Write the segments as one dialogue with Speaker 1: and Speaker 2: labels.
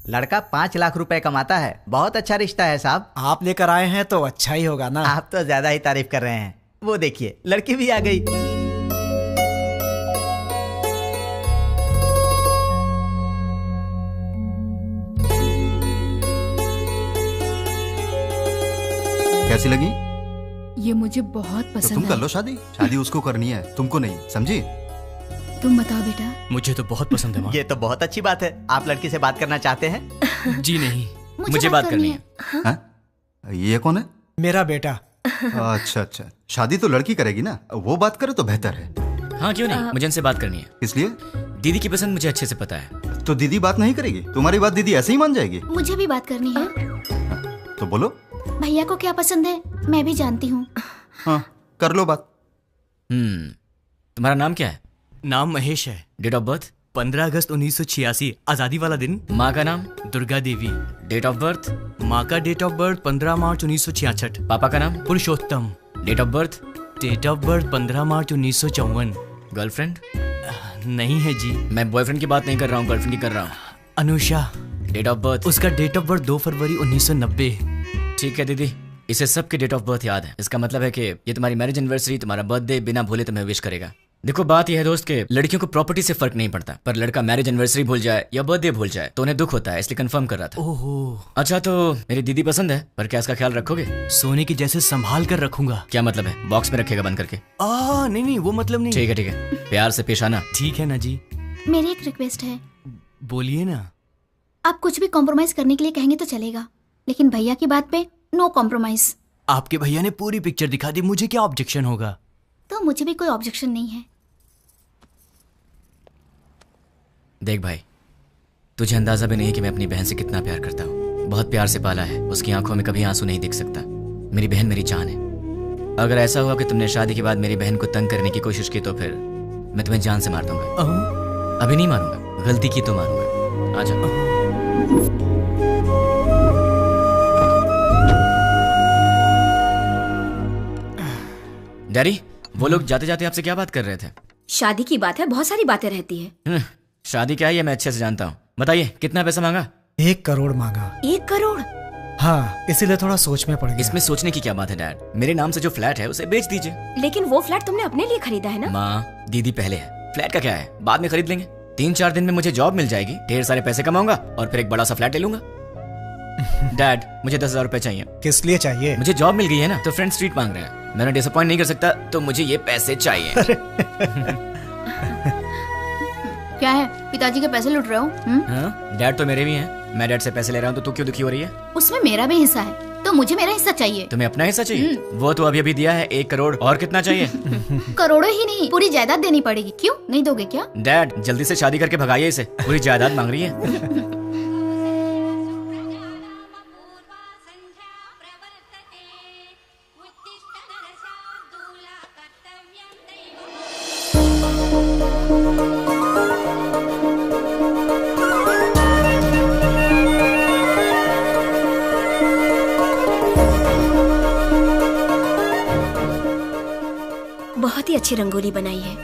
Speaker 1: लड़का 5 लाख रुपए कमाता है, बहुत अच्छा रिश्ता है साहब।
Speaker 2: आप लेकर आए हैं तो अच्छा ही होगा ना।
Speaker 1: आप तो ज्यादा ही तारीफ कर रहे हैं। वो देखिए लड़की भी आ गई।
Speaker 3: कैसी लगी?
Speaker 4: ये मुझे बहुत पसंद
Speaker 3: तो तुम कर लो शादी। शादी उसको करनी है, तुमको नहीं, समझी?
Speaker 4: तुम बताओ बेटा।
Speaker 5: मुझे तो बहुत पसंद है माँ।
Speaker 1: ये तो बहुत अच्छी बात है। आप लड़की से बात करना चाहते हैं?
Speaker 5: जी नहीं, मुझे बात करनी है।
Speaker 3: हाँ? ये कौन है?
Speaker 2: मेरा बेटा।
Speaker 3: अच्छा अच्छा, शादी तो लड़की करेगी ना, वो बात करे तो बेहतर है।
Speaker 5: हाँ क्यों नहीं, मुझे इनसे बात करनी है।
Speaker 3: इसलिए
Speaker 5: दीदी की पसंद मुझे अच्छे से पता है।
Speaker 3: तो दीदी बात नहीं करेगी? तुम्हारी बात दीदी ऐसे ही मान जाएगी?
Speaker 6: मुझे भी बात करनी है।
Speaker 3: तो बोलो।
Speaker 6: भैया को क्या पसंद है मैं भी जानती हूँ।
Speaker 3: हाँ कर लो बात।
Speaker 5: तुम्हारा नाम क्या है?
Speaker 7: नाम महेश है।
Speaker 5: Date of birth?
Speaker 7: 15 अगस्त 1986, आजादी वाला दिन।
Speaker 5: माँ का नाम?
Speaker 7: Durga Devi.
Speaker 5: Date of birth?
Speaker 7: माँ का डेट ऑफ बर्थ 15 मार्च 1966।
Speaker 5: पापा का नाम?
Speaker 7: Purushottam.
Speaker 5: Date of birth?
Speaker 7: Date of birth 15 March 1954।
Speaker 5: Girlfriend?
Speaker 7: नहीं है जी।
Speaker 5: मैं बॉयफ्रेंड की बात नहीं कर रहा हूँ, गर्लफ्रेंड की कर रहा हूँ।
Speaker 7: अनुषा।
Speaker 5: Date of birth?
Speaker 7: उसका डेट ऑफ बर्थ 2 फरवरी 1990।
Speaker 5: ठीक है दीदी, इसे सबके डेट ऑफ बर्थ याद है। इसका मतलब है कि ये तुम्हारी मैरिज एनिवर्सरी, तुम्हारा बर्थडे बिना भूले तुम्हें विश करेगा। देखो बात यह है दोस्त के लड़कियों को प्रॉपर्टी से फर्क नहीं पड़ता, पर लड़का मैरिज एनिवर्सरी भूल जाए या बर्थडे भूल जाए तो उन्हें दुख होता है, इसलिए कंफर्म कर रहा था।
Speaker 7: ओहो।
Speaker 5: अच्छा तो मेरी दीदी पसंद है, पर क्या इसका ख्याल रखोगे?
Speaker 7: सोने की जैसे संभाल कर रखूंगा।
Speaker 5: क्या मतलब है? बॉक्स में रखेगा बंद करके?
Speaker 7: नहीं वो मतलब नहीं।
Speaker 5: ठीक है प्यार से पेश आना।
Speaker 7: ठीक है ना जी।
Speaker 6: मेरी एक रिक्वेस्ट है।
Speaker 7: बोलिए ना।
Speaker 6: आप कुछ भी कॉम्प्रोमाइज करने के लिए कहेंगे तो चलेगा, लेकिन भैया की बात पे नो कॉम्प्रोमाइज।
Speaker 7: आपके भैया ने पूरी पिक्चर दिखा दी, मुझे क्या ऑब्जेक्शन होगा?
Speaker 6: तो मुझे भी कोई ऑब्जेक्शन नहीं है।
Speaker 5: देख भाई, तुझे अंदाजा भी नहीं है कि मैं अपनी बहन से कितना प्यार करता हूँ। बहुत प्यार से पाला है, उसकी आंखों में कभी आंसू नहीं दिख सकता। मेरी बहन मेरी जान है। अगर ऐसा हुआ कि तुमने शादी के बाद मेरी बहन को तंग करने की कोशिश की तो फिर मैं तुम्हें जान से मार दूंगा। अभी नहीं मारूंगा, गलती की तो मारूंगा। आजा। डैडी, वो लोग जाते जाते आपसे क्या बात कर रहे थे?
Speaker 8: शादी की बात है, बहुत सारी बातें रहती है।
Speaker 5: शादी क्या है ये मैं अच्छे से जानता हूँ। बताइए कितना पैसा मांगा?
Speaker 2: 1 करोड़ मांगा।
Speaker 8: 1 करोड़?
Speaker 2: हाँ, इसीलिए थोड़ा सोच में पड़ गया।
Speaker 5: इसमें सोचने की क्या बात है डैड? मेरे नाम से जो फ्लैट है उसे बेच दीजिए।
Speaker 8: लेकिन वो फ्लैट तुमने अपने लिए खरीदा है ना?
Speaker 5: माँ दीदी पहले है, फ्लैट का क्या है, बाद में खरीद लेंगे। 3-4 दिन में मुझे जॉब मिल जाएगी, ढेर सारे पैसे कमाऊंगा और फिर एक बड़ा सा फ्लैट ले लूंगा। डैड मुझे 10,000 रुपए चाहिए।
Speaker 2: किस लिए चाहिए?
Speaker 5: मुझे जॉब मिल गई है ना, तो फ्रेंड स्ट्रीट मांग रहे हैं। मैंने डिसअपॉइंट नहीं कर सकता, तो मुझे ये पैसे चाहिए।
Speaker 6: क्या है, पिताजी के पैसे लूट रहे हो?
Speaker 5: डैड तो मेरे भी हैं। मैं डैड से पैसे ले रहा हूँ तो तू क्यों दुखी हो रही है?
Speaker 6: उसमें मेरा भी हिस्सा है, तो मुझे मेरा हिस्सा चाहिए।
Speaker 5: तुम्हें अपना हिस्सा चाहिए? वो तो अभी अभी दिया है 1 करोड़, और कितना चाहिए?
Speaker 6: करोड़ों ही नहीं, पूरी जायदाद देनी पड़ेगी। क्यों नहीं दोगे क्या?
Speaker 5: डैड जल्दी से शादी करके भगाइए इसे, पूरी जायदाद मांग रही है।
Speaker 8: बहुत ही अच्छी रंगोली बनाई है।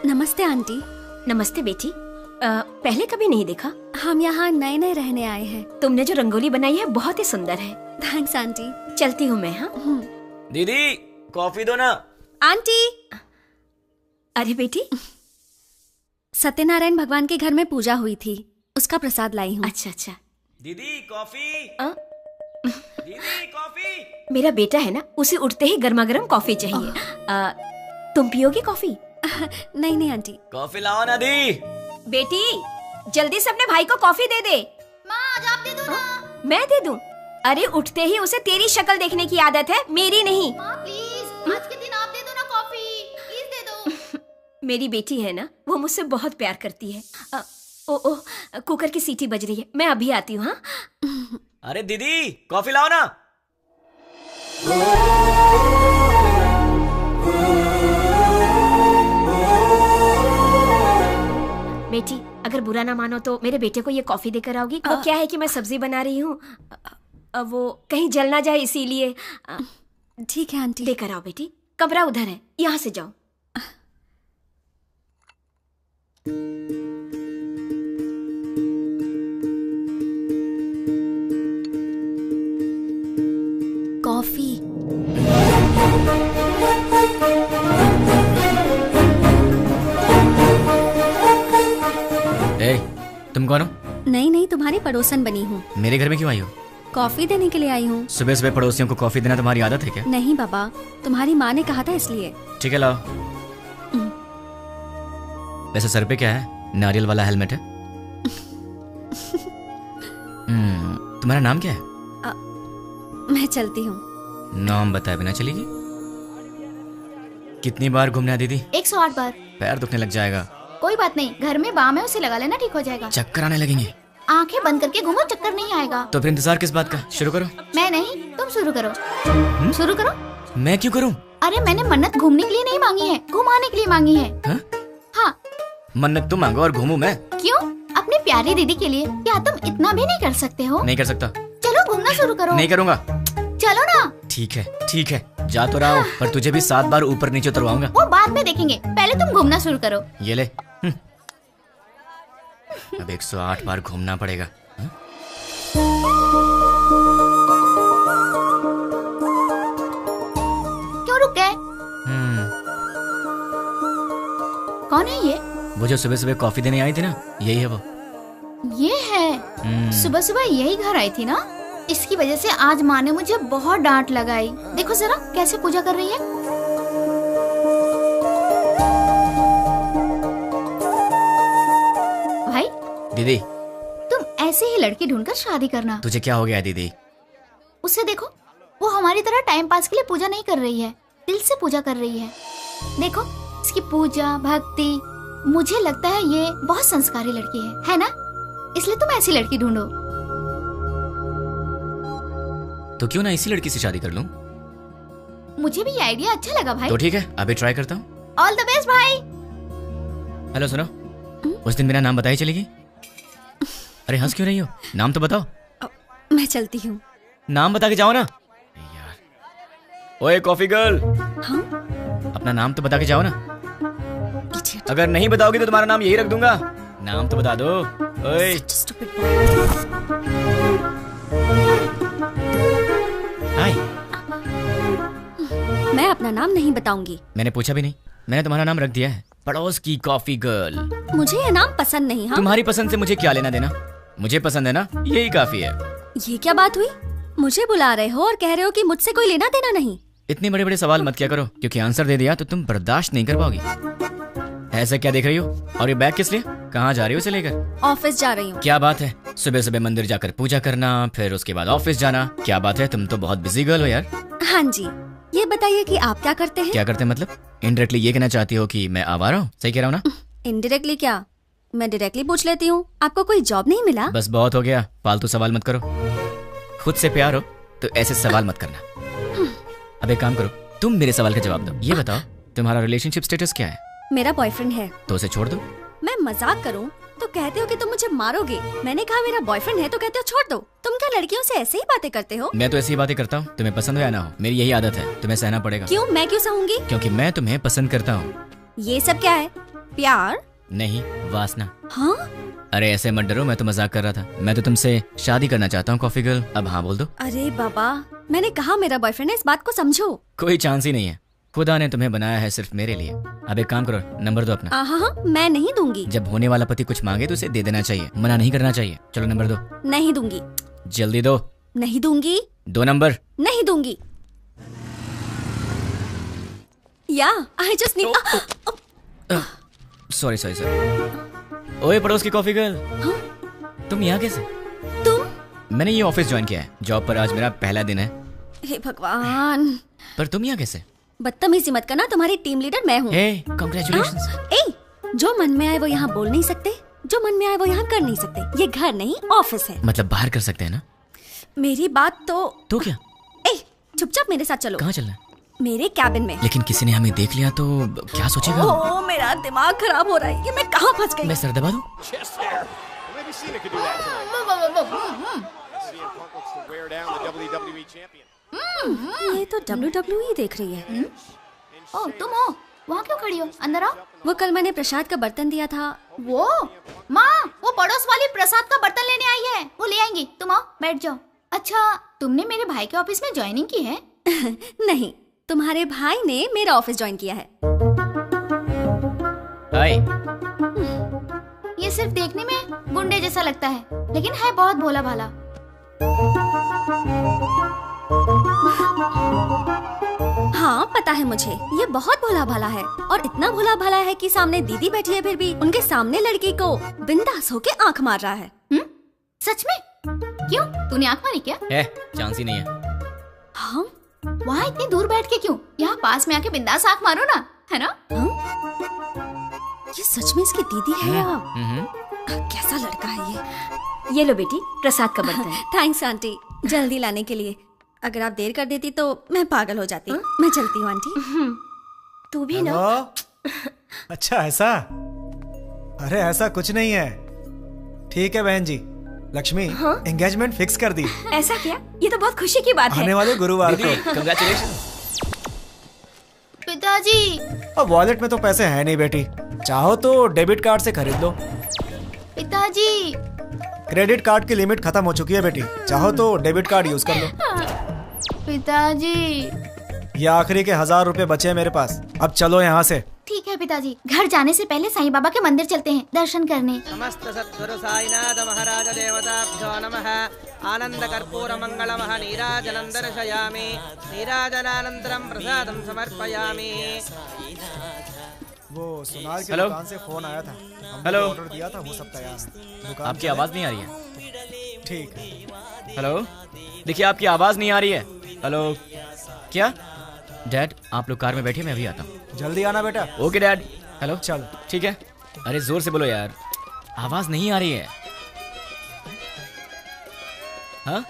Speaker 9: नमस्ते आंटी।
Speaker 8: नमस्ते बेटी। पहले कभी नहीं देखा।
Speaker 9: हम यहाँ नए नए रहने आए हैं।
Speaker 8: तुमने जो रंगोली बनाई है बहुत ही सुंदर है।
Speaker 9: Thanks aunty.
Speaker 8: चलती हूँ मैं। हाँ
Speaker 5: दीदी कॉफी दो ना।
Speaker 9: आंटी।
Speaker 8: अरे बेटी,
Speaker 9: सत्यनारायण भगवान के घर में पूजा हुई थी, उसका प्रसाद लाई हूँ।
Speaker 8: अच्छा अच्छा।
Speaker 5: दीदी कॉफी। दीदी कॉफी।
Speaker 8: मेरा बेटा है ना, उसे उठते ही गर्मा गर्म कॉफी चाहिए। तुम पियोगी कॉफी?
Speaker 9: नहीं नहीं आंटी।
Speaker 5: कॉफी लाओ ना दी।
Speaker 8: बेटी जल्दी से अपने भाई को कॉफी दे दे।
Speaker 6: माँ आज आप दे दो ना।
Speaker 8: मैं दे दूं? अरे उठते ही उसे तेरी शक्ल देखने की आदत है, मेरी नहीं।
Speaker 6: माँ प्लीज आज के दिन आप दे दो ना कॉफी, प्लीज दे दो।
Speaker 8: मेरी बेटी है ना, वो मुझसे बहुत प्यार करती है। ओ कुकर की सीटी बज रही है, मैं अभी आती हूँ। हाँ
Speaker 5: अरे दीदी कॉफी लाओ ना।
Speaker 8: बेटी अगर बुरा ना मानो तो मेरे बेटे को ये कॉफी देकर आओगी? वो क्या है कि मैं सब्जी बना रही हूँ, वो कहीं जल ना जाए इसीलिए।
Speaker 9: ठीक है आंटी।
Speaker 8: लेकर आओ बेटी, कमरा उधर है, यहाँ से जाओ।
Speaker 9: कॉफी।
Speaker 5: ए, तुम कौन हो?
Speaker 9: नहीं नहीं, तुम्हारी पड़ोसन बनी हूँ।
Speaker 5: मेरे घर में क्यों आई हो?
Speaker 9: कॉफी देने के लिए आई हूँ।
Speaker 5: सुबह सुबह पड़ोसियों को कॉफी देना तुम्हारी आदत है क्या?
Speaker 9: नहीं बाबा, तुम्हारी माँ ने कहा था इसलिए।
Speaker 5: ठीक है, लाओ। वैसे सर पे क्या है? नारियल वाला हेलमेट है? तुम्हारा नाम क्या है?
Speaker 9: मैं चलती हूँ।
Speaker 5: नाम बताए बिना चलेगी? कितनी बार घूमना है दीदी?
Speaker 6: 108 बार।
Speaker 5: पैर दुखने लग जाएगा।
Speaker 6: कोई बात नहीं, घर में बाम है, उसे लगा लेना, ठीक हो जाएगा।
Speaker 5: चक्कर आने लगेंगे।
Speaker 6: आंखें बंद करके घूमो, चक्कर नहीं आएगा।
Speaker 5: तो फिर इंतजार किस बात का? शुरू करो।
Speaker 6: मैं नहीं, तुम शुरू करो। शुरू करो।
Speaker 5: मैं क्यों करूं?
Speaker 6: अरे मैंने मन्नत घूमने के लिए नहीं मांगी है, घुमाने के लिए मांगी है।
Speaker 5: हाँ?
Speaker 6: हाँ।
Speaker 5: मन्नत तुम मांगो और घूमूं मैं?
Speaker 6: क्यों? अपनी प्यारी दीदी के लिए। क्या तुम इतना भी नहीं कर सकते हो?
Speaker 5: नहीं कर सकता।
Speaker 6: चलो घूमना शुरू करो।
Speaker 5: नहीं करूंगा।
Speaker 6: चलो ना।
Speaker 5: ठीक है ठीक है, जा तो रहा हूं, पर तुझे भी 7 बार ऊपर नीचे उतरवाऊंगा।
Speaker 6: वो बाद में देखेंगे, पहले तुम घूमना शुरू करो।
Speaker 5: ये ले। अब 108 बार घूमना पड़ेगा।
Speaker 6: क्यों रुक गए? कौन है ये?
Speaker 5: वो जो सुबह सुबह कॉफी देने आई थी ना, यही है वो।
Speaker 6: ये है। सुबह सुबह यही घर आई थी ना, इसकी वजह से आज माँ ने मुझे बहुत डांट लगाई। देखो जरा कैसे पूजा कर रही है। भाई
Speaker 5: दीदी,
Speaker 6: तुम ऐसे ही लड़की ढूंढकर शादी करना।
Speaker 5: तुझे क्या हो गया दीदी?
Speaker 6: उसे देखो, वो हमारी तरह टाइम पास के लिए पूजा नहीं कर रही है, दिल से पूजा कर रही है। देखो इसकी पूजा भक्ति, मुझे लगता है ये बहुत संस्कारी लड़की है ना? इसलिए तुम ऐसी लड़की ढूंढो।
Speaker 5: तो क्यों ना इसी लड़की से शादी कर लूं?
Speaker 6: मुझे भी ये आइडिया अच्छा लगा भाई।
Speaker 5: तो ठीक है, अभी ट्राई करता हूँ।
Speaker 6: ऑल द बेस्ट भाई।
Speaker 5: हेलो सुनो, उस दिन मेरा नाम बताई चलेगी? अरे हंस क्यों रही हो? नाम तो बताओ।
Speaker 9: मैं चलती हूँ।
Speaker 5: नाम बता के जाओ ना यार। ओए कॉफी गर्ल।
Speaker 9: हाँ?
Speaker 5: अपना नाम तो बता के जाओ ना।
Speaker 9: Idiot.
Speaker 5: अगर नहीं बताओगी तो तुम्हारा नाम यही रख दूंगा। नाम तो बता दो। ओए
Speaker 9: Stupid boy.
Speaker 5: हाय।
Speaker 9: मैं अपना नाम नहीं बताऊंगी।
Speaker 5: मैंने पूछा भी नहीं, मैंने तुम्हारा नाम रख दिया है, पड़ोस की कॉफी गर्ल।
Speaker 9: मुझे ये नाम पसंद नहीं। हाँ?
Speaker 5: तुम्हारी पसंद से मुझे क्या लेना देना? मुझे पसंद है ना, यही काफी है।
Speaker 9: ये क्या बात हुई? मुझे बुला रहे हो और कह रहे हो कि मुझसे कोई लेना देना नहीं।
Speaker 5: इतने बड़े बड़े सवाल मत किया करो, क्योंकि आंसर दे दिया तो तुम बर्दाश्त नहीं कर पाओगी। ऐसा क्या देख रही हो? और ये बैग किस लिए? कहाँ जा रही हो इसे लेकर?
Speaker 9: ऑफिस जा रही हूँ।
Speaker 5: क्या बात है, सुबह सुबह मंदिर जाकर पूजा करना, फिर उसके बाद ऑफिस जाना। क्या बात है, तुम तो बहुत बिजी गर्ल हो यार।
Speaker 9: हाँ जी, ये बताइए कि आप क्या करते हैं?
Speaker 5: क्या करते हैं मतलब? इनडायरेक्टली ये कहना चाहती हो कि मैं आवारा हूँ? सही कह रहा हूँ ना?
Speaker 9: इनडायरेक्टली क्या, मैं डायरेक्टली पूछ लेती हूँ, आपको कोई जॉब नहीं मिला?
Speaker 5: बस बहुत हो गया, फालतू सवाल मत करो। खुद से प्यार हो तो ऐसे सवाल मत करना। अब एक काम करो, तुम मेरे सवाल का जवाब दो। ये बताओ, तुम्हारा रिलेशनशिप स्टेटस क्या है?
Speaker 9: मेरा बॉयफ्रेंड है।
Speaker 5: तो उसे छोड़ दो।
Speaker 9: मैं मजाक करूं तो कहते हो कि तुम मुझे मारोगे। मैंने कहा मेरा बॉयफ्रेंड है तो कहते हो छोड़ दो। तुम क्या लड़कियों से ऐसे ही बातें करते हो?
Speaker 5: मैं तो ऐसी ही बातें करता हूँ, तुम्हें पसंद हो या ना हो, मेरी यही आदत है, तुम्हें सहना पड़ेगा।
Speaker 9: क्यों? मैं क्यों सहूंगी?
Speaker 5: क्योंकि मैं तुम्हें पसंद करता हूँ।
Speaker 9: ये सब क्या है? प्यार
Speaker 5: नहीं, वासना।
Speaker 9: हाँ?
Speaker 5: अरे ऐसे मत डरो, मैं तो मजाक कर रहा था। मैं तो तुमसे शादी करना चाहता हूँ कॉफी गर्ल, अब हाँ बोल दो।
Speaker 9: अरे बाबा, मैंने कहा मेरा बॉयफ्रेंड है, इस बात को समझो।
Speaker 5: कोई चांस ही नहीं है, खुदा ने तुम्हें बनाया है सिर्फ मेरे लिए। अब एक काम करो, नंबर दो अपना।
Speaker 9: हाँ, मैं नहीं दूंगी।
Speaker 5: जब होने वाला पति कुछ मांगे तो उसे दे देना चाहिए, मना नहीं करना चाहिए। चलो नंबर दो।
Speaker 9: नहीं दूंगी।
Speaker 5: जल्दी दो।
Speaker 9: नहीं दूंगी।
Speaker 5: 2 नंबर।
Speaker 9: नहीं दूंगी। या I just need.
Speaker 5: Sorry sorry sorry. ओए पड़ोस की कॉफी गर्ल।
Speaker 9: हाँ?
Speaker 5: तुम यहाँ कैसे?
Speaker 9: तुम?
Speaker 5: मैंने ये ऑफिस ज्वाइन किया है, जॉब पर आज मेरा पहला दिन है।
Speaker 9: हे भगवान।
Speaker 5: पर तुम यहाँ कैसे?
Speaker 9: बदतमीजी मत करना, तुम्हारी टीम लीडर मैं हूँ।
Speaker 5: हे, कांग्रेचुलेशंस।
Speaker 9: जो मन में आए वो यहाँ बोल नहीं सकते, जो मन में आए वो यहाँ कर नहीं सकते। ये घर नहीं ऑफिस है।
Speaker 5: मतलब बाहर कर सकते हैं ना?
Speaker 9: मेरी बात तो
Speaker 5: क्या?
Speaker 9: चुपचाप मेरे साथ चलो।
Speaker 5: कहाँ चलना है?
Speaker 9: मेरे कैबिन में।
Speaker 5: लेकिन किसी ने हमें देख लिया तो क्या सोचेगा?
Speaker 9: ओह, मेरा दिमाग खराब हो रहा है, ये मैं कहाँ फंस गई?
Speaker 5: मैं सर दबा दूं?
Speaker 9: ये तो WWE देख रही है।
Speaker 6: ओ तुम हो? वहाँ क्यों खड़ी हो? अंदर आओ।
Speaker 9: वो कल मैंने प्रसाद का बर्तन दिया था।
Speaker 6: वो माँ, वो पड़ोस वाली प्रसाद का बर्तन लेने आई है, वो ले आएंगी। तुम आओ, बैठ जाओ। अच्छा, तुमने मेरे भाई के ऑफिस में ज्वाइनिंग की है?
Speaker 9: नहीं, तुम्हारे भाई ने मेरा ऑफिस ज्वाइन किया है।
Speaker 5: हाय।
Speaker 6: ये सिर्फ देखने में गुंडे जैसा लगता है, लेकिन है बहुत भोला भाला।
Speaker 9: हाँ पता है मुझे, ये बहुत भोला भाला है और इतना भोला भाला है कि सामने दीदी बैठी है फिर भी उनके सामने लड़की को बिंदास होके आंख मार रहा है।
Speaker 6: सच में? क्यों, तूने आंख मारी क्या?
Speaker 5: है, चांस ही नहीं है।
Speaker 9: हाँ?
Speaker 6: वहाँ इतनी दूर बैठ के क्यों? यहाँ पास में आके बिंदास आंख मारो ना, है ना?
Speaker 9: ये सच में इसकी दीदी है या कैसा लड़का है
Speaker 8: ये लो बेटी, प्रसाद का बर्तन।
Speaker 9: थैंक्स आंटी, जल्दी लाने के लिए। अगर आप देर कर देती तो मैं पागल हो जाती। मैं चलती हूँ आंटी।
Speaker 8: तू भी ना।
Speaker 2: अच्छा ऐसा? अरे ऐसा कुछ नहीं है। ठीक है बहन जी, लक्ष्मी एंगेजमेंट फिक्स कर दी।
Speaker 8: ऐसा क्या? ये तो बहुत खुशी की बात है।
Speaker 2: आने वाले गुरुवार को।
Speaker 5: कांग्रेचुलेशन।
Speaker 6: पिताजी।
Speaker 2: अब वॉलेट में तो पैसे हैं नहीं बेटी, चाहो तो डेबिट कार्ड से खरीद लो।
Speaker 6: पिताजी।
Speaker 2: क्रेडिट कार्ड की लिमिट खत्म हो चुकी है बेटी, चाहो तो डेबिट कार्ड यूज कर लो।
Speaker 6: पिताजी।
Speaker 2: ये आखिरी के 1000 रुपए बचे हैं मेरे पास, अब चलो यहाँ से।
Speaker 6: ठीक है पिताजी, घर जाने से पहले साईं बाबा के मंदिर चलते हैं दर्शन करने।
Speaker 10: समस्त सद्गुरु साईनाथ महाराज देवताभ्यो नमः। आनंद कर्पूर मंगलमः नीराजनं दर्शयामि। नीराजनानन्तरं प्रसादं समर्पयामि।
Speaker 2: वो सुनार की
Speaker 5: हेलो?
Speaker 2: दुकान से फोन आया था, हमने
Speaker 5: हेलो?
Speaker 2: ऑर्डर दिया था, वो सब तैयार। दुकान
Speaker 5: आपकी आवाज नहीं आ रही है।
Speaker 2: ठीक है।
Speaker 5: हेलो, देखिए आपकी आवाज नहीं आ रही है। हेलो, क्या? डैड आप लोग कार में बैठिए, मैं अभी आता हूँ।
Speaker 2: जल्दी आना बेटा।
Speaker 5: Okay dad. हेलो,
Speaker 2: चलो
Speaker 5: ठीक है। अरे जोर से बोलो यार, आवाज नहीं आ रही है। हाँ?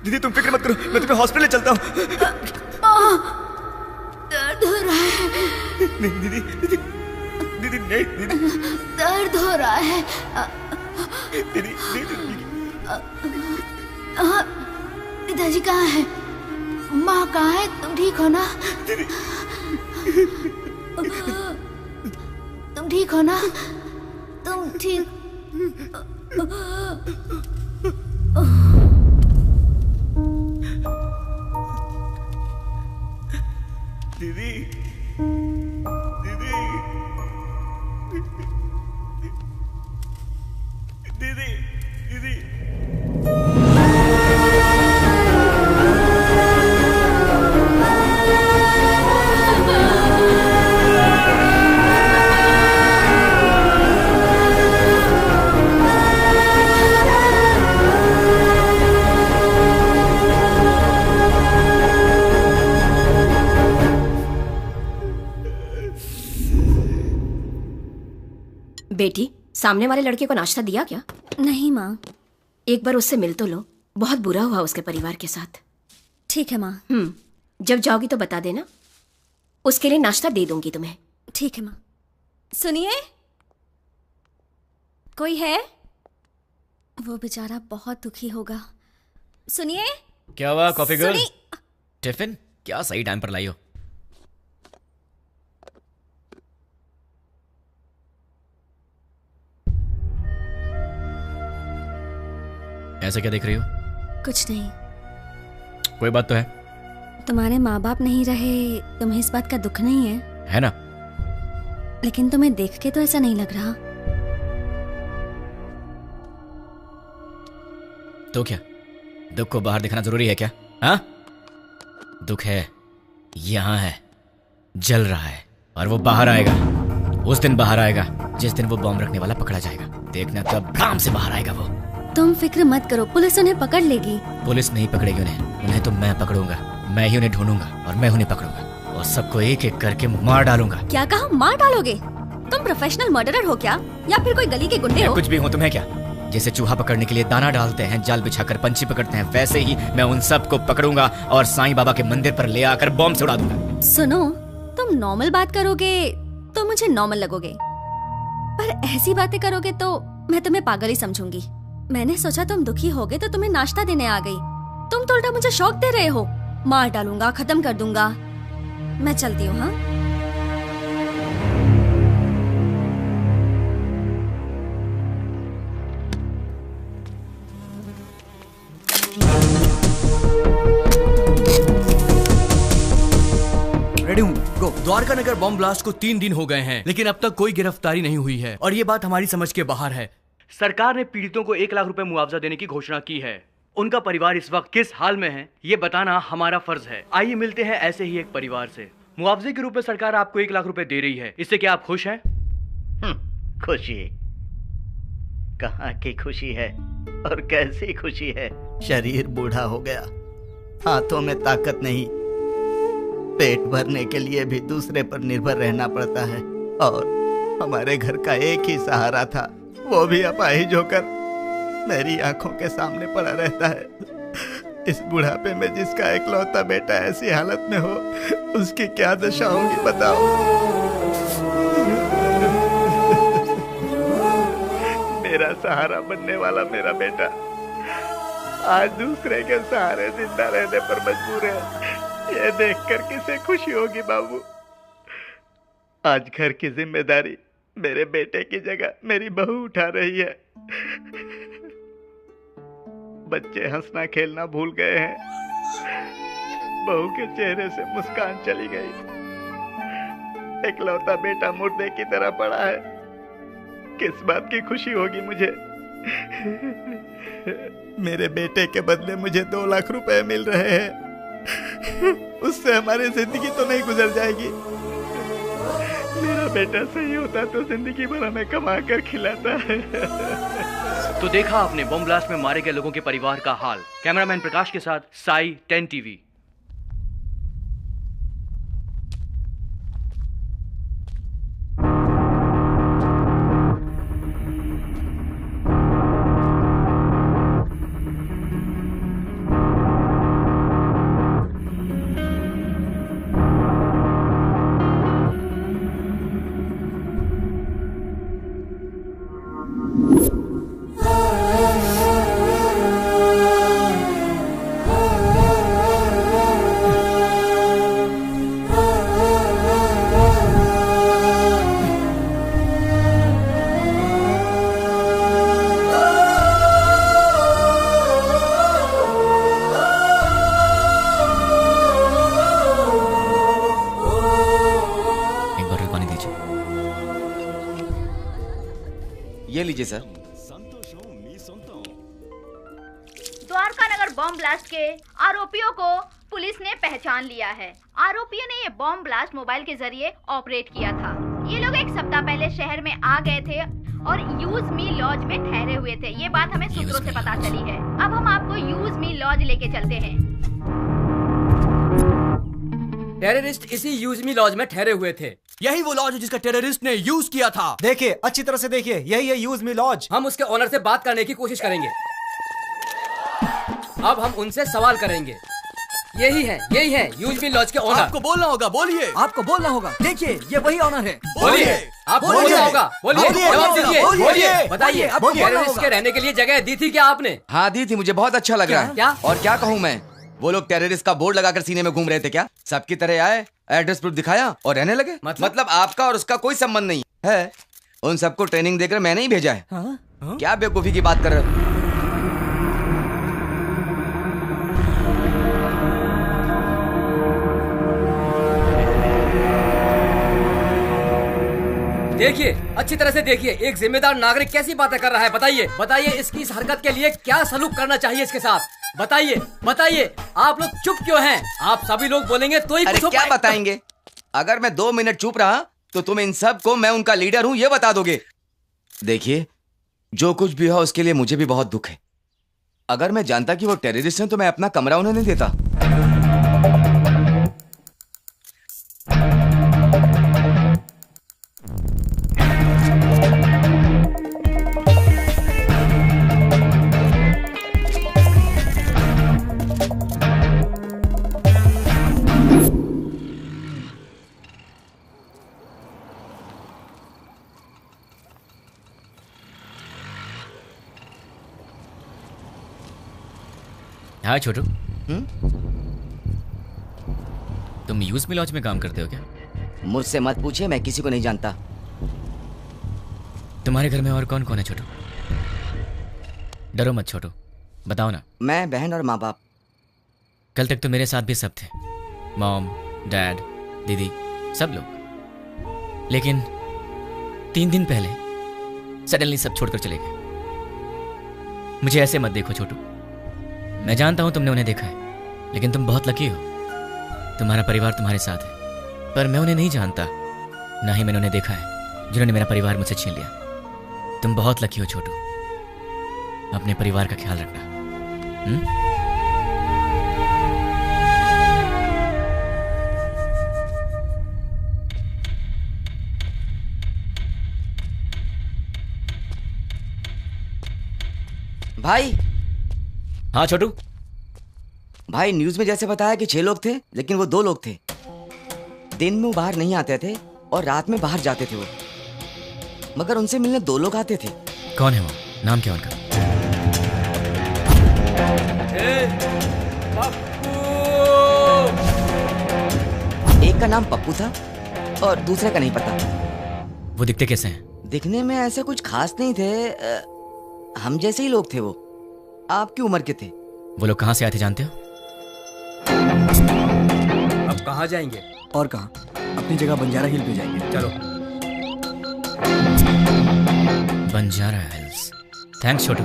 Speaker 2: दीदी तुम फिक्र मत करो, मैं तुम्हें हॉस्पिटल चलता हूँ।
Speaker 6: दर्द हो रहा है।
Speaker 2: नहीं दीदी, दीदी दीदी नहीं दीदी,
Speaker 6: दर्द हो रहा है।
Speaker 2: दीदी दीदी
Speaker 6: पिताजी कहाँ है? माँ कहाँ है? तुम ठीक हो ना? तुम ठीक हो ना? तुम ठीक?
Speaker 2: दीदी दीदी दीदी
Speaker 8: बेटी, सामने वाले लड़के को नाश्ता दिया क्या?
Speaker 9: नहीं माँ।
Speaker 8: एक बार उससे मिल तो लो, बहुत बुरा हुआ उसके परिवार के साथ।
Speaker 9: ठीक है माँ।
Speaker 8: जब जाओगी तो बता देना, उसके लिए नाश्ता दे दूंगी तुम्हें।
Speaker 9: ठीक है माँ। सुनिए, कोई है? वो बेचारा बहुत दुखी होगा। सुनिए।
Speaker 5: क्या हुआ कॉफी गर्ल? टिफिन क्या सही टाइम पर लाई हो? ऐसे क्या देख रही हो?
Speaker 9: कुछ नहीं।
Speaker 5: कोई बात तो है?
Speaker 9: तुम्हारे माँ बाप नहीं रहे, तुम्हें इस बात का दुख नहीं है?
Speaker 5: है ना।
Speaker 9: लेकिन तुम्हें देख के तो ऐसा नहीं लग रहा।
Speaker 5: तो क्या दुख को बाहर दिखाना जरूरी है क्या? हाँ, दुख है, यहां है, जल रहा है, और वो बाहर आएगा। उस दिन बाहर आएगा जिस दिन वो बॉम्ब रखने वाला पकड़ा जाएगा। देखना तब भ्राम से बाहर आएगा वो।
Speaker 9: तुम फिक्र मत करो, पुलिस उन्हें पकड़ लेगी।
Speaker 5: पुलिस नहीं पकड़ेगी उन्हें तो मैं पकड़ूंगा। मैं ही उन्हें ढूंढूंगा और मैं उन्हें पकड़ूंगा और सबको एक एक करके मार डालूंगा।
Speaker 9: क्या कहा? मार डालोगे? तुम प्रोफेशनल मर्डरर हो क्या, या फिर कोई गली के गुंडे हो?
Speaker 5: कुछ भी हूँ, तुम्हें क्या? जैसे चूहा पकड़ने के लिए दाना डालते हैं, जाल बिछाकर पंछी पकड़ते हैं, वैसे ही मैं उन सबको पकड़ूंगा और साईं बाबा के मंदिर पर ले आकर बॉम्ब से उड़ा दूंगा।
Speaker 9: सुनो, तुम नॉर्मल बात करोगे तो मुझे नॉर्मल लगोगे, पर ऐसी बातें करोगे तो मैं तुम्हें पागल ही समझूंगी। मैंने सोचा तुम दुखी होगे तो तुम्हें नाश्ता देने आ गई, तुम तो उल्टा मुझे शौक दे रहे हो। मार डालूंगा, खत्म कर दूंगा। मैं चलती हूँ। हाँ,
Speaker 7: रेडी हूँ, गो। द्वारका नगर बॉम्ब ब्लास्ट को 3 दिन हो गए हैं, लेकिन अब तक कोई गिरफ्तारी नहीं हुई है और ये बात हमारी समझ के बाहर है।
Speaker 11: सरकार ने पीड़ितों को 1 लाख रुपए मुआवजा देने की घोषणा की है। उनका परिवार इस वक्त किस हाल में है, ये बताना हमारा फर्ज है। आइए मिलते हैं ऐसे ही एक परिवार से। मुआवजे के रूप में सरकार आपको 1 लाख रुपए दे रही है, इससे क्या आप खुश हैं?
Speaker 1: खुशी कहाँ की खुशी है और कैसी खुशी है। शरीर बूढ़ा हो गया, हाथों में ताकत नहीं, पेट भरने के लिए भी दूसरे पर निर्भर रहना पड़ता है। और हमारे घर का एक ही सहारा था, वो भी अपाहिज होकर मेरी आंखों के सामने पड़ा रहता है। इस बुढ़ापे में जिसका इकलौता बेटा ऐसी हालत में हो, उसकी क्या दशा होगी बताओ। मेरा सहारा बनने वाला मेरा बेटा आज दूसरे के सहारे जिंदा रहने पर मजबूर है। ये देखकर किसे खुशी होगी बाबू। आज घर की जिम्मेदारी मेरे बेटे की जगह मेरी बहू उठा रही है। बच्चे हंसना खेलना भूल गए हैं, बहू के चेहरे से मुस्कान चली गई। इकलौता बेटा मुर्दे की तरह पड़ा है, किस बात की खुशी होगी मुझे। मेरे बेटे के बदले मुझे 2 लाख रुपए मिल रहे हैं, उससे हमारी जिंदगी तो नहीं गुजर जाएगी। मेरा बेटा सही होता तो जिंदगी भर हमें कमा कर खिलाता है।
Speaker 11: तो देखा आपने बॉम्ब ब्लास्ट में मारे गए लोगों के परिवार का हाल। कैमरामैन प्रकाश के साथ साई 10 टीवी।
Speaker 12: द्वारका नगर बॉम्ब ब्लास्ट के आरोपियों को पुलिस ने पहचान लिया है। आरोपियों ने ये बॉम्ब ब्लास्ट मोबाइल के जरिए ऑपरेट किया था। ये लोग एक सप्ताह पहले शहर में आ गए थे और यूज मी लॉज में ठहरे हुए थे। ये बात हमें सूत्रों से पता चली है। अब हम आपको यूज मी लॉज लेके चलते हैं।
Speaker 7: टेररिस्ट इसी यूज मी लॉज में ठहरे हुए थे। यही वो लॉज है जिसका टेररिस्ट ने यूज किया था।
Speaker 2: देखिए, अच्छी तरह से देखिए, यही है यूज मी लॉज।
Speaker 7: हम उसके ओनर से बात करने की कोशिश करेंगे। अब हम उनसे सवाल करेंगे। यही है यूज मी लॉज के ओनर।
Speaker 11: आपको बोलना होगा, बोलिए।
Speaker 7: आपको बोलना होगा। देखिए, ये वही ओनर है।
Speaker 11: बोलिए।
Speaker 7: आपको बोलना होगा। बोलिए, जवाब दीजिए। बोलिए, बताइए, टेररिस्ट के रहने के लिए जगह दी थी क्या आपने?
Speaker 13: हाँ दी थी, मुझे बहुत अच्छा लग रहा है।
Speaker 7: क्या?
Speaker 13: और क्या कहूँ मैं, वो लोग टेररिस्ट का बोर्ड लगाकर सीने में घूम रहे थे क्या? सबकी तरह आए, एड्रेस प्रूफ दिखाया और रहने लगे। मतलब आपका और उसका कोई संबंध नहीं है। उन सबको ट्रेनिंग देकर मैंने ही भेजा है। क्या बेवकूफी की बात कर रहे हो?
Speaker 7: देखिए, अच्छी तरह से देखिए, एक जिम्मेदार नागरिक कैसी बातें कर रहा है। बताइए इसकी इस हरकत के लिए क्या सलूक करना चाहिए इसके साथ। बताइए, आप लोग चुप क्यों हैं? आप सभी लोग बोलेंगे तो ही कुछ हो
Speaker 13: क्या बताएंगे? अगर मैं 2 मिनट चुप रहा तो तुम इन सब को मैं उनका लीडर हूं ये बता दोगे। देखिए, जो कुछ भी हो उसके लिए मुझे भी बहुत दुख है। अगर मैं जानता कि वो टेररिस्ट हैं तो मैं अपना कमरा उन्हें नहीं देता।
Speaker 5: हाँ छोटू, तुम यूज मी लॉज में काम करते हो क्या?
Speaker 13: मुझसे मत पूछिए, मैं किसी को नहीं जानता।
Speaker 5: तुम्हारे घर में और कौन कौन है छोटू? डरो मत छोटू, बताओ ना।
Speaker 13: मैं, बहन और माँ बाप।
Speaker 5: कल तक तो मेरे साथ भी सब थे, मॉम, डैड, दीदी, सब लोग। लेकिन 3 दिन पहले सडनली सब छोड़कर चले गए। मुझे ऐसे मत देखो छोटू, मैं जानता हूं तुमने उन्हें देखा है, लेकिन तुम बहुत लकी हो, तुम्हारा परिवार तुम्हारे साथ है। पर मैं उन्हें नहीं जानता, ना ही मैंने उन्हें देखा है जिन्होंने मेरा परिवार मुझसे छीन लिया। तुम बहुत लकी हो छोटू, अपने परिवार का ख्याल रखना।
Speaker 13: भाई।
Speaker 5: हाँ छोटू।
Speaker 13: भाई, न्यूज में जैसे बताया कि 6 लोग थे, लेकिन वो 2 लोग थे। दिन में वो बाहर नहीं आते थे और रात में बाहर जाते थे वो, मगर उनसे मिलने 2 लोग आते थे।
Speaker 5: कौन है वो? नाम क्या उनका?
Speaker 13: एक का नाम पप्पू था और दूसरे का नहीं पता।
Speaker 5: वो दिखते कैसे हैं?
Speaker 13: दिखने में ऐसे कुछ खास नहीं थे, हम जैसे ही लोग थे वो, आपकी उम्र के थे।
Speaker 5: वो लोग कहाँ से आए थे जानते हो?
Speaker 7: अब कहाँ जाएंगे?
Speaker 14: और कहाँ, अपनी जगह बंजारा हिल पे जाएंगे।
Speaker 7: चलो।
Speaker 5: बंजारा हिल्स। थैंक्स छोटू।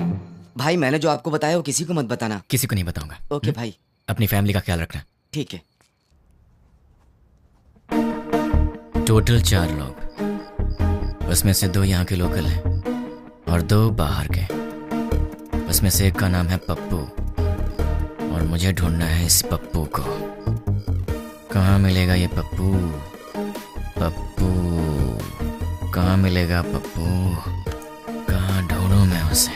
Speaker 13: भाई, मैंने जो आपको बताया वो किसी को मत बताना।
Speaker 5: किसी को नहीं बताऊंगा।
Speaker 13: ओके भाई।
Speaker 5: अपनी फैमिली का ख्याल रखना।
Speaker 13: ठीक है।
Speaker 5: टोटल 4 लोग, उसमें से 2 यहाँ के लोकल हैं और 2 बाहर के। उसमें से एक का नाम है पप्पू और मुझे ढूंढना है इस पप्पू को। कहाँ मिलेगा ये पप्पू? पप्पू कहाँ मिलेगा? पप्पू कहाँ ढूंढूं मैं उसे?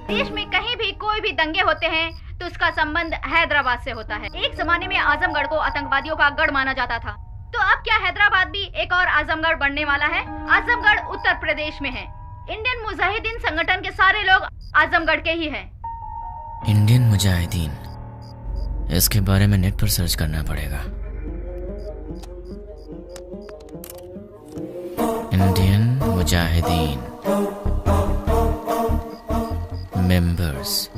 Speaker 12: देश में कहीं भी कोई भी दंगे होते हैं तो उसका संबंध हैदराबाद से होता है। एक जमाने में आजमगढ़ को आतंकवादियों का गढ़ माना जाता था, तो अब क्या हैदराबाद भी एक और आजमगढ़ बनने वाला है? आजमगढ़ उत्तर प्रदेश में है। इंडियन मुजाहिदीन संगठन के सारे लोग आजमगढ़ के ही हैं।
Speaker 5: इंडियन मुजाहिदीन, इसके बारे में नेट पर सर्च करना पड़ेगा। Indian Mujahideen members: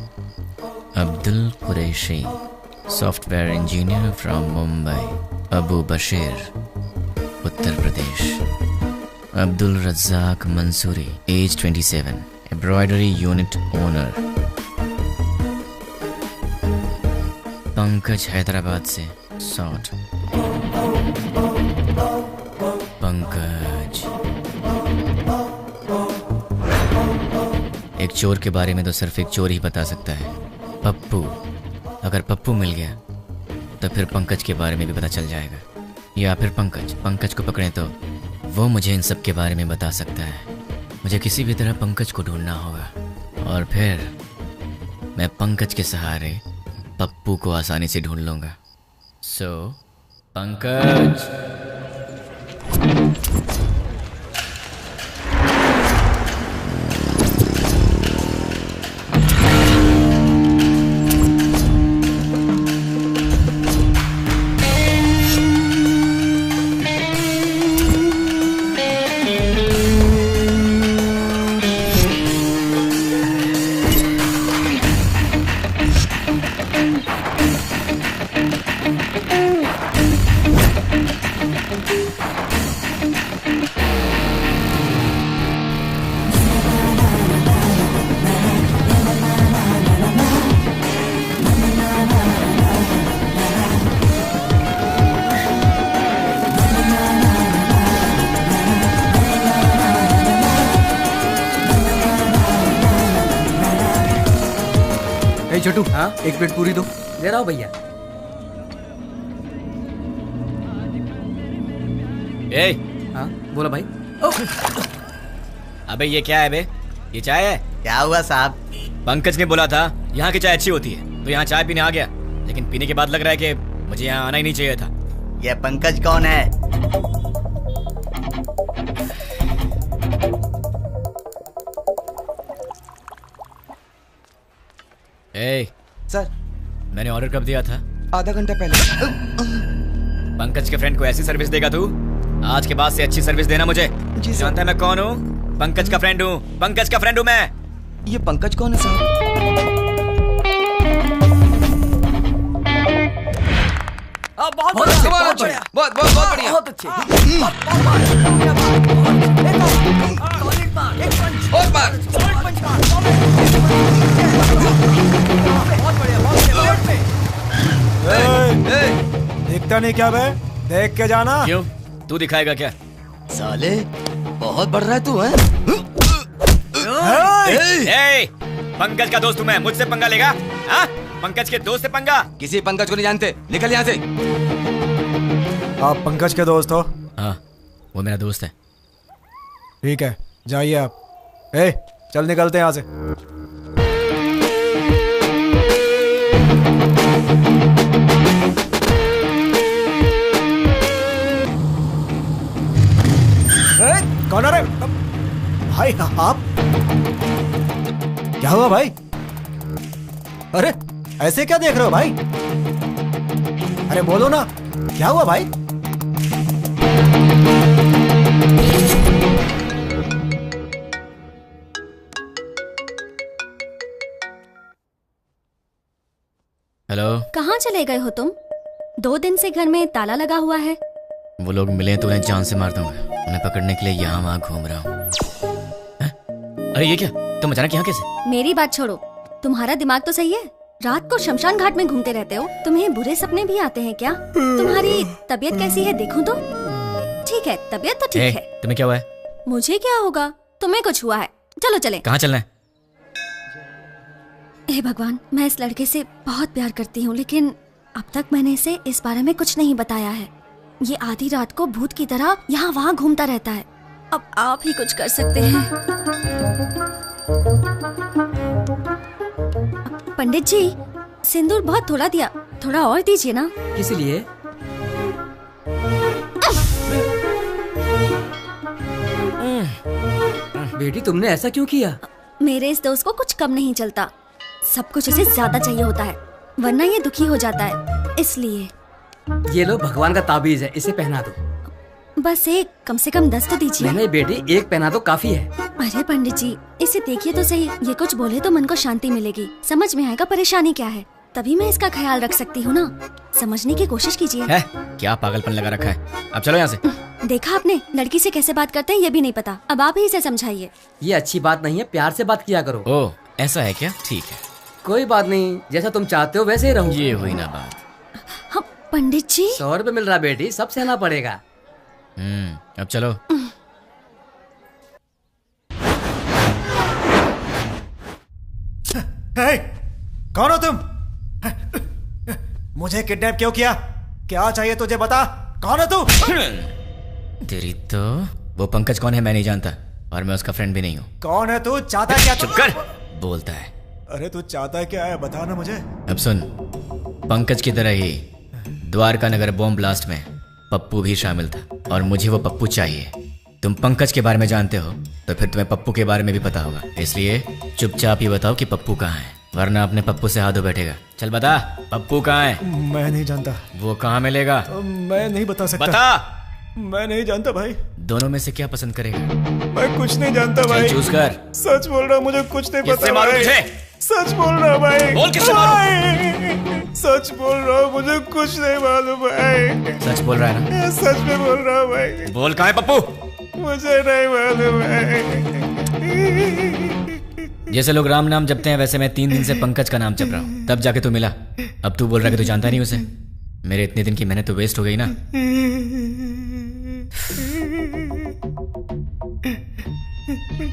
Speaker 5: Abdul Qureshi, software engineer from Mumbai, Abu Bashir, Uttar Pradesh, Abdul Razzaq Mansuri, age 27, embroidery unit owner. Pankaj Hyderabad से 60। पंकज। एक चोर के बारे में तो सिर्फ एक चोर ही बता सकता है, पप्पू। अगर पप्पू मिल गया तो फिर पंकज के बारे में भी पता चल जाएगा, या फिर पंकज को पकड़ें तो वो मुझे इन सब के बारे में बता सकता है। मुझे किसी भी तरह पंकज को ढूंढना होगा और फिर मैं पंकज के सहारे पप्पू को आसानी से ढूंढ लूंगा। सो पंकज।
Speaker 14: छोटू, हाँ? एक प्लेट पूरी दो।
Speaker 7: दे रहा हूँ भैया।
Speaker 5: ए,
Speaker 7: हाँ बोलो भाई।
Speaker 5: अबे ये क्या है बे? ये चाय है?
Speaker 1: क्या हुआ साहब?
Speaker 5: पंकज ने बोला था यहाँ की चाय अच्छी होती है, तो यहाँ चाय पीने आ गया, लेकिन पीने के बाद लग रहा है कि मुझे यहाँ आना ही नहीं चाहिए था।
Speaker 1: ये पंकज कौन है?
Speaker 5: ए,
Speaker 13: सर
Speaker 5: मैंने ऑर्डर कब दिया था?
Speaker 13: आधा घंटा पहले।
Speaker 5: पंकज के फ्रेंड को ऐसी सर्विस देगा तू? आज के बाद से अच्छी सर्विस देना मुझे। जानता है मैं कौन हूँ? पंकज का फ्रेंड हूँ। पंकज का फ्रेंड हूँ मैं।
Speaker 13: ये पंकज कौन है साहब?
Speaker 7: बहुत
Speaker 13: बढ़िया।
Speaker 7: बहुत अच्छे।
Speaker 13: बहुत बार।
Speaker 2: दिखता नहीं क्या बे? देख के जाना।
Speaker 5: क्यों? तू दिखाएगा क्या?
Speaker 13: साले बहुत बढ़ रहा है तू, है?
Speaker 5: पंकज का दोस्त हूँ मैं, मुझसे पंगा लेगा? हाँ? पंकज के दोस्त से पंगा?
Speaker 13: किसी पंकज को नहीं जानते, निकल यहाँ से।
Speaker 2: आप पंकज के दोस्त हो?
Speaker 5: हाँ, वो मेरा दोस्त है।
Speaker 2: ठीक है, जाइए आप। चल निकलते हैं यहाँ से। कौन है रे? भाई आप? क्या हुआ भाई? अरे ऐसे क्या देख रहे हो भाई? अरे बोलो ना, क्या हुआ भाई?
Speaker 5: हेलो।
Speaker 9: कहाँ चले गए हो तुम? 2 दिन से घर में ताला लगा हुआ है।
Speaker 5: वो लोग मिले तो उन्हें जान से मार दूंगा। उन्हें पकड़ने के लिए यहाँ वहाँ घूम रहा हूँ। अरे ये क्या? तुम अचानक यहाँ कैसे?
Speaker 9: मेरी बात छोड़ो, तुम्हारा दिमाग तो सही है? रात को शमशान घाट में घूमते रहते हो। तुम्हें बुरे सपने भी आते हैं क्या? तुम्हारी तबीयत कैसी है देखूं तो? ठीक है, तबीयत तो ठीक है।
Speaker 5: तुम्हें क्या हुआ है?
Speaker 9: मुझे क्या होगा? तुम्हें कुछ हुआ है। चलो चले।
Speaker 5: कहाँ चलना है?
Speaker 9: हे भगवान, मैं इस लड़के से बहुत प्यार करती हूँ, लेकिन अब तक मैंने इसे इस बारे में कुछ नहीं बताया है। ये आधी रात को भूत की तरह यहाँ वहाँ घूमता रहता है। अब आप ही कुछ कर सकते हैं। पंडित जी, सिंदूर बहुत थोड़ा दिया, थोड़ा और दीजिए ना।
Speaker 7: किस लिए? बेटी तुमने ऐसा क्यों किया?
Speaker 9: मेरे इस दोस्त को कुछ कम नहीं चलता, सब कुछ इसे ज्यादा चाहिए होता है, वरना ये दुखी हो जाता है, इसलिए।
Speaker 7: ये लो भगवान का ताबीज है, इसे पहना दो।
Speaker 9: बस एक, कम से कम 10 तो दीजिए।
Speaker 7: नहीं बेटी, एक पहना दो काफी है।
Speaker 9: अरे पंडित जी, इसे देखिए तो सही, ये कुछ बोले तो मन को शांति मिलेगी, समझ में आएगा परेशानी क्या है, तभी मैं इसका ख्याल रख सकती हूँ ना। समझने की कोशिश कीजिए।
Speaker 5: क्या पागलपन लगा रखा है? अब चलो यहाँ से।
Speaker 9: देखा आपने, लड़की से कैसे बात करते हैं ये भी नहीं पता। अब आप ही इसे समझाइए।
Speaker 7: ये अच्छी बात नहीं है, प्यार से बात किया करो।
Speaker 5: ओह ऐसा है क्या? ठीक है,
Speaker 7: कोई बात नहीं, जैसा तुम चाहते हो वैसे ही रहूं।
Speaker 5: ये हुई ना बात।
Speaker 9: हाँ, पंडित जी
Speaker 7: 100 रुपए मिल रहा बेटी, सब सहना पड़ेगा।
Speaker 5: अब चलो।
Speaker 2: हे, कौन हो तुम? मुझे किडनैप क्यों किया? क्या चाहिए तुझे, बता। कौन है तू?
Speaker 5: तेरी तो वो पंकज कौन है मैं नहीं जानता, और मैं उसका फ्रेंड भी नहीं हूँ।
Speaker 2: कौन है तू? चाहता क्या?
Speaker 5: चुप कर, बोलता है।
Speaker 2: अरे तू चाहता क्या है, बता ना मुझे।
Speaker 5: अब सुन, पंकज की तरह ही द्वारका नगर बॉम्ब ब्लास्ट में पप्पू भी शामिल था, और मुझे वो पप्पू चाहिए। तुम पंकज के बारे में जानते हो तो फिर तुम्हें पप्पू के बारे में भी पता होगा, इसलिए चुपचाप ही बताओ कि पप्पू कहाँ है, वरना अपने पप्पू से हाथ धो बैठेगा। चल बता, पप्पू कहाँ है?
Speaker 2: मैं नहीं जानता।
Speaker 5: वो कहाँ मिलेगा?
Speaker 2: मैं नहीं बता सकता।
Speaker 5: बता।
Speaker 2: मैं नहीं जानता भाई।
Speaker 5: दोनों में से क्या पसंद करेगा?
Speaker 2: मैं कुछ नहीं जानता भाई।
Speaker 5: चूज कर।
Speaker 2: सच बोल रहा, मुझे कुछ नहीं पता
Speaker 5: मालूम
Speaker 2: भाई।
Speaker 5: तुझे?
Speaker 2: सच बोल रहा भाई।
Speaker 5: बोल किससे मालूम?
Speaker 2: सच बोल रहा हूँ, मुझे कुछ नहीं मालूम भाई।
Speaker 5: सच बोल रहा है ना?
Speaker 2: सच में बोल रहा हूँ भाई।
Speaker 5: बोल कहाँ है पप्पू?
Speaker 2: मुझे नहीं मालूम है।
Speaker 5: जैसे लोग राम नाम जपते हैं वैसे मैं 3 दिन से पंकज का नाम जप रहा हूँ, तब जाके तू मिला। अब तू बोल रहा है कि तू जानता नहीं उसे। मेरे इतने दिन की मेहनत तो वेस्ट हो गई ना।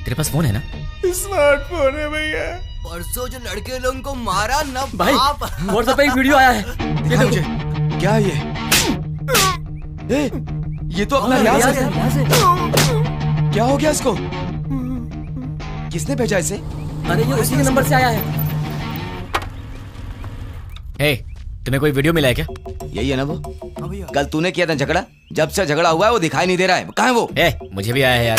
Speaker 5: तेरे पास फोन है ना?
Speaker 2: स्मार्टफोन है भैया।
Speaker 13: परसों जो लड़के लोगों को मारा ना
Speaker 7: भाई, व्हाट्सएप पे एक वीडियो आया है, ये देखो।
Speaker 13: क्या ये? ये तो अपना रियाज है। क्या हो गया इसको? किसने भेजा इसे?
Speaker 7: अरे ये उसी के नंबर से आया है।
Speaker 5: हे, तुम्हें कोई वीडियो मिला है क्या?
Speaker 13: यही है ना वो? कल तूने किया था झगड़ा, जब से झगड़ा हुआ है वो दिखाई नहीं दे रहा है। कहाँ है वो?
Speaker 5: मुझे भी आया है यार।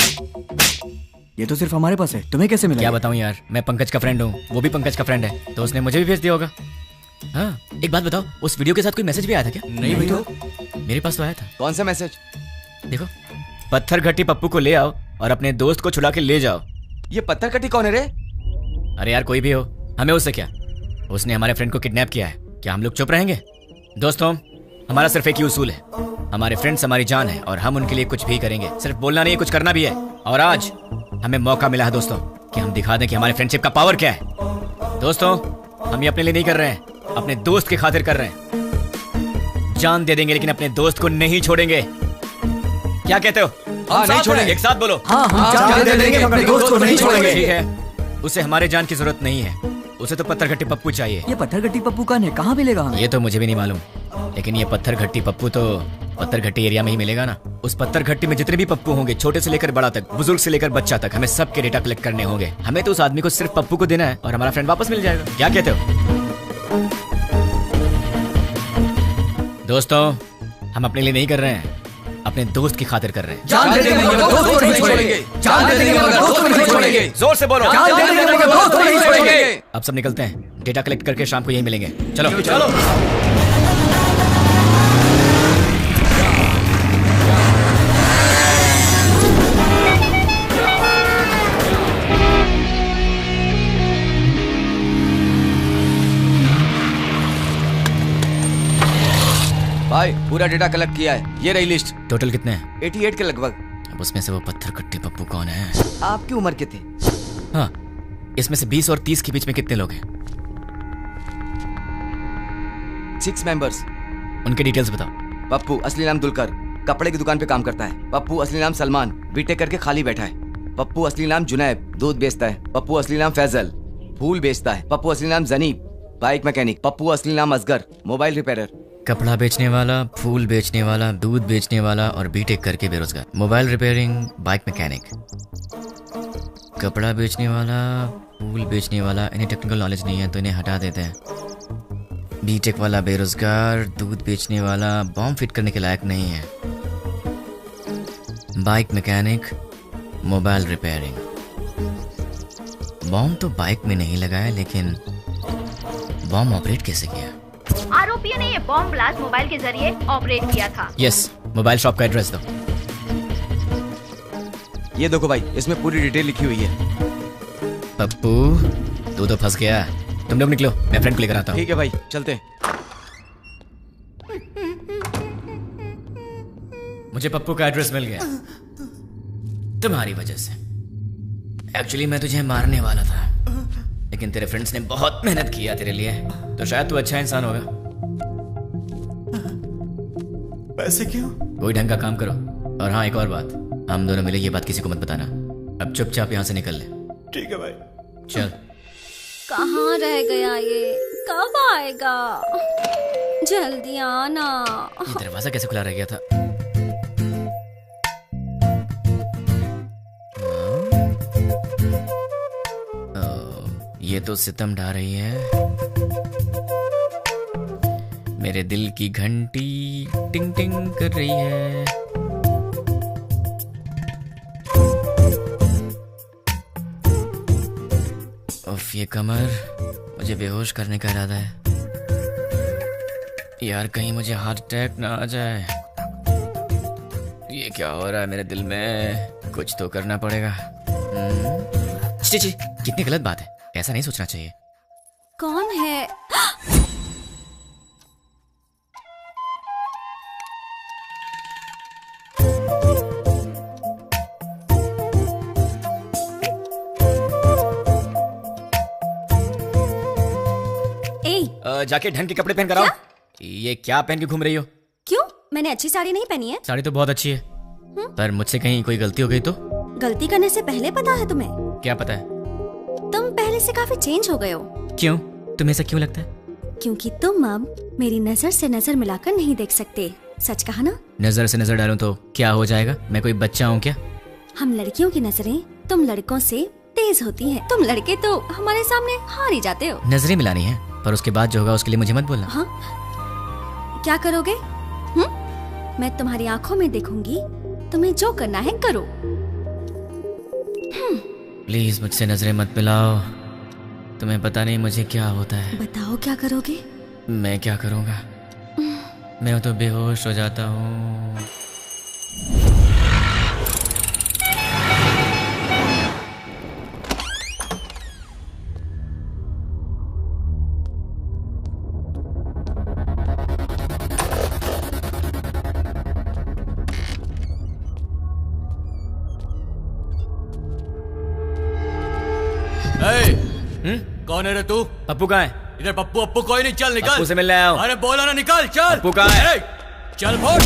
Speaker 14: ये तो सिर्फ हमारे पास है, तुम्हें कैसे मिला?
Speaker 5: क्या बताऊं यार, मैं पंकज का फ्रेंड हूँ, वो भी पंकज का फ्रेंड है, तो उसने मुझे भी भेज दिया होगा। हाँ, एक बात बताओ, उस वीडियो के साथ कोई मैसेज भी आया था क्या?
Speaker 13: नहीं भाई। तो
Speaker 5: मेरे पास तो आया था।
Speaker 13: कौन सा मैसेज?
Speaker 5: देखो, पत्थर घट्टी पप्पू को ले आओ और अपने दोस्त को छुड़ा के ले जाओ।
Speaker 13: ये पत्थर घट्टी कौन है रे?
Speaker 5: अरे यार कोई भी हो, हमें उससे क्या? उसने हमारे फ्रेंड को किडनैप किया है, क्या हम लोग चुप रहेंगे? दोस्तों, हमारा सिर्फ एक ही उसूल है, हमारे फ्रेंड्स हमारी जान है और हम उनके लिए कुछ भी करेंगे। सिर्फ बोलना नहीं, कुछ करना भी है। और आज हमें मौका मिला है दोस्तों कि हम दिखा दें कि हमारे फ्रेंडशिप का पावर क्या है। दोस्तों, हम ये अपने लिए नहीं कर रहे हैं, अपने दोस्त की खातिर कर रहे हैं। जान दे देंगे लेकिन अपने दोस्त को नहीं छोड़ेंगे। क्या कहते हो?
Speaker 13: हाँ, नहीं छोड़ेंगे।
Speaker 5: एक साथ बोलो।
Speaker 14: हाँ, जान दे देंगे मगर दोस्त को नहीं छोड़ेंगे।
Speaker 5: ठीक है, उसे हमारे जान की जरूरत नहीं है, उसे तो पत्थर घट्टी पप्पू चाहिए।
Speaker 14: ये पत्थर घट्टी पप्पू कौन है, कहाँ मिलेगा हमें?
Speaker 5: ये तो मुझे भी नहीं मालूम, लेकिन ये पत्थर घट्टी पप्पू तो पत्थर घट्टी एरिया में ही मिलेगा ना। उस पत्थर घट्टी में जितने भी पप्पू होंगे, छोटे से लेकर बड़ा तक, बुजुर्ग से लेकर बच्चा तक, हमें सबके डेटा कलेक्ट करने होंगे। हमें तो उस आदमी को सिर्फ पप्पू को देना है और हमारा फ्रेंड वापस मिल जाएगा। क्या कहते हो दोस्तों? हम अपने लिए नहीं कर रहे हैं, अपने दोस्त की खातिर कर रहे हैं।
Speaker 13: जान दे देंगे मगर दोस्त को नहीं छोड़ेंगे। जान दे देंगे मगर दोस्त को नहीं छोड़ेंगे।
Speaker 5: जोर से बोलो।
Speaker 13: जान दे देंगे मगर दोस्त को नहीं छोड़ेंगे।
Speaker 5: अब सब निकलते हैं, डेटा कलेक्ट करके शाम को यहीं मिलेंगे। चलो चलो।
Speaker 13: भाई पूरा डेटा कलेक्ट किया है, ये रही लिस्ट।
Speaker 5: टोटल कितने हैं?
Speaker 13: 88 के लगभग।
Speaker 5: अब उसमें से वो पत्थर घट्टी पप्पू कौन है?
Speaker 13: आपकी उम्र के थे?
Speaker 5: हाँ, इसमें से 20 और 30 के बीच में कितने लोग हैं?
Speaker 13: 6 मेंबर्स।
Speaker 5: उनके डिटेल्स बताओ।
Speaker 13: पप्पू असली नाम दुलकर, कपड़े की दुकान पे काम करता है। पप्पू असली नाम सलमान, बीटेक करके खाली बैठा है। पप्पू असली नाम जुनैब, दूध बेचता है। पप्पू असली नाम फैजल, फूल बेचता है। पप्पू असली नाम जनीब, बाइक मैकेनिक। पप्पू असली नाम असगर, मोबाइल रिपेयरर।
Speaker 5: कपड़ा बेचने वाला, फूल बेचने वाला, दूध बेचने वाला और बीटेक करके बेरोजगार। Mobile repairing, bike mechanic. कपड़ा बेचने वाला, फूल बेचने वाला, इन्हें टेक्निकल नॉलेज नहीं है तो इन्हें हटा देते हैं। बीटेक वाला बेरोजगार, दूध बेचने वाला बॉम्ब फिट करने के लायक नहीं है। Bike mechanic, mobile repairing. Bomb तो बाइक में नहीं लगाया, लेकिन बॉम्ब ऑपरेट कैसे किया?
Speaker 12: आरोपियों ने ये बॉम्ब ब्लास्ट मोबाइल के जरिए ऑपरेट किया था।
Speaker 5: यस, मोबाइल शॉप का एड्रेस दो।
Speaker 13: ये देखो भाई, इसमें पूरी डिटेल लिखी हुई है।
Speaker 5: पप्पू, तू तो फंस गया। तुम लोग निकलो, मैं फ्रेंड को लेकर आता हूँ।
Speaker 13: ठीक है भाई, चलते हैं।
Speaker 5: मुझे पप्पू का एड्रेस मिल गया तुम्हारी वजह से। एक्चुअली मैं तुझे मारने वाला था, लेकिन तेरे फ्रेंड्स ने बहुत मेहनत किया तेरे लिए, तो शायद तू अच्छा इंसान होगा।
Speaker 2: पैसे क्यों?
Speaker 5: कोई ढंग का काम करो। और हाँ, एक और बात, हम दोनों मिले ये बात किसी को मत बताना। अब चुपचाप यहाँ से निकल ले।
Speaker 2: ठीक है भाई।
Speaker 5: चल।
Speaker 9: कहाँ रह गया ये? कब आएगा? जल्दी आना।
Speaker 5: ये दरवाजा कैसे खुला रह गया था? ये तो सितम ढा रही है। मेरे दिल की घंटी टिंग टिंग कर रही है। उफ, ये कमर, मुझे बेहोश करने का इरादा है। यार कहीं मुझे हार्ट अटैक ना आ जाए। ये क्या हो रहा है मेरे दिल में? कुछ तो करना पड़ेगा। ची, कितनी गलत बात है, ऐसा नहीं सोचना चाहिए।
Speaker 9: कौन है?
Speaker 5: जाके ढंग के कपड़े पहन कर आओ। ये क्या पहन के घूम रही हो?
Speaker 9: क्यों? मैंने अच्छी साड़ी नहीं पहनी है।
Speaker 5: साड़ी तो बहुत अच्छी है, पर मुझसे कहीं कोई गलती हो गई तो?
Speaker 9: गलती करने से पहले पता है तुम्हें?
Speaker 5: क्या पता है?
Speaker 9: तुम पहले से काफी चेंज हो गए हो।
Speaker 5: क्यों? तुम्हें ऐसा क्यों लगता है?
Speaker 9: क्योंकि तुम अब मेरी नजर से नजर मिलाकर नहीं देख सकते। सच कहा ना?
Speaker 5: नजर से नजर डालूं तो क्या हो जाएगा? मैं कोई बच्चा हूँ क्या?
Speaker 9: हम लड़कियों की नजरें तुम लड़कों से तेज होती हैं। तुम लड़के तो हमारे सामने हार ही जाते हो।
Speaker 5: नजरें मिलानी है, पर उसके बाद जो होगा उसके लिए मुझे मत बोलना।
Speaker 9: हाँ? क्या करोगे? मैं तुम्हारी आंखों में देखूंगी, तुम्हें जो करना है करो।
Speaker 5: प्लीज मुझसे नजरें मत मिलाओ। तुम्हें पता नहीं मुझे क्या होता है।
Speaker 9: बताओ क्या करोगे?
Speaker 5: मैं क्या करूँगा? मैं तो बेहोश हो जाता हूँ।
Speaker 7: कौन है रे तू?
Speaker 5: पप्पू कहाँ है?
Speaker 7: इधर पप्पू अप्पू कोई नहीं, चल निकल।
Speaker 5: पप्पू से मिलने आया हूँ।
Speaker 7: अरे बोला ना निकल, चल।
Speaker 5: पप्पू कहाँ है?
Speaker 7: चल फोड़।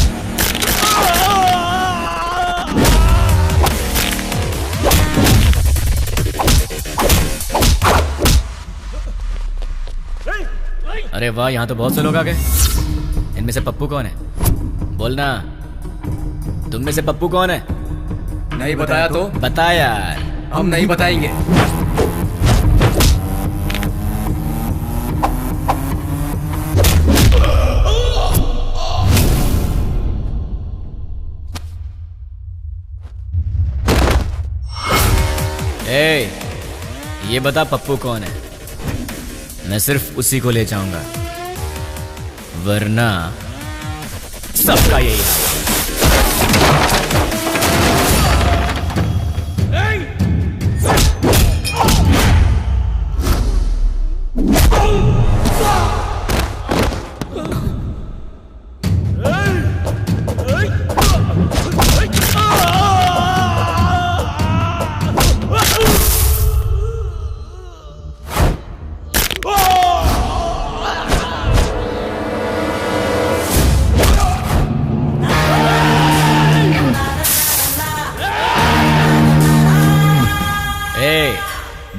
Speaker 5: अरे वाह, यहाँ तो बहुत से लोग आ गए। इनमें से पप्पू कौन है? बोलना। तुम में से पप्पू कौन है?
Speaker 7: नहीं बताया तो?
Speaker 5: बता यार।
Speaker 7: हम नहीं बताएंगे।
Speaker 5: ये बता पप्पू कौन है? मैं सिर्फ उसी को ले जाऊंगा, वरना सबका यही है।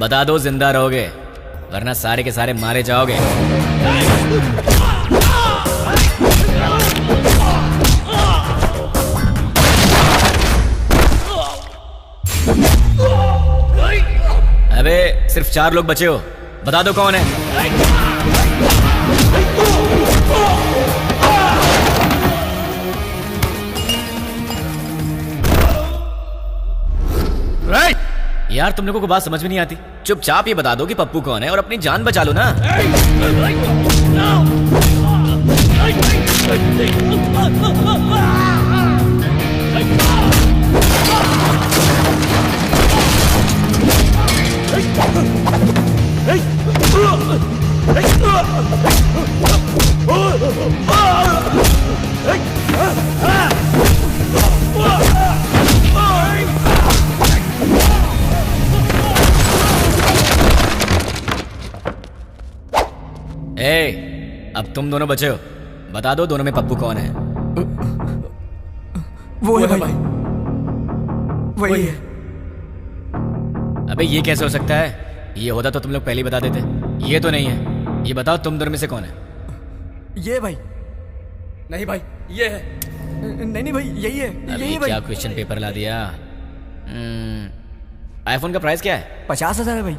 Speaker 5: बता दो जिंदा रहोगे, वरना सारे के सारे मारे जाओगे। अबे सिर्फ 4 लोग बचे हो, बता दो कौन है? यार तुम लोगों को बात समझ में नहीं आती। चुपचाप ये बता दो कि पप्पू कौन है और अपनी जान बचा लो ना। अब तुम दोनों बचे हो, बता दो दोनों में पप्पू कौन है?
Speaker 14: वो है भाई, वही है।
Speaker 5: अबे ये कैसे हो सकता है? ये होता तो तुम लोग पहले ही बता देते। ये तो नहीं है। ये बताओ तुम दोनों में से कौन है?
Speaker 14: ये भाई।
Speaker 7: नहीं भाई, ये है।
Speaker 14: नहीं भाई, यही है, यही है भाई।
Speaker 5: क्या क्वेश्चन पेपर ला दिया? आईफोन का प्राइस क्या है?
Speaker 14: 50,000 है भाई।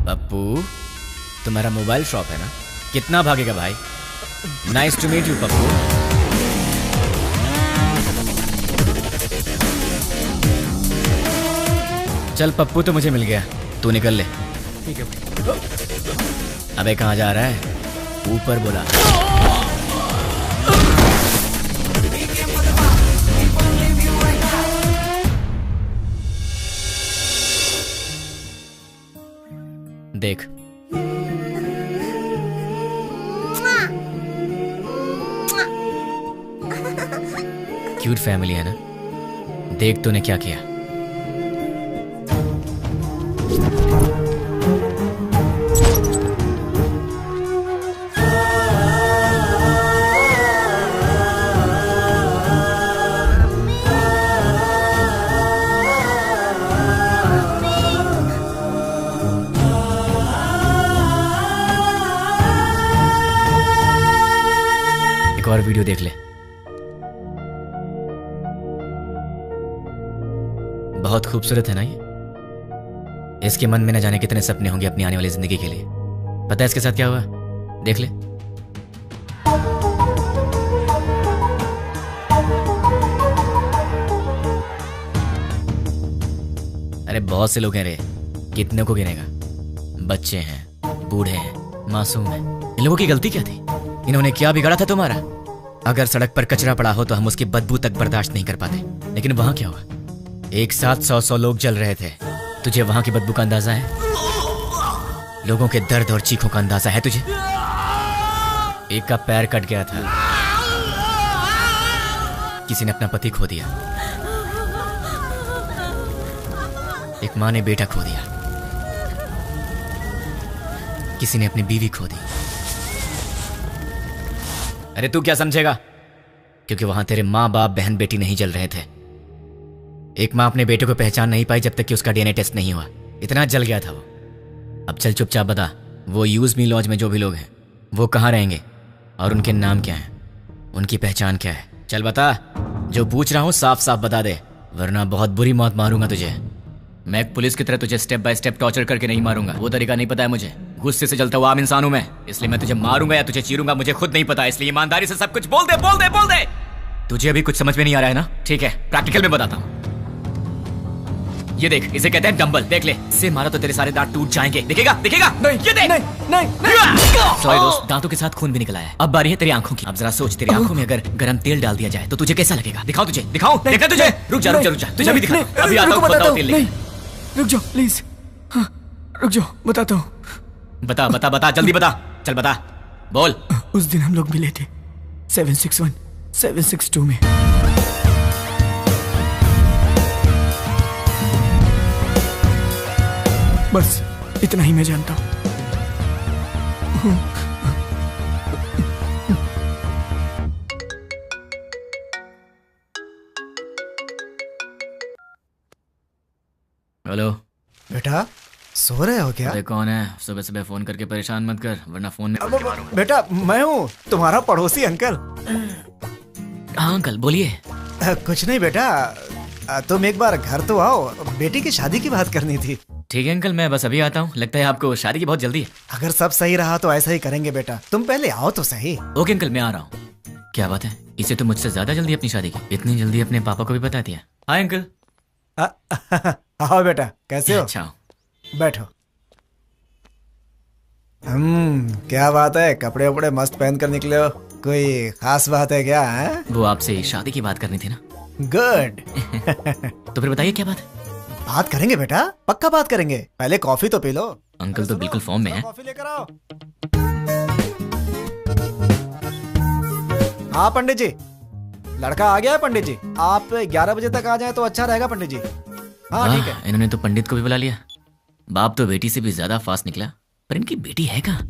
Speaker 5: पप्पू, तुम्हारा मोबाइल शॉप है ना? कितना भागेगा भाई? Nice to meet you Pappu. चल पप्पू तो मुझे मिल गया, तू निकल ले।
Speaker 14: ठीक है भाई।
Speaker 5: अबे कहाँ जा रहा है? ऊपर बोला। देख, क्यूट फैमिली है ना? देख तूने क्या किया। एक और वीडियो देख ले। बहुत खूबसूरत है ना ये? इसके मन में न जाने कितने सपने होंगे अपनी आने वाली जिंदगी के लिए। पता है इसके साथ क्या हुआ? देख ले। अरे बहुत से लोग हैं रे, कितने को गिनेगा? बच्चे हैं, बूढ़े हैं, मासूम हैं। इन लोगों की गलती क्या थी? इन्होंने क्या बिगाड़ा था तुम्हारा? अगर सड़क पर कचरा पड़ा हो तो हम उसकी बदबू तक बर्दाश्त नहीं कर पाते, लेकिन वहां क्या हुआ? एक साथ 100 लोग जल रहे थे। तुझे वहां की बदबू का अंदाजा है? लोगों के दर्द और चीखों का अंदाजा है तुझे? एक का पैर कट गया था, किसी ने अपना पति खो दिया, एक माँ ने बेटा खो दिया, किसी ने अपनी बीवी खो दी। अरे तू क्या समझेगा? क्योंकि वहां तेरे माँ बाप बहन बेटी नहीं जल रहे थे। एक माँ अपने बेटे को पहचान नहीं पाई जब तक कि उसका डीएनए टेस्ट नहीं हुआ। इतना जल गया था वो। अब चल चुपचाप बता, वो यूज मी लॉज में जो भी लोग हैं वो कहाँ रहेंगे और उनके नाम क्या हैं, उनकी पहचान क्या है? चल बता। जो पूछ रहा हूँ साफ साफ बता दे, वरना बहुत बुरी मौत मारूंगा तुझे। मैं एक पुलिस की तरह तुझे स्टेप बाय स्टेप टॉर्चर करके नहीं मारूंगा, वो तरीका नहीं पता है मुझे। गुस्से से जलता हुआ आम इंसान हूं मैं, इसलिए मैं तुझे मारूंगा या तुझे चीरूंगा मुझे खुद नहीं पता। इसलिए ईमानदारी से सब कुछ बोल दे, बोल दे, बोल दे। तुझे अभी कुछ समझ में नहीं आ रहा है ना? ठीक है, प्रैक्टिकल में बताता हूँ। ये देख, इसे कहते हैं डंबल। देख ले, इससे मारा तो तेरे सारे दांत टूट जाएंगे। दिखेगा? दिखेगा? नहीं, ये देख। नहीं। सॉरी दोस्त, दांतों के साथ खून भी निकला है। अब बारी है तेरी आंखों की। अब जरा सोच, तेरी आंखों में अगर गरम तेल डाल दिया जाए तो तुझे कैसा लगेगा? दिखाओ तुझे, दिखाओ। देखना तुझे? रुक जा, रुक जा, रुक जा। तुझे अभी दिखा, अभी आता हूँ, बताओ तेल लेके।
Speaker 14: रुक जाओ प्लीज। हाँ, रुक जाओ, बताता हूँ।
Speaker 5: बता बता बता, जल्दी बता। चल बता, बोल।
Speaker 14: उस दिन हम लोग मिले थे 761 762 में। बस इतना ही मैं जानता हूँ।
Speaker 5: हेलो
Speaker 2: बेटा, सो रहे हो क्या?
Speaker 5: अरे कौन है? सुबह सुबह फोन करके परेशान मत कर, वरना फोन में मारूंगा।
Speaker 2: बेटा मैं हूँ, तुम्हारा पड़ोसी अंकल।
Speaker 5: हाँ अंकल, बोलिए।
Speaker 2: कुछ नहीं बेटा, तुम एक बार घर तो आओ, बेटी की शादी की बात करनी थी।
Speaker 5: ठीक है अंकल, मैं बस अभी आता हूँ। लगता है आपको शादी की बहुत जल्दी है।
Speaker 2: अगर सब सही रहा तो ऐसा ही करेंगे बेटा, तुम पहले आओ तो सही।
Speaker 5: ओके अंकल, मैं आ रहा हूँ। क्या बात है, इसे तो मुझसे ज्यादा जल्दी अपनी शादी की। इतनी जल्दी अपने पापा को भी बता दिया। Hi uncle.
Speaker 2: आओ बेटा, कैसे हो?
Speaker 5: अच्छा,
Speaker 2: बैठो। क्या बात है, कपड़े वपड़े मस्त पहन कर निकले हो, कोई खास बात है क्या? है?
Speaker 5: वो आपसे शादी की बात करनी थी ना।
Speaker 2: गुड।
Speaker 5: तो फिर बताइए क्या बात है?
Speaker 2: बात करेंगे बेटा, पक्का बात करेंगे। पहले कॉफी तो पी लो।
Speaker 5: अंकल तो बिल्कुल फॉर्म में है।
Speaker 2: कॉफी लेकर आओ। हाँ पंडित जी, लड़का आ गया है पंडित जी, आप 11 बजे तक आ जाएं तो अच्छा रहेगा पंडित जी। हाँ ठीक है।
Speaker 5: इन्होंने तो पंडित को भी बुला लिया। बाप तो बेटी से भी ज्यादा फास्ट निकला, पर इनकी बेटी है कहाँ?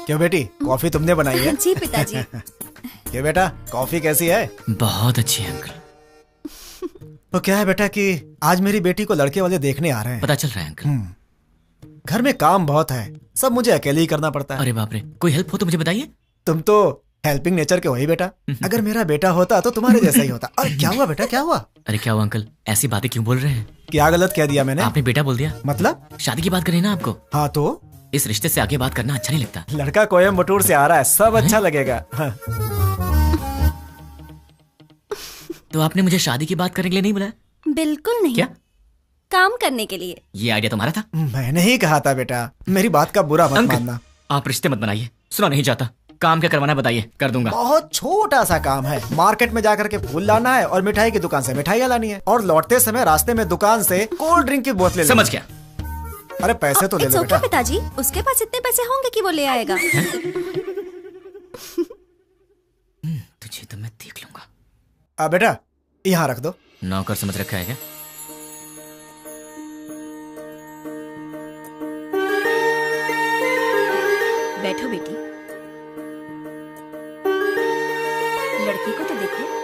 Speaker 2: क्यों बेटी, कॉफी तुमने बनाई है?
Speaker 9: जी पिताजी।
Speaker 2: क्या बेटा, कॉफी कैसी है?
Speaker 5: बहुत अच्छी है अंकल।
Speaker 2: तो क्या है बेटा कि आज मेरी बेटी को लड़के वाले देखने आ रहे हैं।
Speaker 5: पता चल रहा है अंकल।
Speaker 2: घर में काम बहुत है, सब मुझे अकेले ही करना पड़ता है।
Speaker 5: अरे बाप रे, कोई हेल्प हो तो मुझे बताइए।
Speaker 2: तुम तो हेल्पिंग नेचर के हो ही बेटा। अगर मेरा बेटा होता तो तुम्हारे जैसा ही होता। अरे क्या हुआ बेटा, क्या हुआ?
Speaker 5: अरे क्या हुआ अंकल, ऐसी बातें क्यों बोल रहे हैं?
Speaker 2: क्या गलत कह दिया मैंने?
Speaker 5: आपने बेटा बोल दिया।
Speaker 2: मतलब?
Speaker 5: शादी की बात करें ना आपको।
Speaker 2: हाँ तो
Speaker 5: इस रिश्ते से आगे बात करना अच्छा नहीं लगता।
Speaker 2: लड़का कोयम्बटूर से आ रहा है, सब अच्छा लगेगा। हाँ।
Speaker 5: तो आपने मुझे शादी की बात करने के लिए नहीं बुलाया?
Speaker 9: बिल्कुल नहीं।
Speaker 5: क्या?
Speaker 9: काम करने के लिए।
Speaker 5: ये आइडिया तुम्हारा था?
Speaker 2: मैंने ही कहा था बेटा, मेरी बात का बुरा मत मानना।
Speaker 5: आप रिश्ते मत बनाइए, सुना नहीं चाहता। काम क्या करवाना बताइए, कर दूंगा।
Speaker 2: बहुत छोटा सा काम है, मार्केट में जाकर के फूल लाना है और मिठाई की दुकान से मिठाइयाँ लानी है, और लौटते समय रास्ते में दुकान से कोल्ड ड्रिंक की बोतलें।
Speaker 5: समझ गया।
Speaker 2: अरे पैसे तो ले लो बेटा।
Speaker 9: पिताजी, उसके पास इतने पैसे होंगे कि वो ले आएगा।
Speaker 5: तुझे तो मैं देख लूंगा।
Speaker 2: अब बेटा यहाँ रख दो।
Speaker 5: नौकर समझ रखा है क्या?
Speaker 8: बैठो बेटी। लड़की को तो देखो।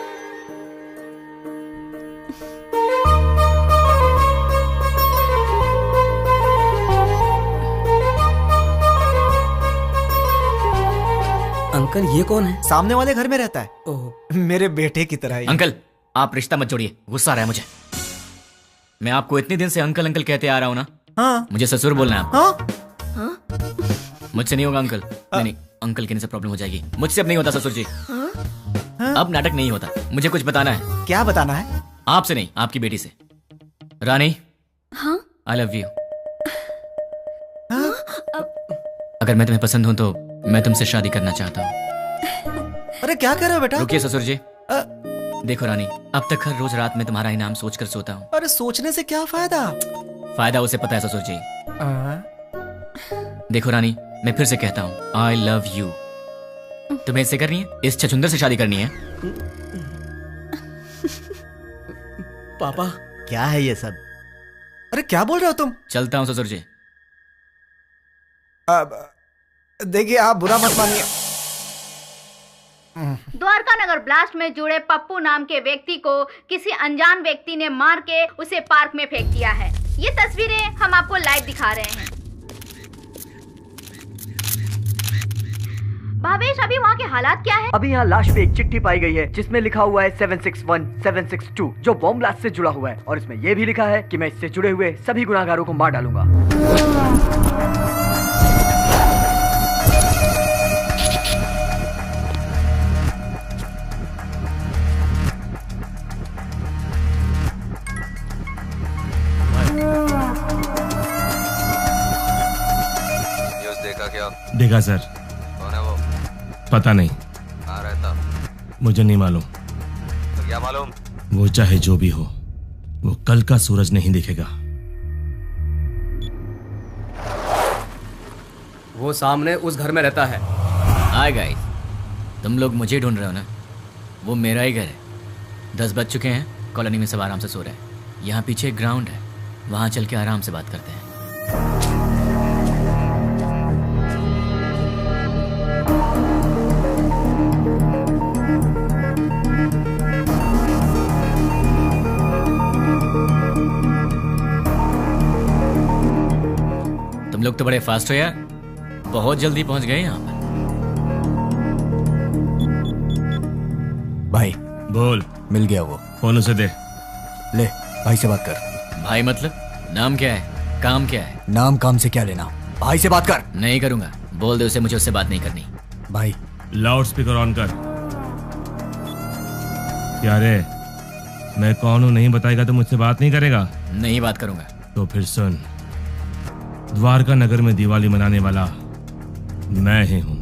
Speaker 7: अंकल ये कौन है?
Speaker 2: सामने वाले घर में रहता है। ओह, मेरे बेटे की तरह ही।
Speaker 5: अंकल आप रिश्ता मत जोड़िए, गुस्सा आ रहा है मुझे। मैं आपको इतने दिन से अंकल अंकल कहते आ रहा हूँ ना।
Speaker 2: हाँ।
Speaker 5: मुझे ससुर बोलना है।
Speaker 2: हाँ?
Speaker 5: मुझसे नहीं होगा अंकल। नहीं, अंकल कहने से प्रॉब्लम हो जाएगी। मुझसे अब नहीं होता ससुर जी। अब नाटक नहीं होता, मुझे कुछ बताना है।
Speaker 2: क्या बताना है?
Speaker 5: आपसे नहीं, आपकी बेटी से। रानी।
Speaker 9: हाँ?
Speaker 5: I love you. अगर मैं तुम्हें पसंद हूं तो मैं तुमसे शादी करना चाहता हूँ।
Speaker 2: अरे क्या कर रहे हो बेटा?
Speaker 5: रुकिए ससुर जी। देखो रानी, अब तक हर रोज रात में तुम्हारा ही नाम सोच कर सोता हूँ।
Speaker 2: अरे सोचने से क्या फायदा?
Speaker 5: फायदा उसे पता है ससुर जी। देखो रानी, मैं फिर से कहता हूँ, आई लव यू। तुम्हें इससे करनी है? इस छछुंदर से शादी करनी है?
Speaker 7: पापा
Speaker 1: क्या है ये सब?
Speaker 2: अरे क्या बोल रहे हो तुम?
Speaker 5: चलता हूँ ससुर जी।
Speaker 6: देखिए आप बुरा मत मानिए।
Speaker 12: द्वारका नगर ब्लास्ट में जुड़े पप्पू नाम के व्यक्ति को किसी अनजान व्यक्ति ने मार के उसे पार्क में फेंक दिया है। ये तस्वीरें हम आपको लाइव दिखा रहे हैं। भावेश, अभी वहाँ के हालात क्या है?
Speaker 11: अभी यहाँ लाश पे एक चिट्ठी पाई गई है जिसमें लिखा हुआ है 761 762 जो बॉम्ब ब्लास्ट से जुड़ा हुआ है, और इसमें यह भी लिखा है कि मैं इससे जुड़े हुए सभी गुनाहगारों को मार डालूंगा।
Speaker 13: न्यूज़ देखा क्या?
Speaker 15: देखा सर।
Speaker 13: कौन है वो?
Speaker 15: पता नहीं।
Speaker 13: कहाँ रहता?
Speaker 15: मुझे नहीं मालूम।
Speaker 13: तो क्या मालूम?
Speaker 15: वो चाहे जो भी हो, वो कल का सूरज नहीं दिखेगा।
Speaker 7: वो सामने उस घर में रहता है।
Speaker 5: हाय गाइस, तुम लोग मुझे ढूंढ रहे हो ना? वो मेरा ही घर है। 10 बज चुके हैं, कॉलोनी में सब आराम से सो रहे हैं। यहाँ पीछे एक ग्राउंड है, वहाँ चल के आराम से बात करते हैं। तुम लोग तो बड़े फास्ट हो यार, बहुत जल्दी पहुंच गए यहाँ पर।
Speaker 14: भाई
Speaker 15: बोल।
Speaker 14: मिल गया वो।
Speaker 15: फोन उसे दे।
Speaker 14: ले भाई से बात कर।
Speaker 5: भाई मतलब? नाम क्या है, काम क्या है?
Speaker 14: नाम काम से क्या लेना, भाई से बात कर।
Speaker 5: नहीं करूंगा, बोल दे उसे मुझे उससे बात नहीं करनी।
Speaker 14: भाई
Speaker 15: लाउड स्पीकर ऑन कर। क्या रे, मैं कौन हूँ नहीं बताएगा तो मुझसे बात नहीं करेगा?
Speaker 5: नहीं बात करूंगा।
Speaker 15: तो फिर सुन, द्वारका नगर में दिवाली मनाने वाला मैं ही हूँ।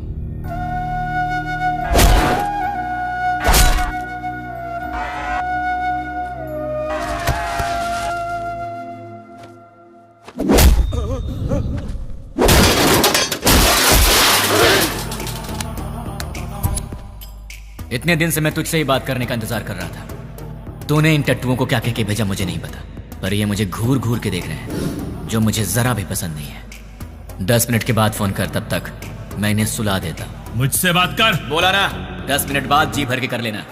Speaker 5: इतने दिन से मैं तुझसे ही बात करने का इंतजार कर रहा था। तूने इन टट्टुओं को क्या कह के भेजा मुझे नहीं पता, पर ये मुझे घूर घूर के देख रहे हैं, जो मुझे जरा भी पसंद नहीं है। 10 मिनट के बाद फोन कर, तब तक मैं इन्हें सुला देता।
Speaker 15: मुझसे बात कर।
Speaker 5: बोला ना, 10 मिनट बाद जी भर के कर लेना।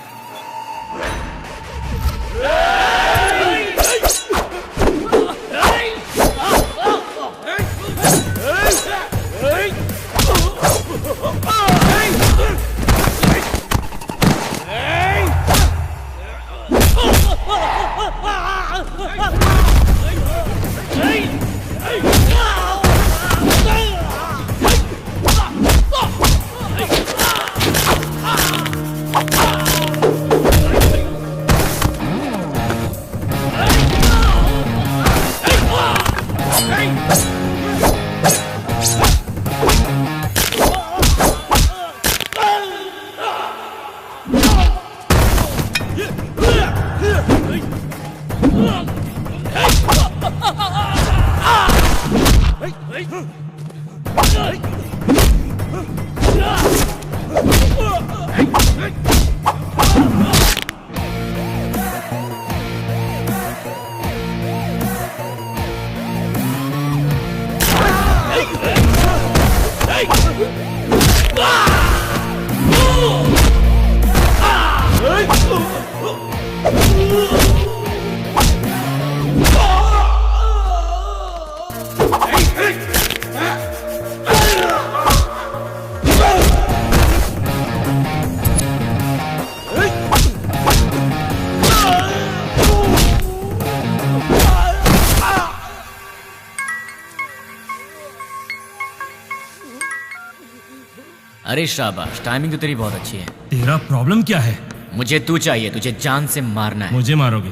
Speaker 5: अरे शाबाश, टाइमिंग तो तेरी बहुत अच्छी है।
Speaker 15: तेरा प्रॉब्लम क्या है?
Speaker 5: मुझे तू चाहिए, तुझे जान से मारना है।
Speaker 15: मुझे मारोगे?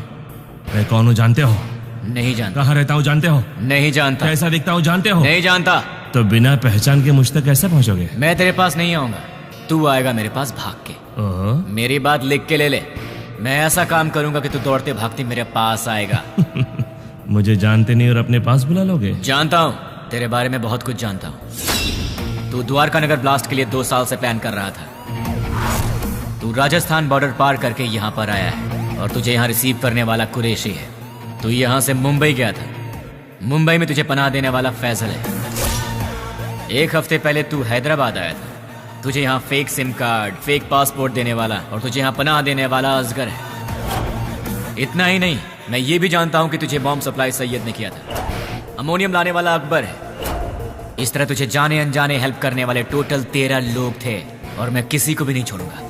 Speaker 15: मैं कौन हूँ जानते हो?
Speaker 5: नहीं जानता।
Speaker 15: कहाँ रहता हूँ जानते हो?
Speaker 5: नहीं जानता।
Speaker 15: कैसा दिखता हूँ जानते हो?
Speaker 5: नहीं जानता।
Speaker 15: तो बिना पहचान के मुझ तक कैसे पहुँचोगे?
Speaker 5: मैं तेरे पास नहीं आऊंगा, तू आएगा मेरे पास भाग के। मेरी बात लिख के ले ले, मैं ऐसा काम करूंगा कि तू दौड़ते भागते मेरे पास आएगा।
Speaker 15: मुझे जानते नहीं और अपने पास बुला लोगे?
Speaker 5: जानता हूँ, तेरे बारे में बहुत कुछ जानता हूँ। तू द्वारका नगर ब्लास्ट के लिए 2 साल से प्लान कर रहा था। तू राजस्थान बॉर्डर पार करके यहाँ पर आया है और तुझे यहाँ रिसीव करने वाला कुरैशी है। तू यहाँ से मुंबई गया था, मुंबई में तुझे पनाह देने वाला फैजल है। 1 हफ्ते पहले तू हैदराबाद आया था, तुझे यहाँ fake SIM card, fake passport देने वाला और तुझे यहाँ पनाह देने वाला असगर है। इतना ही नहीं, मैं ये भी जानता हूँ कि तुझे बॉम्ब सप्लाई सैयद ने किया था। अमोनियम लाने वाला अकबर है। इस तरह तुझे जाने अनजाने हेल्प करने वाले टोटल 13 लोग थे और मैं किसी को भी नहीं छोड़ूंगा।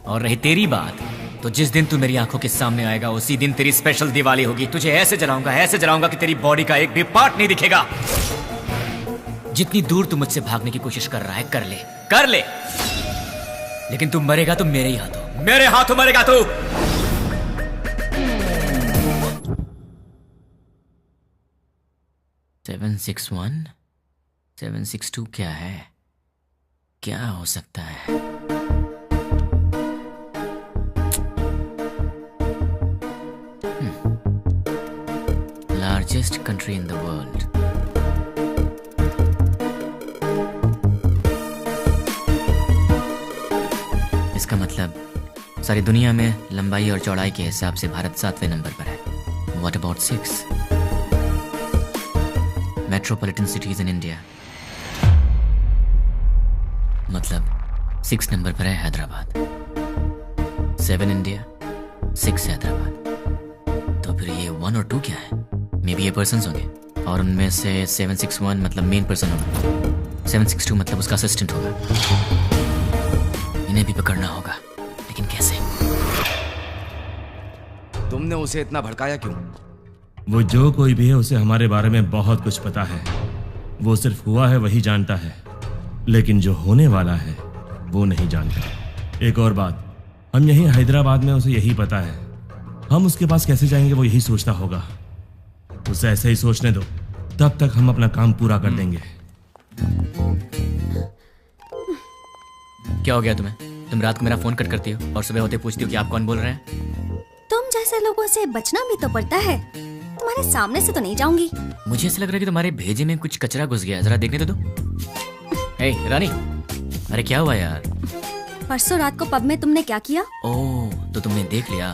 Speaker 5: और रही तेरी बात, तो जिस दिन तू मेरी आंखों के सामने आएगा उसी दिन तेरी स्पेशल दिवाली होगी। तुझे ऐसे जलाऊंगा कि तेरी बॉडी का एक भी पार्ट नहीं दिखेगा। जितनी दूर तू मुझसे भागने की कोशिश कर रहा है कर ले, लेकिन तू मरेगा तो मेरे ही हाथों, मेरे हाथों मरेगा तू। सेवन 6-1 762 क्या है? क्या हो सकता है? Largest country in the world. इसका मतलब सारी दुनिया में लंबाई और चौड़ाई के हिसाब से भारत 7वें नंबर पर है। What about 6? Metropolitan cities in India, मतलब 6 नंबर पर है हैदराबाद। 7 इंडिया, 6 हैदराबाद। तो फिर ये 1 और 2 क्या है? मे बी ये पर्सन्स होंगे और उनमें से 761 मतलब मेन पर्सन होगा, 762 मतलब उसका असिस्टेंट होगा। इन्हें भी पकड़ना होगा, लेकिन कैसे?
Speaker 13: तुमने उसे इतना भड़काया क्यों?
Speaker 15: वो जो कोई भी है उसे हमारे बारे में बहुत कुछ पता है। वो सिर्फ हुआ है वही जानता है, लेकिन जो होने वाला है वो नहीं जानता। एक और बात, हम यहीं हैदराबाद में उसे यही पता है। हम उसके पास कैसे जाएंगे वो यही सोचता होगा। उसे ऐसे ही सोचने दो, तब तक हम अपना काम पूरा कर देंगे।
Speaker 5: क्या हो गया तुम्हें? तुम रात को मेरा फोन कट करती हो और सुबह होते पूछती हो कि आप कौन बोल रहे हैं।
Speaker 9: तुम जैसे लोगों से बचना भी तो पड़ता है। तुम्हारे सामने से तो नहीं जाऊंगी।
Speaker 5: मुझे ऐसा लग रहा है कि तुम्हारे भेजे में कुछ कचरा घुस गया है, जरा देखने तो दो। हे रानी, अरे क्या हुआ यार?
Speaker 9: परसों रात को पब में तुमने क्या किया?
Speaker 5: ओह, तो तुमने देख लिया।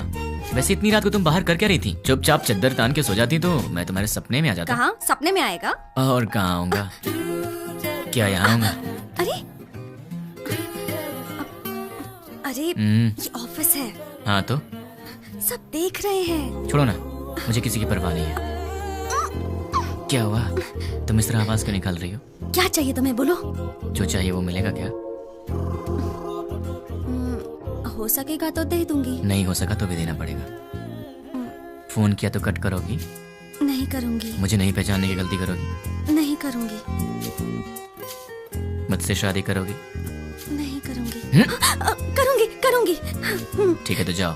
Speaker 5: वैसे इतनी रात को तुम बाहर कर क्या रही थी? चुपचाप चद्दर तान के सो जाती तो मैं तुम्हारे सपने में आ जाता।
Speaker 9: कहाँ सपने में आएगा?
Speaker 5: और कहाँ आऊंगा? क्या यहाँ आऊंगा?
Speaker 9: अरे ये ऑफिस है।
Speaker 5: हाँ तो
Speaker 9: सब देख रहे हैं।
Speaker 5: छोड़ो ना, मुझे किसी की परवाह नहीं है। क्या हुआ? तुम इस तरह आवाज क्यों निकाल रही हो?
Speaker 9: क्या चाहिए तुम्हें, बोलो।
Speaker 5: जो चाहिए वो मिलेगा क्या?
Speaker 9: हो सकेगा तो दे दूंगी।
Speaker 5: नहीं हो सका तो भी देना पड़ेगा। फोन किया तो कट करोगी?
Speaker 9: नहीं करूंगी।
Speaker 5: मुझे नहीं पहचानने की गलती करोगी?
Speaker 9: नहीं करूंगी।
Speaker 5: मुझसे शादी करोगी?
Speaker 9: नहीं करूंगी। करूंगी करूंगी।
Speaker 5: ठीक है तो जाओ।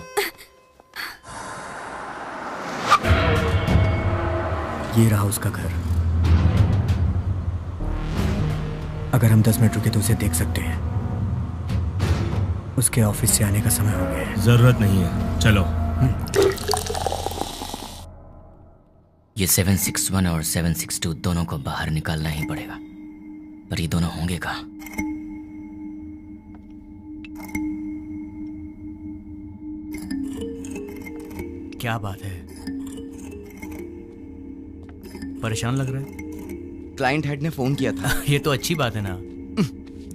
Speaker 14: ये रहा उसका घर। अगर हम 10 मिनट रुके तो उसे देख सकते हैं। उसके ऑफिस से आने का समय हो गया है।
Speaker 15: जरूरत नहीं है, चलो।
Speaker 5: ये 761 और 762 दोनों को बाहर निकालना ही पड़ेगा, पर ये दोनों होंगे कहाँ?
Speaker 11: क्या बात है, परेशान लग रहा है?
Speaker 13: क्लाइंट हेड ने फोन किया था।
Speaker 11: ये तो अच्छी बात है ना।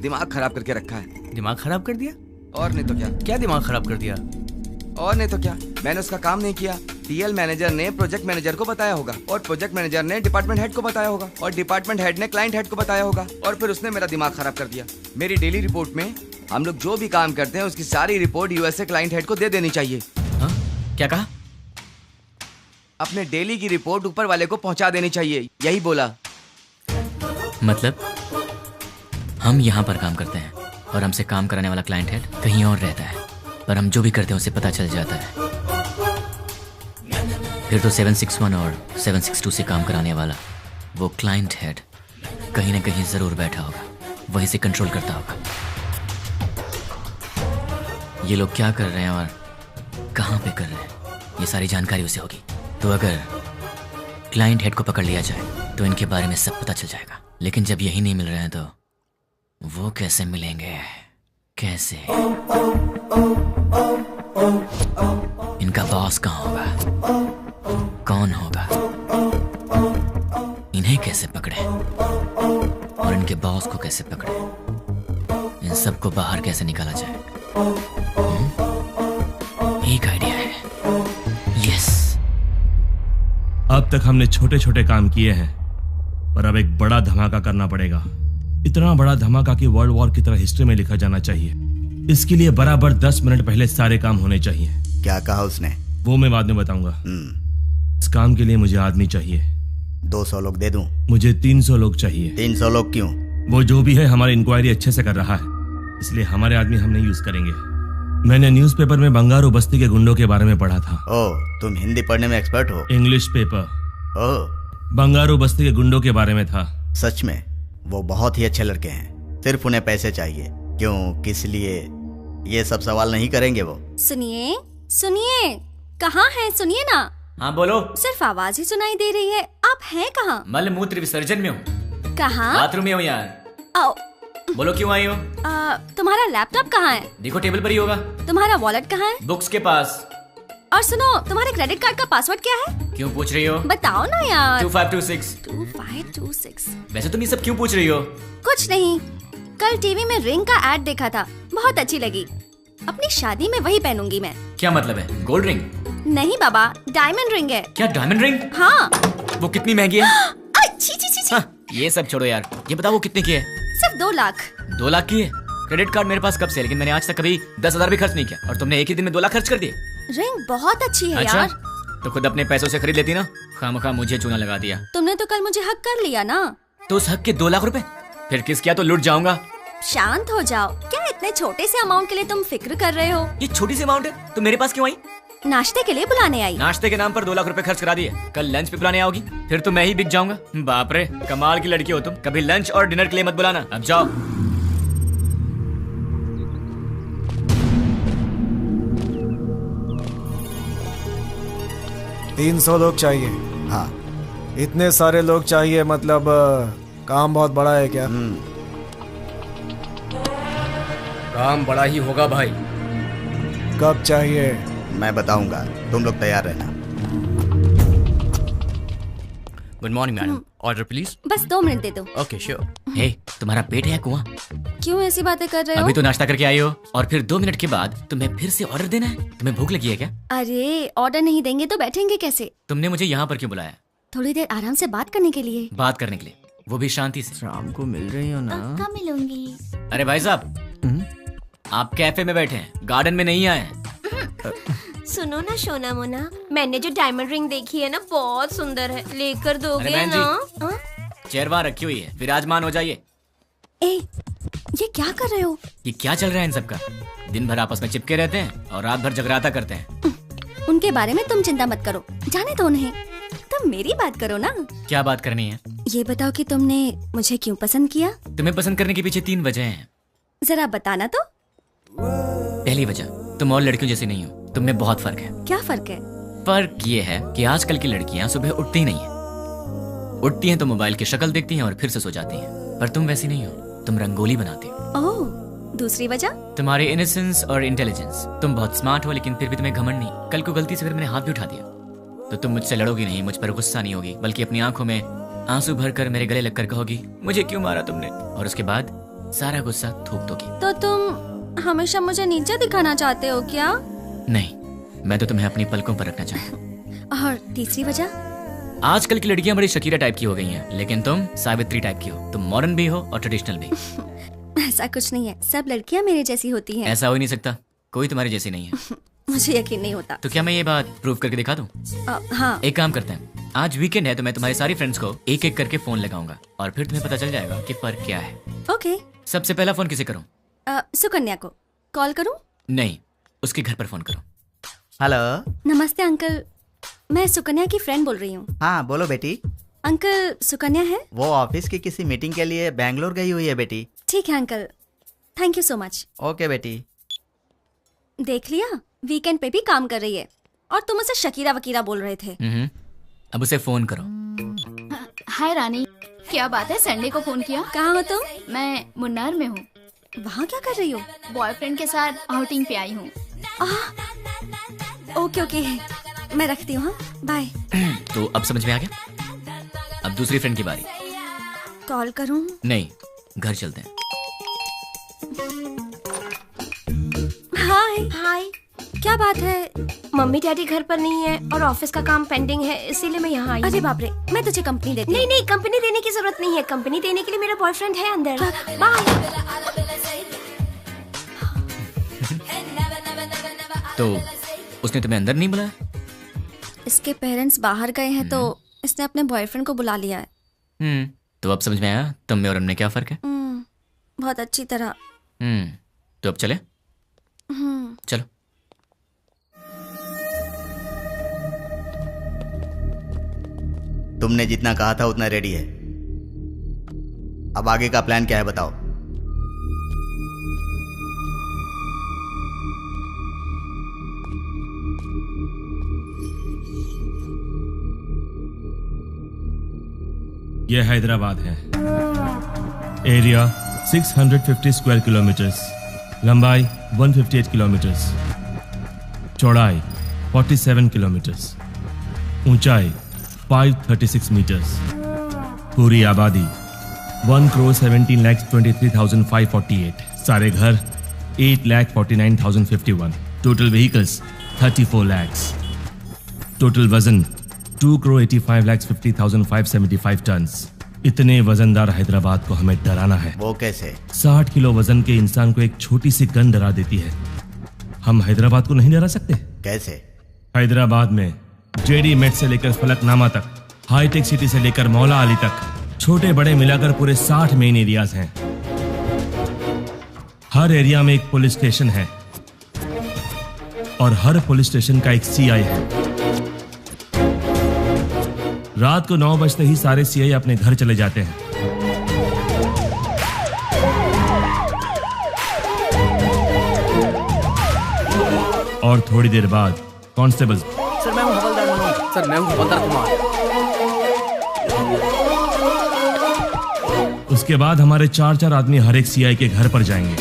Speaker 13: दिमाग खराब करके रखा है।
Speaker 11: दिमाग खराब कर दिया?
Speaker 13: और नहीं तो क्या।
Speaker 11: क्या दिमाग खराब कर दिया?
Speaker 13: और नहीं तो क्या, मैंने उसका काम नहीं किया। टीएल मैनेजर ने प्रोजेक्ट मैनेजर को बताया होगा, और प्रोजेक्ट मैनेजर ने डिपार्टमेंट हेड को बताया होगा, और डिपार्टमेंट हेड ने क्लाइंट हेड को बताया होगा, और फिर उसने मेरा दिमाग खराब कर दिया। मेरी डेली रिपोर्ट में हम लोग जो भी काम करते हैं उसकी सारी रिपोर्ट यूएसए क्लाइंट हेड को दे देनी चाहिए।
Speaker 5: हाँ? क्या कहा?
Speaker 13: अपने डेली की रिपोर्ट ऊपर वाले को पहुंचा देनी चाहिए, यही बोला।
Speaker 5: मतलब हम यहाँ पर काम करते हैं और हमसे काम कराने वाला क्लाइंट हेड कहीं और रहता है, पर हम जो भी करते हैं उसे पता चल जाता है। फिर तो 761 और 762 से काम कराने वाला वो क्लाइंट हेड कहीं ना कहीं जरूर बैठा होगा, वहीं से कंट्रोल करता होगा। ये लोग क्या कर रहे हैं और कहाँ पे कर रहे हैं, ये सारी जानकारी उसे होगी। तो अगर क्लाइंट हेड को पकड़ लिया जाए तो इनके बारे में सब पता चल जाएगा। लेकिन जब यही नहीं मिल रहे हैं तो वो कैसे मिलेंगे? कैसे? इनका बॉस कहाँ होगा? कौन होगा? इन्हें कैसे पकड़े और इनके बॉस को कैसे पकड़े? इन सबको बाहर कैसे निकाला जाए? एक आइडिया है। यस।
Speaker 15: अब तक हमने छोटे छोटे काम किए हैं, पर अब एक बड़ा धमाका करना पड़ेगा। इतना बड़ा धमाका कि वर्ल्ड वॉर की तरह हिस्ट्री में लिखा जाना चाहिए। इसके लिए बराबर 10 मिनट पहले सारे काम होने चाहिए।
Speaker 1: क्या कहा उसने?
Speaker 15: वो मैं बाद में बताऊंगा। इस काम के लिए मुझे आदमी चाहिए।
Speaker 1: 200 लोग दे दूं?
Speaker 15: मुझे 300 लोग चाहिए।
Speaker 1: 300 लोग क्यों?
Speaker 15: वो जो भी है हमारी इंक्वायरी अच्छे से कर रहा है, इसलिए हमारे आदमी हम नहीं यूज करेंगे। मैंने न्यूज़पेपर में बंगारू बस्ती के गुंडों के बारे में पढ़ा था।
Speaker 1: ओह, तुम हिंदी पढ़ने में एक्सपर्ट हो?
Speaker 15: English paper.
Speaker 1: ओह,
Speaker 15: बंगारू बस्ती के गुंडों के बारे में था।
Speaker 1: सच में? वो बहुत ही अच्छे लड़के हैं, सिर्फ उन्हें पैसे चाहिए। क्यों, किस लिए, ये सब सवाल नहीं करेंगे वो।
Speaker 9: सुनिए सुनिए, कहाँ हैं? सुनिए ना।
Speaker 5: हाँ बोलो।
Speaker 9: सिर्फ आवाज ही सुनाई दे रही है, आप हैं कहाँ?
Speaker 5: मल मूत्र विसर्जन में हूँ।
Speaker 9: कहाँ?
Speaker 5: बाथरूम में हूँ यार।
Speaker 9: आओ।
Speaker 5: बोलो क्यों आई हो?
Speaker 9: तुम्हारा लैपटॉप कहाँ है?
Speaker 5: देखो टेबल पर ही होगा।
Speaker 9: तुम्हारा वॉलेट कहाँ है?
Speaker 5: बुक्स के पास।
Speaker 9: और सुनो, तुम्हारे क्रेडिट कार्ड का पासवर्ड क्या है?
Speaker 5: क्यों पूछ रही हो?
Speaker 9: बताओ ना यार।
Speaker 5: 2526।
Speaker 9: 2526।
Speaker 5: वैसे तुम ये सब क्यों पूछ रही हो?
Speaker 9: कुछ नहीं, कल टीवी में रिंग का एड देखा था, बहुत अच्छी लगी। अपनी शादी में वही पहनूंगी मैं।
Speaker 5: क्या मतलब है? Gold ring?
Speaker 9: नहीं बाबा, डायमंड रिंग है।
Speaker 5: क्या डायमंड रिंग?
Speaker 9: हाँ।
Speaker 5: वो कितनी महंगी है?
Speaker 9: छी छी छी।
Speaker 5: हाँ, ये सब छोड़ो यार, ये बताओ वो कितने की है?
Speaker 9: सिर्फ 2 लाख।
Speaker 5: 2 लाख की है? क्रेडिट कार्ड मेरे पास कब से, लेकिन मैंने आज तक कभी 10,000 भी खर्च नहीं किया, और तुमने एक ही दिन में 2 लाख खर्च कर दिए।
Speaker 9: रिंग बहुत अच्छी है
Speaker 5: अच्छा?
Speaker 9: यार।
Speaker 5: तो खुद अपने पैसों से खरीद लेती ना, खामखा मुझे चूना लगा दिया।
Speaker 9: तुमने तो कल मुझे हक कर लिया ना।
Speaker 5: तो उस हक के 2 लाख रुपए फिर किस क्या, तो लुट जाऊंगा।
Speaker 9: शांत हो जाओ, क्या इतने छोटे से अमाउंट के लिए तुम फिक्र कर रहे हो?
Speaker 5: ये छोटी सी अमाउंट है, तो मेरे पास क्यों आई?
Speaker 9: नाश्ते के लिए बुलाने आई।
Speaker 5: नाश्ते के नाम पर 2 लाख रुपए खर्च करा दिए, कल लंच पे बुलाने आओगी, फिर तो मैं ही बिक जाऊंगा। बाप रे, कमाल की लड़की हो तुम। कभी लंच और डिनर के लिए मत बुलाना, अब जाओ।
Speaker 2: तीन 300 लोग चाहिए।
Speaker 1: हाँ।
Speaker 2: इतने सारे लोग चाहिए, मतलब काम बहुत बड़ा है क्या?
Speaker 7: काम बड़ा ही होगा भाई।
Speaker 2: कब चाहिए?
Speaker 1: मैं बताऊंगा, तुम लोग तैयार रहना।
Speaker 5: Good morning madam, order please.
Speaker 9: बस 2 मिनट दे दो।
Speaker 5: Okay sure. हे, तुम्हारा पेट है या कुआं?
Speaker 9: क्यों ऐसी बातें कर रहे हो?
Speaker 5: अभी तो नाश्ता करके आई हो और फिर 2 मिनट के बाद तुम्हें फिर से ऑर्डर देना है? तुम्हें भूख लगी है क्या?
Speaker 9: अरे ऑर्डर नहीं देंगे तो बैठेंगे कैसे?
Speaker 5: तुमने मुझे यहाँ पर क्यों बुलाया?
Speaker 9: थोड़ी देर आराम से बात करने के लिए।
Speaker 5: बात करने के लिए, वो भी शांति से।
Speaker 14: शाम को मिल रही हो ना?
Speaker 6: कब मिलूंगी?
Speaker 5: अरे भाई साहब, आप कैफे में बैठे हैं, गार्डन में नहीं आए हैं।
Speaker 8: सुनो ना सोना मोना, मैंने जो डायमंड रिंग देखी है ना बहुत सुंदर है, लेकर दोगे
Speaker 5: अरे
Speaker 8: ना?
Speaker 5: चेयर वहाँ रखी हुई है, विराजमान हो जाइए।
Speaker 9: ए, ये क्या कर रहे हो?
Speaker 5: ये क्या चल रहा है इन सबका? दिन भर आपस में चिपके रहते हैं और रात भर जगराता करते हैं।
Speaker 9: उनके बारे में तुम चिंता मत करो, जाने दो उन्हें। तुम मेरी बात करो ना।
Speaker 5: क्या बात करनी है?
Speaker 9: ये बताओ कि तुमने मुझे क्यों पसंद किया?
Speaker 5: तुम्हें पसंद करने के पीछे 3 वजह हैं।
Speaker 9: जरा बताना तो।
Speaker 5: पहली वजह, तुम और लड़कियों जैसी नहीं हो, तुम में बहुत फर्क है।
Speaker 9: क्या फर्क है?
Speaker 5: फर्क ये है कि आजकल की लड़कियां सुबह उठती ही नहीं है। उठती हैं तो मोबाइल की शक्ल देखती हैं और फिर से सो जाती हैं। पर तुम वैसी नहीं हो, तुम रंगोली बनाती हो।
Speaker 9: ओह, दूसरी वजह?
Speaker 5: तुम्हारे इनोसेंस और इंटेलिजेंस। तुम बहुत स्मार्ट हो लेकिन फिर भी तुम्हें घमंड नहीं। कल को गलती से अगर मैंने हाथ भी उठा दिया तो तुम मुझसे लड़ोगी नहीं, मुझ पर गुस्सा नहीं होगी, बल्कि अपनी आंखों में आंसू भरकर मेरे गले लगकर कहोगी मुझे क्यों मारा तुमने, और उसके बाद सारा गुस्सा थूक दोगी।
Speaker 9: तो तुम हमेशा मुझे नीचे दिखाना चाहते हो क्या?
Speaker 5: नहीं, मैं तो तुम्हें अपनी पलकों पर रखना चाहता हूँ।
Speaker 9: और तीसरी वजह?
Speaker 5: आजकल की लड़कियां बड़ी शकीरा टाइप की हो गई हैं, लेकिन तुम सावित्री टाइप की हो। तुम मॉडर्न भी हो और ट्रेडिशनल भी।
Speaker 9: ऐसा कुछ नहीं है, सब लड़कियां मेरे जैसी होती हैं।
Speaker 5: ऐसा हो ही नहीं सकता, कोई तुम्हारी जैसी नहीं है।
Speaker 9: मुझे यकीन नहीं होता।
Speaker 5: तो क्या मैं ये बात प्रूव करके दिखा दूं?
Speaker 9: हाँ।
Speaker 5: एक काम करते हैं, आज वीकेंड है तो मैं तुम्हारी सारी फ्रेंड्स को एक एक करके फोन लगाऊंगा और फिर तुम्हें पता चल जाएगा कि फर्क क्या है।
Speaker 9: ओके।
Speaker 5: सबसे पहला फोन किसे करूं?
Speaker 9: सुकन्या को कॉल करूं?
Speaker 5: नहीं, उसके घर पर फोन करो।
Speaker 1: हेलो।
Speaker 9: नमस्ते अंकल, मैं सुकन्या की फ्रेंड बोल रही हूँ।
Speaker 1: हाँ बोलो बेटी।
Speaker 9: अंकल, सुकन्या है?
Speaker 1: वो ऑफिस की किसी मीटिंग के लिए बैंगलोर गई हुई है बेटी।
Speaker 9: ठीक है uncle, thank you so much.
Speaker 1: Okay बेटी।
Speaker 9: देख लिया, वीकेंड पे भी काम कर रही है और तुम उसे शकीरा वकीरा बोल रहे थे।
Speaker 5: अब उसे फोन करो।
Speaker 6: हाय रानी, क्या बात है, संडे को फोन किया?
Speaker 9: कहाँ हो तुम?
Speaker 6: मैं मुन्नार में हूँ।
Speaker 9: वहाँ क्या कर रही हो?
Speaker 6: बॉयफ्रेंड के साथ आउटिंग पे आई हूँ।
Speaker 9: ओके ओके, मैं रखती हूँ। बाय।
Speaker 5: तो अब समझ में आ गया? अब दूसरी फ्रेंड की बारी।
Speaker 9: कॉल करूँ?
Speaker 5: नहीं, घर चलते हैं।
Speaker 9: हाय।
Speaker 8: हाय।
Speaker 9: क्या बात है?
Speaker 8: मम्मी डैडी घर पर नहीं है और ऑफिस का काम पेंडिंग है, इसीलिए मैं यहाँ आई।
Speaker 9: अरे बाप रे, मैं तुझे कंपनी देती हूँ।
Speaker 8: नहीं, कंपनी देने की जरूरत नहीं है। कंपनी देने के लिए मेरा बॉयफ्रेंड है अंदर। बाय।
Speaker 5: तो उसने तुम्हें अंदर नहीं बुलाया?
Speaker 9: इसके पेरेंट्स बाहर गए हैं तो इसने अपने बॉयफ्रेंड को बुला लिया है।
Speaker 5: तो अब समझ में आया तुम में और हमने क्या फर्क है?
Speaker 9: बहुत अच्छी तरह।
Speaker 5: तो अब चले? चलो।
Speaker 1: तुमने जितना कहा था उतना रेडी है। अब आगे का प्लान क्या है बताओ?
Speaker 15: यह हैदराबाद है। एरिया 650 स्क्वायर किलोमीटर्स, लंबाई 158 किलोमीटर्स, चौड़ाई 47 किलोमीटर्स, ऊंचाई 536 मीटर्स, पूरी आबादी 1,17,23,548, सारे घर 8,49,051, टोटल व्हीकल्स 34 lakhs, टोटल वजन 2,85,50,575 टन्स। इतने वजनदार हैदराबाद को हमें डराना है।
Speaker 1: वो कैसे?
Speaker 15: 60 किलो वजन के इंसान को एक छोटी सी गन डरा देती है। हम हैदराबाद को नहीं डरा सकते?
Speaker 1: कैसे?
Speaker 15: हैदराबाद में जेडी मेट से लेकर फलकनामा तक, हाईटेक सिटी से लेकर मौला अली तक, छोटे बड़े मिलाकर पूरे 60 मेन एरियाज हैं। हर एरिया में एक पुलिस स्टेशन है और हर पुलिस स्टेशन का एक सीआई है। रात को 9 बजते ही सारे सीआई अपने घर चले जाते हैं। और थोड़ी देर बाद कांस्टेबल।
Speaker 7: सर मैं हूं हवलदार मनोज। सर मैं हूं हवलदार कुमार।
Speaker 15: उसके बाद हमारे 4 आदमी हर एक सीआई के घर पर जाएंगे।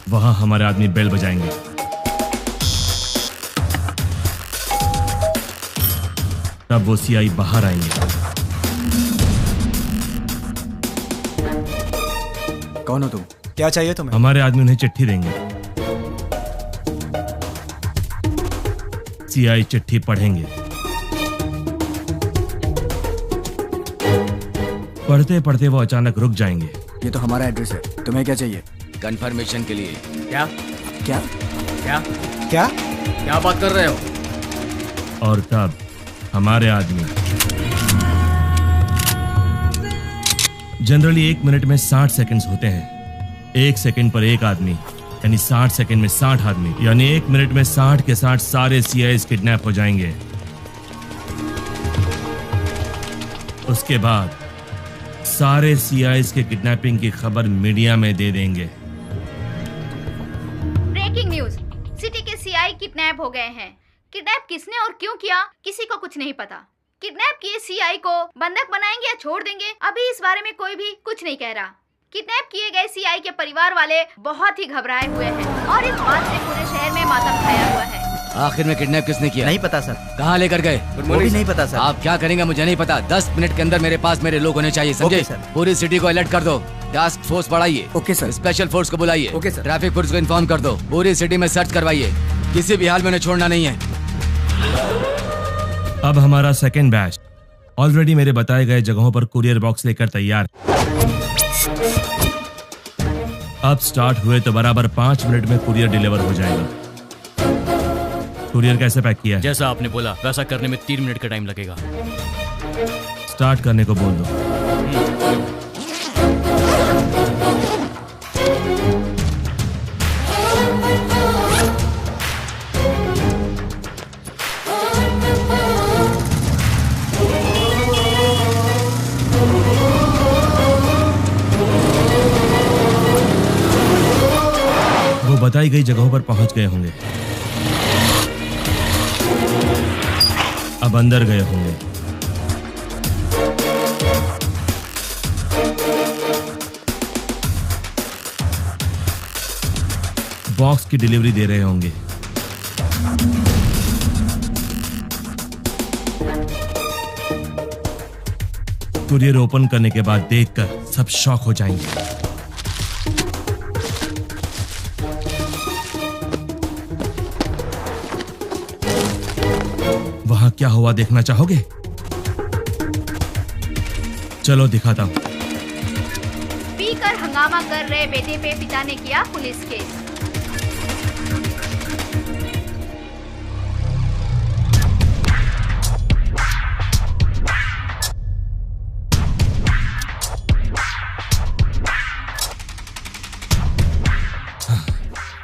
Speaker 15: वहां हमारे आदमी बेल बजाएंगे। तब वो सीआई बाहर आएंगे।
Speaker 14: कौन हो तुम?
Speaker 2: क्या चाहिए तुम्हें?
Speaker 15: हमारे आदमी उन्हें चिट्ठी देंगे। सीआई चिट्ठी पढ़ेंगे। पढ़ते पढ़ते वो अचानक रुक जाएंगे।
Speaker 14: ये तो हमारा एड्रेस है, तुम्हें क्या चाहिए?
Speaker 13: कंफर्मेशन के लिए।
Speaker 7: क्या
Speaker 14: क्या
Speaker 7: क्या
Speaker 2: क्या
Speaker 7: क्या बात कर रहे हो?
Speaker 15: और तब हमारे आदमी जनरली 1 मिनट में 60 सेकंड्स होते हैं। 1 सेकंड पर एक आदमी यानी 60 सेकंड में 60 आदमी, यानी 1 मिनट में 60 के 60 सारे सीआईएस किडनैप हो जाएंगे। उसके बाद सारे सीआईएस के किडनैपिंग की खबर मीडिया में दे देंगे।
Speaker 12: ब्रेकिंग न्यूज, सिटी के सीआई किडनैप हो गए हैं। किडनैप किसने और क्यों किया किसी को कुछ नहीं पता। किडनैप किए सीआई को बंधक बनाएंगे या छोड़ देंगे, अभी इस बारे में कोई भी कुछ नहीं कह रहा। किडनैप किए गए सीआई के परिवार वाले बहुत ही घबराए हुए हैं और इस बात से पूरे शहर में मातम छाया हुआ है।
Speaker 13: आखिर में किडनैप किसने किया?
Speaker 1: नहीं पता सर।
Speaker 13: कहाँ लेकर गए?
Speaker 1: वो भी नहीं पता सर।
Speaker 13: आप क्या करेंगे मुझे नहीं पता। 10 मिनट के अंदर मेरे पास मेरे लोग होने चाहिए, समझे? पूरी सिटी को अलर्ट कर दो। टास्क फोर्स बढ़ाइए।
Speaker 14: Okay sir.
Speaker 13: स्पेशल फोर्स को बुलाइए।
Speaker 7: Okay sir.
Speaker 13: ट्रैफिक पुलिस को इन्फॉर्म कर दो। पूरी सिटी में सर्च करवाइए, किसी भी हाल में उन्हें छोड़ना नहीं है।
Speaker 15: अब हमारा सेकेंड बैच ऑलरेडी मेरे बताए गए जगहों पर कुरियर बॉक्स लेकर तैयार। अब स्टार्ट हुए तो बराबर 5 मिनट में कुरियर डिलीवर हो जाएगा। कुरियर कैसे पैक किया है?
Speaker 5: जैसा आपने बोला वैसा करने में 3 मिनट का टाइम लगेगा।
Speaker 15: स्टार्ट करने को बोल दो। वो बताई गई जगहों पर पहुंच गए होंगे। अब अंदर गए होंगे। बॉक्स की डिलीवरी दे रहे होंगे। कुरियर ओपन करने के बाद देखकर सब शॉक हो जाएंगे। वहां क्या हुआ देखना चाहोगे? चलो दिखाता हूं।
Speaker 12: पीकर हंगामा कर रहे बेटे पे पिता ने किया पुलिस केस।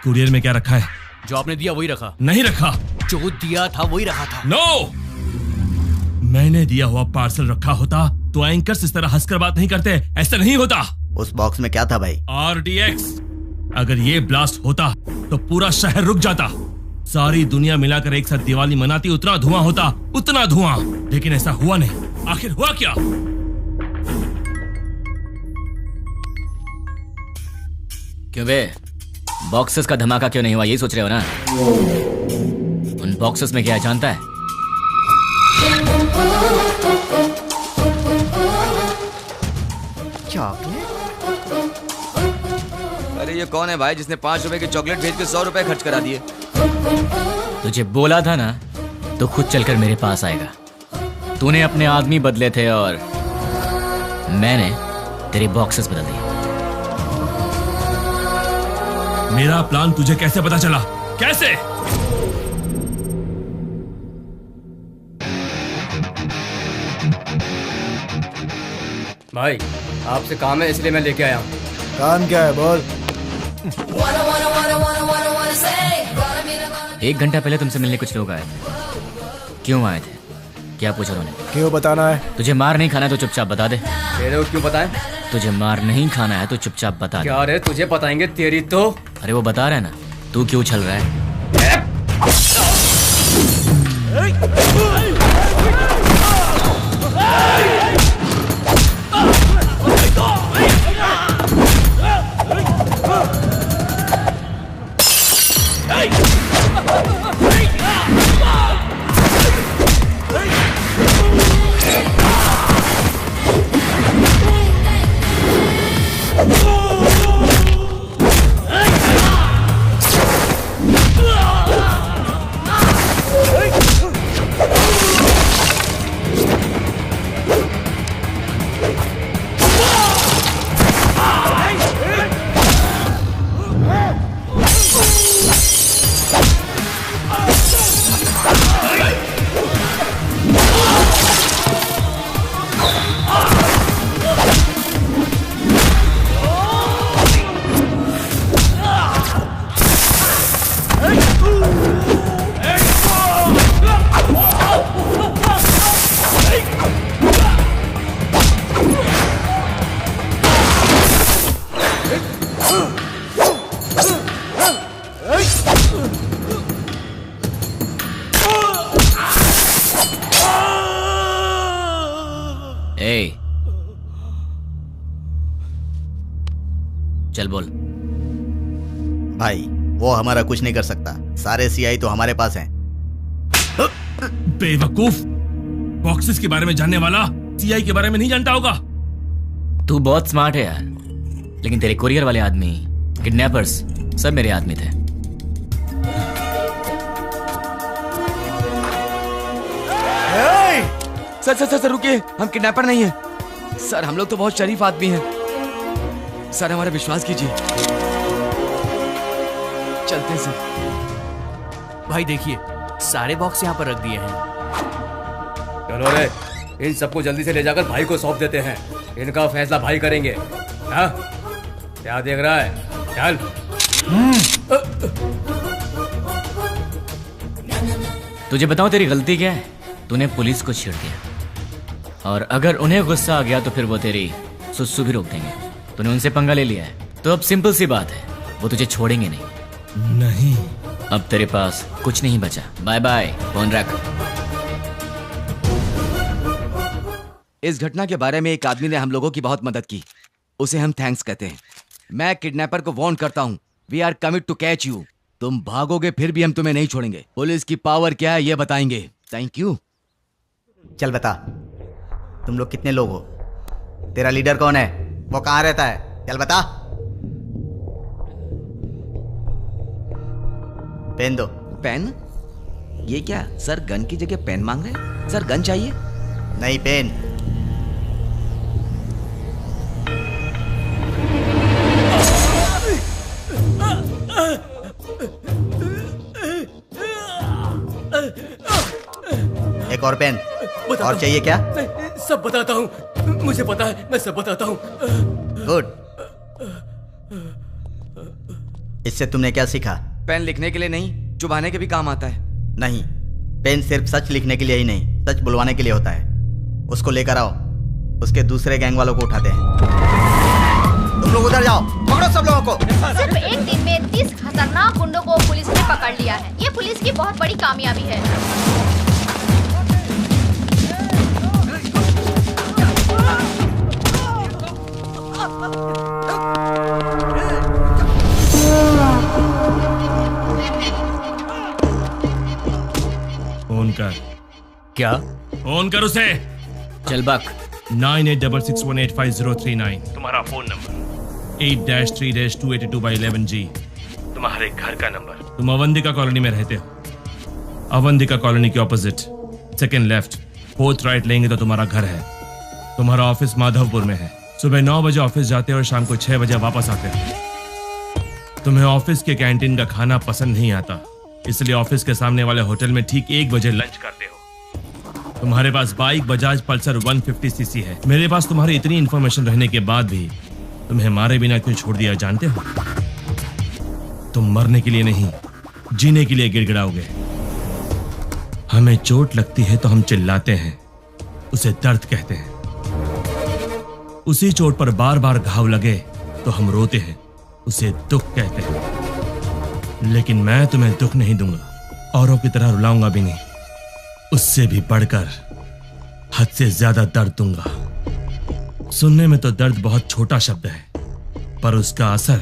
Speaker 15: कुरियर में क्या रखा है?
Speaker 5: जो आपने दिया वही रखा।
Speaker 15: नहीं रखा।
Speaker 5: जो दिया था वही रखा था।
Speaker 15: नो! मैंने दिया हुआ पार्सल रखा होता तो एंकर्स इस तरह हंसकर बात नहीं करते, ऐसा नहीं होता।
Speaker 1: उस बॉक्स में क्या था भाई?
Speaker 15: RDX। अगर ये ब्लास्ट होता तो पूरा शहर रुक जाता। सारी दुनिया मिलाकर एक साथ दिवाली मनाती, उतना धुआं होता, उतना धुआं। लेकिन ऐसा हुआ नहीं। आखिर हुआ क्या?
Speaker 5: क्यों बे, बॉक्सेस का धमाका क्यों नहीं हुआ, ये सोच रहे हो ना? उन बॉक्सेस में क्या है जानता है?
Speaker 1: चॉकलेट?
Speaker 13: अरे ये कौन है भाई जिसने 5 रुपए की चॉकलेट भेज के 100 रुपए खर्च करा दिए?
Speaker 5: तुझे बोला था ना तो खुद चलकर मेरे पास आएगा। तूने अपने आदमी बदले थे और मैंने तेरे बॉक्सेस बदल दिए।
Speaker 15: मेरा प्लान तुझे कैसे पता चला? कैसे?
Speaker 7: भाई आपसे काम है इसलिए मैं लेके आया हूँ।
Speaker 2: काम क्या है बोल?
Speaker 5: 1 घंटा पहले तुमसे मिलने कुछ लोग आए थे। क्यों आए थे? क्या पूछा उन्होंने?
Speaker 2: क्यों बताना है?
Speaker 5: तुझे मार नहीं खाना है तो चुपचाप बता दे।
Speaker 7: तेरे को क्यों बताएं?
Speaker 5: तुझे मार नहीं खाना है तो चुपचाप बता दे।
Speaker 7: क्या रे तुझे बताएंगे तेरी तो।
Speaker 5: अरे वो बता रहा है ना, तू क्यों उछल रहा है? ए, चल बोल।
Speaker 1: भाई वो हमारा कुछ नहीं कर सकता, सारे सीआई तो हमारे पास हैं।
Speaker 15: बेवकूफ, बॉक्सेस के बारे में जानने वाला सीआई के बारे में नहीं जानता होगा।
Speaker 5: तू बहुत स्मार्ट है यार, लेकिन तेरे कोरियर वाले आदमी, किडनैपर्स सब मेरे आदमी थे।
Speaker 13: सर सर सर रुकिए, हम किडनैपर नहीं हैं। सर हम लोग तो बहुत शरीफ आदमी हैं। सर हमारा विश्वास कीजिए। चलते हैं सर।
Speaker 7: भाई देखिए, सारे बॉक्स यहाँ पर रख दिए हैं। चलो रे, इन सबको जल्दी से ले जाकर भाई को सौंप देते हैं। इनका फैसला भाई करेंगे। हाँ? क्या देख रहा है? चल।
Speaker 5: तुझे बताऊं तेरी गलती क्या है? तूने पुलिस को छेड़ दिया, और अगर उन्हें गुस्सा आ गया तो फिर वो तेरी सुसु भी रोक देंगे। तूने उनसे पंगा ले लिया है, तो अब सिंपल सी बात है, वो तुझे छोड़ेंगे नहीं।
Speaker 15: नहीं,
Speaker 5: अब तेरे पास कुछ नहीं बचा। बाय बाय, फोन रख।
Speaker 13: इस घटना के बारे में एक आदमी ने हम लोगों की बहुत मदद की, उसे हम थैंक्स कहते हैं। मैं किडनैपर को वार्न करता हूँ, we are commit to catch you. तुम भागोगे फिर भी हम तुम्हें नहीं छोड़ेंगे। पुलिस की पावर क्या है ये बताएंगे। Thank you.
Speaker 1: चल बता, तुम लोग कितने लोग हो? तेरा लीडर कौन है? वो कहाँ रहता है? चल बता। पेन दो।
Speaker 13: पेन? ये क्या सर, गन की जगह पेन मांग रहे हैं? सर गन चाहिए?
Speaker 1: नहीं, पेन। एक और पेन। और चाहिए क्या?
Speaker 7: सब बताता हूँ, मुझे पता है, मैं सब बताता हूँ।
Speaker 1: गुड। इससे तुमने क्या सीखा?
Speaker 13: पेन लिखने के लिए नहीं, चुभाने के भी काम आता है।
Speaker 1: नहीं, पेन सिर्फ सच लिखने के लिए ही नहीं, सच बुलवाने के लिए होता है। उसको लेकर आओ, उसके दूसरे गैंग वालों को उठाते हैं। तुम लोग उधर जाओ, पकड़ो सब लोगों को।
Speaker 12: सिर्फ एक दिन में 30 खतरनाक गुंडों को पुलिस ने पकड़ लिया है। ये पुलिस की बहुत बड़ी कामयाबी है।
Speaker 15: फोन कर।
Speaker 5: क्या?
Speaker 15: फोन कर उसे।
Speaker 5: चल बक।
Speaker 15: 9866185039 तुम्हारा फोन नंबर। 8-3-282/11G तुम्हारे घर का नंबर। तुम अवंतिका कॉलोनी में रहते हो। अवंतिका कॉलोनी के opposite, second left, fourth right लेंगे तो तुम्हारा घर है। तुम्हारा ऑफिस माधवपुर में है। सुबह 9 बजे ऑफिस जाते हो और शाम को 6 बजे वापस आते हो। तुम्हें ऑफिस के कैंटीन का खाना पसंद नहीं आता, इसलिए ऑफिस के सामने वाले होटल में ठीक 1 बजे लंच करते हो। तुम्हारे पास बाइक बजाज पल्सर 150cc है। मेरे पास तुम्हारी इतनी इंफॉर्मेशन रहने के बाद भी तुम्हें मारे बिना क्यों छोड़ दिया जानते हो? तुम मरने के लिए नहीं, जीने के लिए गिड़गिड़ाओगे। हमें चोट लगती है तो हम चिल्लाते हैं, उसे दर्द कहते हैं। उसी चोट पर बार बार घाव लगे तो हम रोते हैं, उसे दुख कहते हैं। लेकिन मैं तुम्हें दुख नहीं दूंगा, औरों की तरह रुलाऊंगा भी नहीं। उससे भी बढ़कर हद से ज्यादा दर्द दूंगा। सुनने में तो दर्द बहुत छोटा शब्द है, पर उसका असर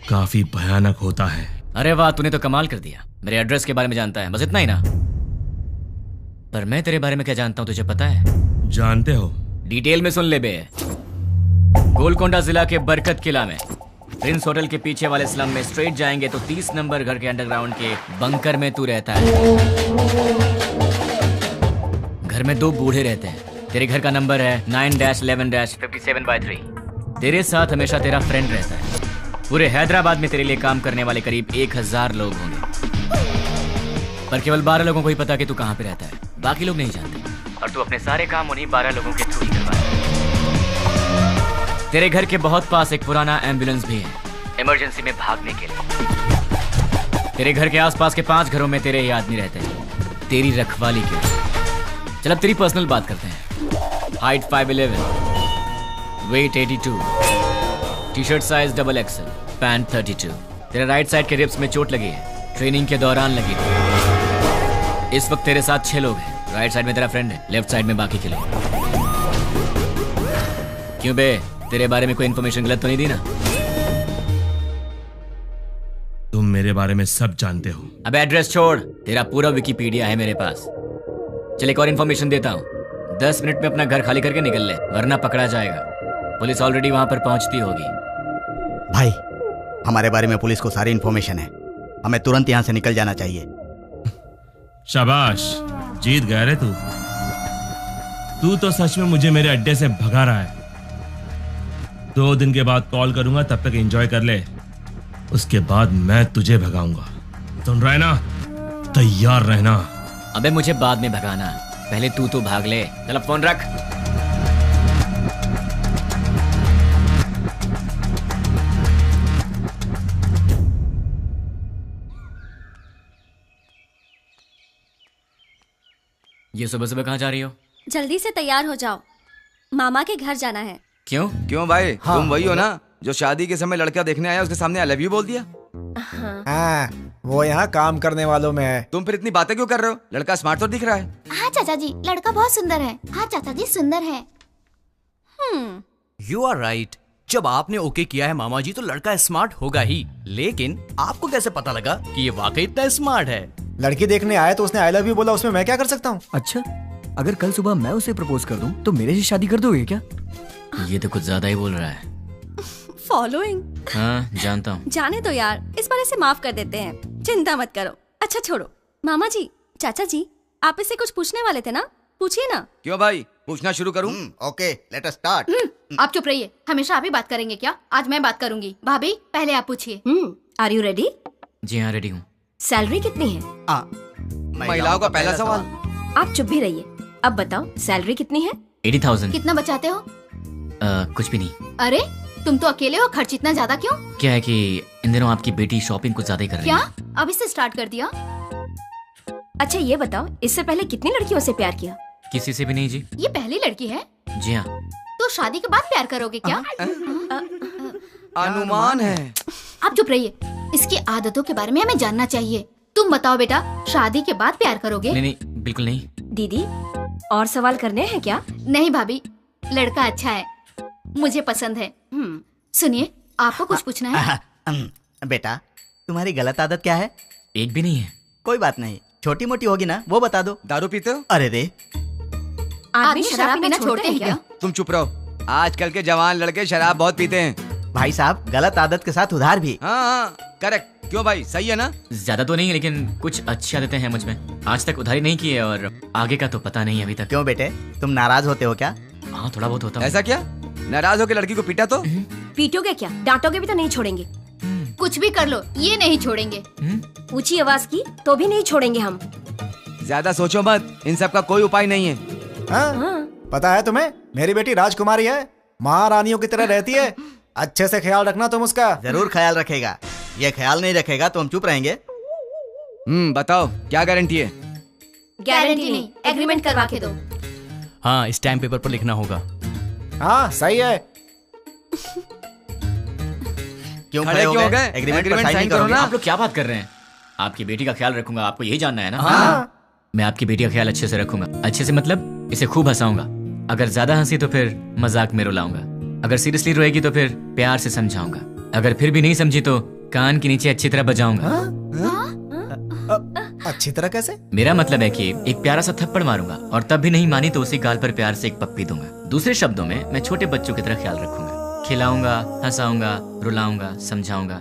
Speaker 15: काफी भयानक होता है।
Speaker 5: अरे वाह, तूने तो कमाल कर दिया। मेरे एड्रेस के बारे में जानता है, बस इतना ही ना? पर मैं तेरे बारे में क्या जानता हूं तुझे पता है?
Speaker 15: जानते हो?
Speaker 5: डिटेल में सुन ले बे। गोलकोंडा जिला के बरकत किला में प्रिंस होटल के पीछे वाले स्लम में स्ट्रेट जाएंगे तो 30 नंबर घर के अंडरग्राउंड के बंकर में तू रहता है। घर में 2 बूढ़े रहते हैं। तेरे घर का नंबर है 9-11-57/3। तेरे साथ हमेशा तेरा फ्रेंड रहता है। पूरे हैदराबाद में तेरे लिए काम करने वाले करीब 1000 लोग होंगे, पर केवल 12 लोगों को ही पता कि तू कहाँ पे रहता है। बाकी लोग नहीं जानते, और तू अपने सारे काम उन्हीं 12 लोगों के थ्रू ही करवाता है। तेरे घर के बहुत पास एक पुराना एम्बुलेंस भी है, इमरजेंसी में भागने के लिए। तेरे घर के आसपास के 5 घरों में तेरे ही आदमी रहते हैं, तेरी रखवाली के लिए। चल अब तेरी पर्सनल बात करते हैं। Height 5'11", weight 82, T-shirt size XXL, pant 32। तेरे राइट साइड के रिब्स में चोट लगी है, ट्रेनिंग के दौरान लगी थी। इस वक्त तेरे साथ 6 लोग हैं। राइट साइड में तेरा फ्रेंड है, लेफ्ट साइड में बाकी के लोग। क्यों बे, तेरे बारे में कोई इन्फॉर्मेशन गलत तो नहीं दी ना?
Speaker 15: तुम मेरे बारे में सब जानते हो।
Speaker 5: अबे एड्रेस छोड़, तेरा पूरा विकिपीडिया है मेरे पास। चल एक और इन्फॉर्मेशन देता हूँ, 10 मिनट में अपना घर खाली करके निकल ले, वरना पकड़ा जाएगा। पुलिस ऑलरेडी वहां पर पहुंचती होगी।
Speaker 1: भाई, हमारे बारे में पुलिस को सारी इन्फॉर्मेशन है, हमें तुरंत यहाँ से निकल जाना चाहिए।
Speaker 15: शाबाश, जीत गया रे तू। तू तो सच में मुझे मेरे अड्डे से भगा रहा है। 2 दिन के बाद कॉल करूंगा, तब तक एंजॉय कर ले, उसके बाद मैं तुझे भगाऊंगा। सुन रहा है ना? तैयार रहना।
Speaker 5: अबे मुझे बाद में भगाना, पहले तू तो भाग ले। चल अब फोन रख। ये सुबह सुबह कहाँ जा रही हो?
Speaker 9: जल्दी से तैयार हो जाओ, मामा के घर जाना है।
Speaker 5: क्यों?
Speaker 13: क्यों भाई? हाँ, तुम वही हो ना जो शादी के समय लड़का देखने आया, उसके सामने आई लव यू बोल दिया?
Speaker 2: हाँ, वो यहाँ काम करने वालों में है।
Speaker 13: तुम फिर इतनी बातें क्यों कर रहे हो? लड़का स्मार्ट तो दिख रहा है।
Speaker 6: हाँ चाचा जी, लड़का बहुत सुंदर है। हाँ चाचा जी, सुंदर है।
Speaker 16: You are right. जब आपने ओके किया है मामा जी, तो लड़का स्मार्ट होगा ही। लेकिन आपको कैसे पता लगा कि ये वाकई इतना स्मार्ट है?
Speaker 2: लड़की देखने आया तो उसने आई लव यू बोला, उसमें मैं क्या कर सकता हूँ?
Speaker 14: अच्छा, अगर कल सुबह मैं उसे प्रपोज कर दूं तो मेरे से शादी कर दोगे क्या?
Speaker 5: ये तो कुछ ज्यादा ही बोल रहा है।
Speaker 9: फॉलोइंग।
Speaker 5: हाँ जानता हूँ।
Speaker 9: जाने दो यार, इस बार इसे माफ कर देते हैं, चिंता मत करो। अच्छा छोड़ो, मामा जी, चाचा जी, आप इससे कुछ पूछने वाले थे ना, पूछिए ना।
Speaker 13: क्यों भाई, पूछना शुरू करूं?
Speaker 1: Okay, let us start.
Speaker 12: आप चुप रहिए, हमेशा आप ही बात करेंगे क्या? आज मैं बात करूंगी। भाभी पहले आप पूछिए।
Speaker 8: Are you ready?
Speaker 5: जी हाँ रेडी हूँ।
Speaker 8: सैलरी कितनी है?
Speaker 13: महिलाओं का पहला सवाल।
Speaker 8: आप चुप भी रहिए। अब बताओ सैलरी कितनी है?
Speaker 5: 80,000।
Speaker 6: कितना बचाते हो?
Speaker 5: कुछ भी नहीं।
Speaker 6: अरे तुम तो अकेले हो, खर्च इतना ज्यादा क्यों?
Speaker 5: क्या है कि इन दिनों आपकी बेटी शॉपिंग कुछ ज्यादा ही कर रही है।
Speaker 6: क्या? अभी से स्टार्ट कर दिया?
Speaker 8: अच्छा ये बताओ, इससे पहले कितनी लड़कियों से प्यार किया?
Speaker 5: किसी से भी नहीं जी।
Speaker 6: ये पहली लड़की है?
Speaker 5: जी हाँ।
Speaker 6: तो शादी के बाद प्यार करोगे क्या?
Speaker 13: अनुमान है।
Speaker 6: आप चुप रहिए, इसकी आदतों के बारे में हमें जानना चाहिए। तुम बताओ बेटा, शादी के बाद प्यार करोगे?
Speaker 5: नहीं, बिल्कुल नहीं।
Speaker 8: दीदी और सवाल करने हैं क्या?
Speaker 6: नहीं भाभी, लड़का अच्छा है, मुझे पसंद है। सुनिए, आपको कुछ पूछना है?
Speaker 1: बेटा, तुम्हारी गलत आदत क्या है?
Speaker 5: एक भी नहीं है।
Speaker 1: कोई बात नहीं, छोटी मोटी होगी ना, वो बता दो।
Speaker 13: दारू पीते हो?
Speaker 1: अरे रे,
Speaker 6: आदमी शराब पीना छोड़ते हैं क्या?
Speaker 13: तुम चुप रहो, आजकल के जवान लड़के शराब बहुत पीते हैं।
Speaker 1: भाई साहब, गलत आदत के साथ उधार भी।
Speaker 13: हाँ, करेक्ट। क्यों भाई, सही है ना?
Speaker 5: ज्यादा तो नहीं, लेकिन कुछ अच्छी आदतें हैं मुझ में। आज तक उधारी नहीं की है और आगे का तो पता नहीं अभी तक।
Speaker 1: क्यों बेटे, तुम नाराज होते हो क्या?
Speaker 5: हाँ थोड़ा बहुत होता है।
Speaker 13: ऐसा क्या? नाराज होकर लड़की को पीटा तो?
Speaker 8: पीटोगे क्या? डांटोगे भी तो नहीं छोड़ेंगे।
Speaker 6: कुछ भी कर लो, ये नहीं छोड़ेंगे।
Speaker 8: ऊंची आवाज की तो भी नहीं छोड़ेंगे हम।
Speaker 13: ज्यादा सोचो मत, इन सब का कोई उपाय नहीं है।
Speaker 2: हाँ? पता है तुम्हें, मेरी बेटी राजकुमारी है, महारानियों की तरह रहती है। अच्छे से ख्याल रखना तुम उसका।
Speaker 1: जरूर ख्याल रखेगा, ये ख्याल नहीं रखेगा तो हम चुप रहेंगे।
Speaker 13: बताओ क्या गारंटी है?
Speaker 6: गारंटी नहीं, एग्रीमेंट करवा के दो।
Speaker 16: हाँ, स्टैम्प पेपर पर लिखना होगा।
Speaker 2: हाँ सही है।
Speaker 1: क्यों खड़े हो गए? एग्रीमेंट पर साइन करो ना।
Speaker 5: आप लोग क्या बात कर रहे हैं? आपकी बेटी का ख्याल रखूंगा, आपको यही जानना है ना?
Speaker 2: हाँ।
Speaker 5: मैं आपकी बेटी का ख्याल अच्छे से रखूंगा। अच्छे से मतलब इसे खूब हंसाऊंगा। अगर ज्यादा हंसी तो फिर मजाक में रुलाऊंगा। अगर सीरियसली रोएगी तो फिर प्यार से समझाऊंगा। अगर फिर भी नहीं समझी तो कान के नीचे अच्छी तरह बजाऊंगा।
Speaker 2: अच्छी तरह कैसे?
Speaker 5: मेरा मतलब है कि एक प्यारा सा थप्पड़ मारूंगा और तब भी नहीं मानी तो उसी गाल पर प्यार से एक पप्पी दूंगा। दूसरे शब्दों में मैं छोटे बच्चों की तरह ख्याल रखूंगा, खिलाऊंगा, हंसाऊंगा, रुलाऊंगा, समझाऊंगा।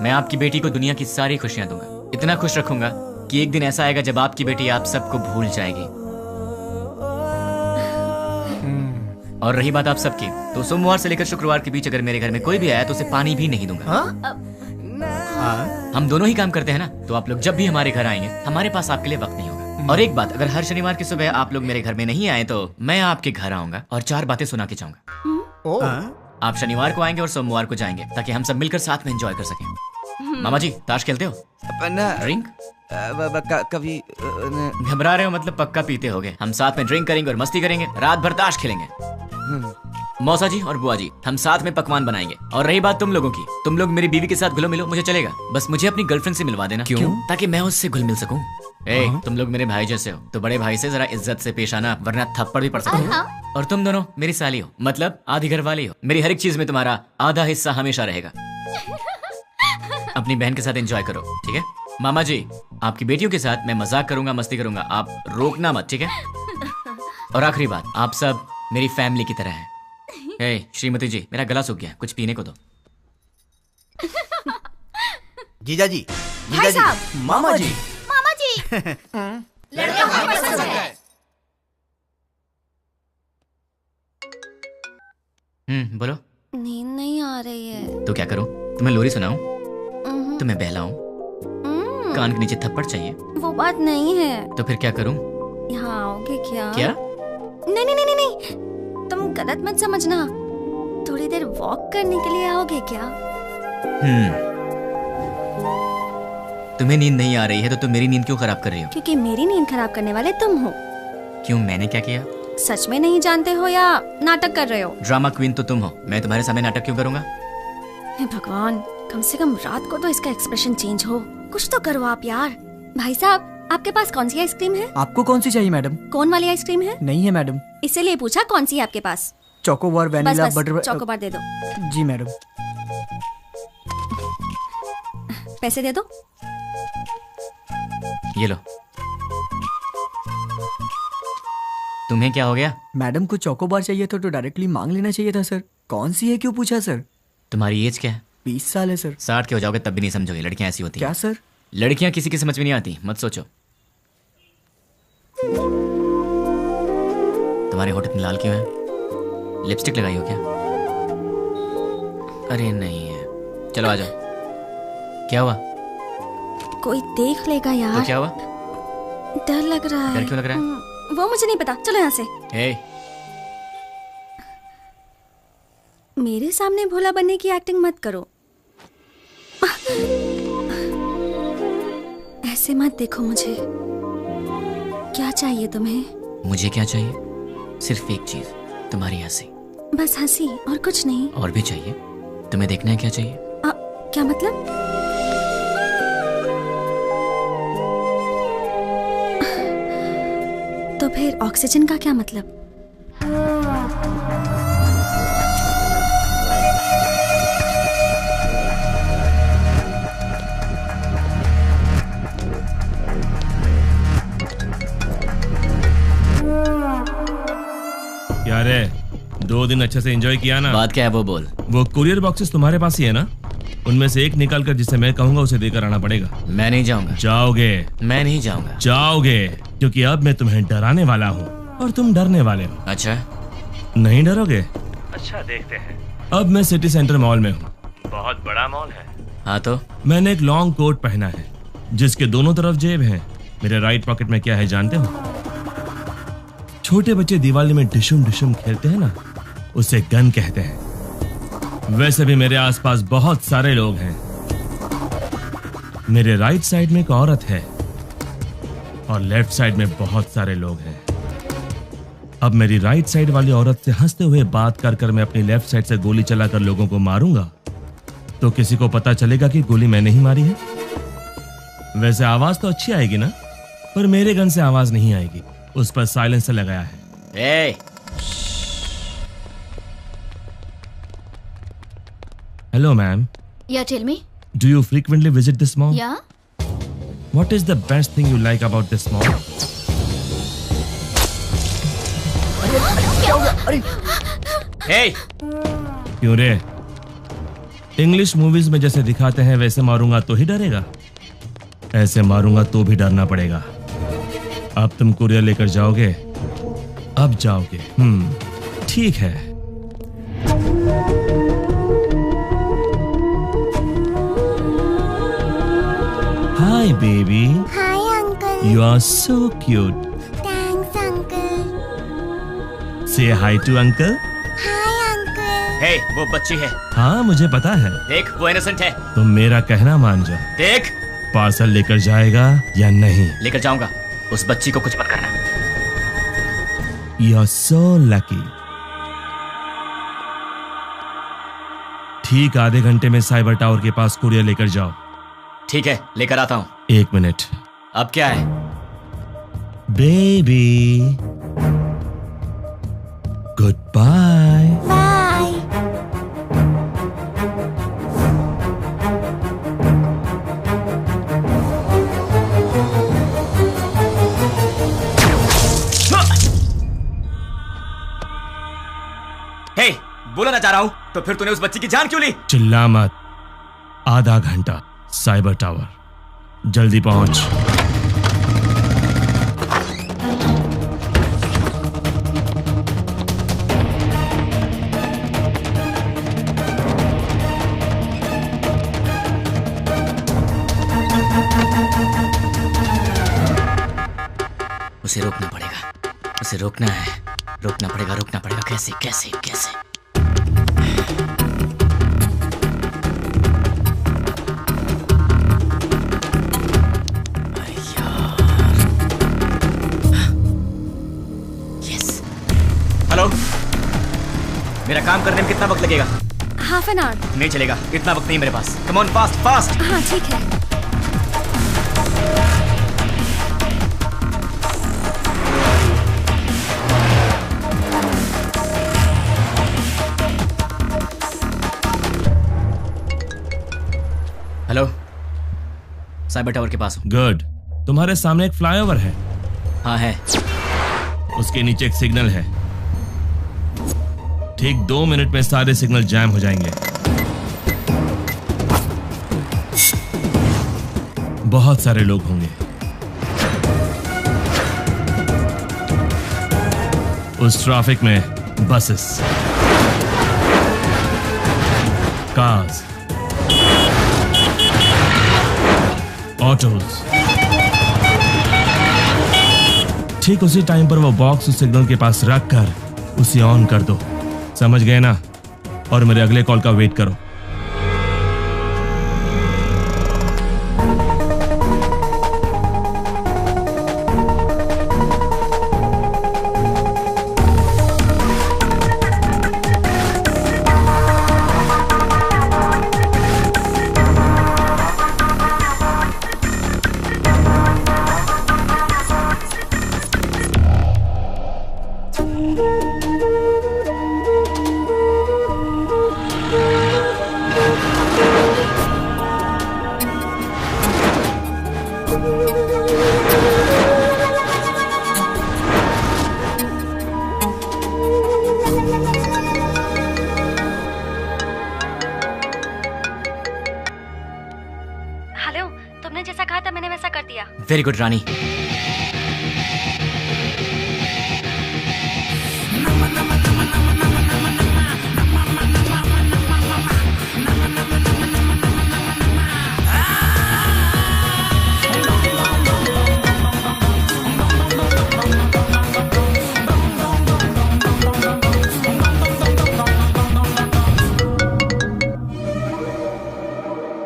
Speaker 5: मैं आपकी बेटी को दुनिया की सारी खुशियां दूंगा। इतना खुश रखूंगा कि एक दिन ऐसा आएगा जब आपकी बेटी आप सबको भूल जाएगी। और रही बात आप सबकी, तो सोमवार से लेकर शुक्रवार के बीच अगर मेरे घर में कोई भी आया तो उसे पानी भी नहीं दूंगा। हम दोनों ही काम करते हैं ना, तो आप लोग जब भी हमारे घर आएंगे हमारे पास आपके लिए वक्त नहीं होगा। और एक बात, अगर हर शनिवार की सुबह आप लोग मेरे घर में नहीं आए तो मैं आपके घर आऊंगा और 4 बातें सुना के जाऊंगा। आप शनिवार को आएंगे और सोमवार को जाएंगे ताकि हम सब मिलकर साथ में एंजॉय कर सकें। मामा जी, ताश खेलते हो? ड्रिंक?
Speaker 13: कभी
Speaker 5: घबरा रहे हो मतलब पक्का पीते होगे। हम साथ में ड्रिंक करेंगे और मस्ती करेंगे, रात भर ताश खेलेंगे। मौसा जी और बुआ जी, हम साथ में पकवान बनाएंगे। और रही बात तुम लोगों की, तुम लोग मेरी बीवी के साथ घुलो मिलो, मुझे चलेगा, बस मुझे अपनी गर्लफ्रेंड से मिलवा देना।
Speaker 16: क्यों?
Speaker 5: ताकि मैं उससे घुल मिल सकूं। तुम लोग मेरे भाई जैसे हो तो बड़े भाई से जरा इज्जत से पेश आना, वरना थप्पड़ भी पड़ सकता है। और तुम दोनों मेरी साली हो, मतलब आधी घर वाली हो। मेरी हर एक चीज में तुम्हारा आधा हिस्सा हमेशा रहेगा। अपनी बहन के साथ एंजॉय करो, ठीक है? मामा जी, आपकी बेटियों के साथ मैं मजाक करूंगा, मस्ती करूंगा, आप रोकना मत, ठीक है? और आखिरी बात, आप सब मेरी फैमिली की तरह हैं। श्रीमती जी, मेरा गला सूख गया, कुछ पीने को दो।
Speaker 1: जीजा जी,
Speaker 8: भाई साहब,
Speaker 14: मामा जी,
Speaker 6: मामा जी, लड़का हमें पसंद है।
Speaker 5: बोलो।
Speaker 9: नींद नहीं आ रही है।
Speaker 5: तो क्या करूं? तुम्हें लोरी सुनाऊं? तुम्हें बहलाऊं? कान के नीचे थप्पड़ चाहिए?
Speaker 9: वो बात नहीं है।
Speaker 5: तो फिर क्या करूं?
Speaker 9: यहाँ आओगे क्या?
Speaker 5: क्या?
Speaker 9: नहीं नहीं नहीं नहीं, तुम गलत मत समझना। थोड़ी देर वॉक करने के लिए आओगे क्या?
Speaker 5: तुम्हें नींद नहीं आ रही है तो तुम मेरी नींद क्यों खराब कर रही हो?
Speaker 9: क्योंकि मेरी नींद खराब करने वाले तुम हो।
Speaker 5: क्यों, मैंने क्या किया?
Speaker 9: सच में नहीं जानते हो या नाटक कर रहे हो?
Speaker 5: ड्रामा क्वीन तो तुम हो, मैं तुम्हारे सामने नाटक क्यों करूंगा?
Speaker 9: हे भगवान, कम से कम रात को तो इसका एक्सप्रेशन चेंज हो। कुछ तो करो आप यार। भाई साहब, आपके पास कौन सी आइसक्रीम है?
Speaker 14: आपको कौन सी चाहिए मैडम?
Speaker 9: कौन वाली आइसक्रीम है?
Speaker 14: नहीं है मैडम।
Speaker 9: इसीलिए पूछा कौन सी है आपके पास?
Speaker 14: चोकोबार, वैनिला,
Speaker 9: बस
Speaker 14: बटर।
Speaker 9: चोकोबार दे दो।
Speaker 14: जी मैडम।
Speaker 9: पैसे दे दो।
Speaker 5: ये लो। तुम्हें क्या हो गया?
Speaker 14: मैडम को चोकोबार चाहिए था तो डायरेक्टली मांग लेना चाहिए था सर। कौन सी है क्यों पूछा सर?
Speaker 5: तुम्हारी एज क्या है?
Speaker 14: 20 साल है सर।
Speaker 5: 60 के हो जाओगे तब भी नहीं समझोगे, लड़कियां ऐसी होती हैं।
Speaker 14: क्या सर?
Speaker 5: लड़कियां किसी की समझ में नहीं आती, मत सोचो। तुम्हारे होठ इतने लाल क्यों हैं? लिपस्टिक लगाई हो क्या? अरे नहीं है। चलो आ जाओ। क्या हुआ?
Speaker 9: कोई देख लेगा यार।
Speaker 5: तो क्या हुआ?
Speaker 9: डर लग रहा है।
Speaker 5: डर क्यों लग रहा है?
Speaker 9: वो मुझे नहीं पता, चलो यहाँ से। मेरे सामने भोला बनने की एक्टिंग मत करो। ऐसे मत देखो मुझे। क्या चाहिए तुम्हें?
Speaker 5: मुझे क्या चाहिए? सिर्फ एक चीज, तुम्हारी हंसी।
Speaker 9: बस हंसी और कुछ नहीं?
Speaker 5: और भी चाहिए। तुम्हें देखना है क्या चाहिए?
Speaker 9: क्या मतलब? तो फिर ऑक्सीजन का क्या मतलब?
Speaker 15: क्या रे, 2 दिन अच्छे से एंजॉय किया ना?
Speaker 5: बात क्या है वो बोल।
Speaker 15: वो कुरियर बॉक्सेस तुम्हारे पास ही है ना? उनमें से एक निकाल कर जिसे मैं कहूंगा उसे देकर आना पड़ेगा।
Speaker 5: मैं नहीं जाऊंगा।
Speaker 15: जाओगे?
Speaker 5: मैं नहीं जाऊंगा।
Speaker 15: जाओगे, क्योंकि अब मैं तुम्हें डराने वाला हूँ और तुम डरने वाले हो।
Speaker 5: अच्छा,
Speaker 15: नहीं डरोगे?
Speaker 5: अच्छा, देखते हैं।
Speaker 15: अब मैं सिटी सेंटर मॉल में हूँ। बहुत बड़ा मॉल है।
Speaker 5: हाँ तो?
Speaker 15: मैंने एक लॉन्ग कोट पहना है जिसके दोनों तरफ जेब है। मेरे राइट पॉकेट में क्या है जानते हो? छोटे बच्चे दिवाली में डिशुम डिशुम खेलते हैं ना, उसे गन कहते हैं। वैसे भी मेरे आसपास बहुत सारे लोग हैं। मेरे राइट साइड में एक औरत है और लेफ्ट साइड में बहुत सारे लोग हैं। अब मेरी राइट साइड वाली औरत से हंसते हुए बात कर कर मैं अपनी लेफ्ट साइड से गोली चलाकर लोगों को मारूंगा तो किसी को पता चलेगा कि गोली मैंने ही मारी है। वैसे आवाज तो अच्छी आएगी ना, पर मेरे गन से आवाज नहीं आएगी, उस पर साइलेंसर लगाया है। Hello, ma'am.
Speaker 6: Yeah, tell me.
Speaker 15: Do you frequently visit this mall?
Speaker 6: Yeah.
Speaker 15: What is the best thing you like about this mall?
Speaker 5: Hey!
Speaker 15: क्यों रे? इंग्लिश मूवीज में जैसे दिखाते हैं वैसे मारूंगा तो ही डरेगा, ऐसे मारूंगा तो भी डरना पड़ेगा। अब तुम कुरियर लेकर जाओगे? अब जाओगे? ठीक है। Hi, baby.
Speaker 17: Hi, uncle.
Speaker 15: You are so cute.
Speaker 17: Thanks, uncle.
Speaker 15: Say hi to uncle.
Speaker 17: Hi, uncle.
Speaker 5: Hey, वो बच्ची है।
Speaker 15: हाँ, मुझे पता है।
Speaker 5: देख, वो इनोसेंट है।
Speaker 15: तुम मेरा कहना मान जा।
Speaker 5: देख,
Speaker 15: पार्सल लेकर जाएगा या नहीं?
Speaker 5: लेकर जाऊंगा। उस बच्ची को कुछ मत करना।
Speaker 15: You are so lucky. ठीक आधे घंटे में साइबर टावर के पास कुरियर लेकर जाओ।
Speaker 5: ठीक है, लेकर आता हूँ।
Speaker 15: 1 मिनट।
Speaker 5: अब क्या है?
Speaker 15: Baby good bye.
Speaker 17: Bye.
Speaker 5: Hey, बोला ना चाह रहा हूं, तो फिर तूने उस बच्ची की जान क्यों ली?
Speaker 15: चिल्ला मत। आधा घंटा साइबर टावर, जल्दी पहुंच।
Speaker 5: उसे रोकना पड़ेगा, उसे रोकना है, रोकना पड़ेगा। कैसे कैसे कैसे? यस। हेलो, मेरा काम करने में कितना वक्त लगेगा?
Speaker 9: Half an hour.
Speaker 5: नहीं चलेगा, इतना वक्त नहीं मेरे पास। Come on, fast fast.
Speaker 9: हाँ ठीक है।
Speaker 5: हेलो, साइबर टावर के पास हूँ।
Speaker 15: गुड। तुम्हारे सामने एक फ्लाईओवर है।
Speaker 5: हाँ है।
Speaker 15: उसके नीचे एक सिग्नल है। ठीक 2 मिनट में सारे सिग्नल जैम हो जाएंगे। बहुत सारे लोग होंगे। उस ट्रैफिक में बसेस, कार्स, ऑटोज। ठीक उसी टाइम पर वो बॉक्स उस सिग्नल के पास रख कर उसे ऑन कर दो। समझ गए ना? और मेरे अगले कॉल का वेट करो।
Speaker 9: हेलो, तुमने जैसा कहा था मैंने वैसा कर दिया।
Speaker 5: वेरी गुड रानी।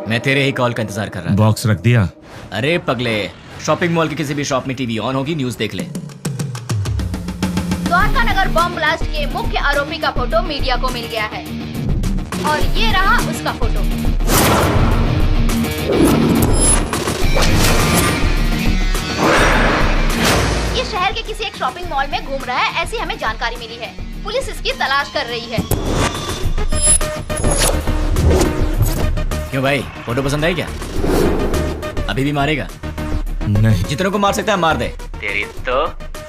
Speaker 5: मैं तेरे ही कॉल का इंतजार कर रहा था।
Speaker 15: बॉक्स रख दिया?
Speaker 5: अरे पगले, शॉपिंग मॉल की किसी भी शॉप में टीवी ऑन होगी, न्यूज़ देख ले।
Speaker 12: द्वारका नगर बॉम्ब ब्लास्ट के मुख्य आरोपी का फोटो मीडिया को मिल गया है और ये रहा उसका फोटो। ये शहर के किसी एक शॉपिंग मॉल में घूम रहा है, ऐसी हमें जानकारी मिली है। पुलिस इसकी तलाश कर रही है।
Speaker 5: क्यों भाई, फोटो पसंद आई क्या? अभी भी मारेगा?
Speaker 15: नहीं।
Speaker 5: जितनों को मार सकता है मार दे। तेरी तो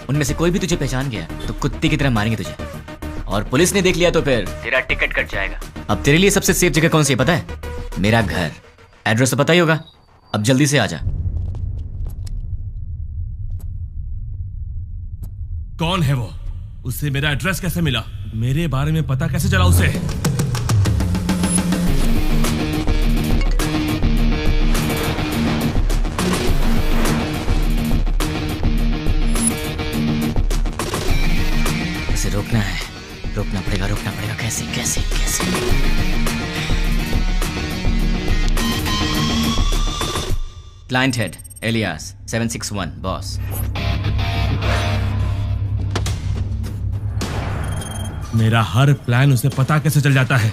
Speaker 5: उनमें से कोई भी तुझे पहचान गया तो कुत्ते की तरह मारेंगे तुझे, और पुलिस ने देख लिया तो फिर तेरा टिकट कट जाएगा। अब तेरे लिए सबसे सेफ जगह कौन सी है पता है? मेरा घर। एड्रेस तो पता ही होगा। अब जल्दी से आ जा।
Speaker 15: कौन है वो? उससे मेरा एड्रेस कैसे मिला? मेरे बारे में पता कैसे चला उसे?
Speaker 5: रोकना है, रोकना पड़ेगा। कैसे कैसे कैसे? Client head alias 761 boss.
Speaker 15: मेरा हर प्लान उसे पता कैसे चल जाता है?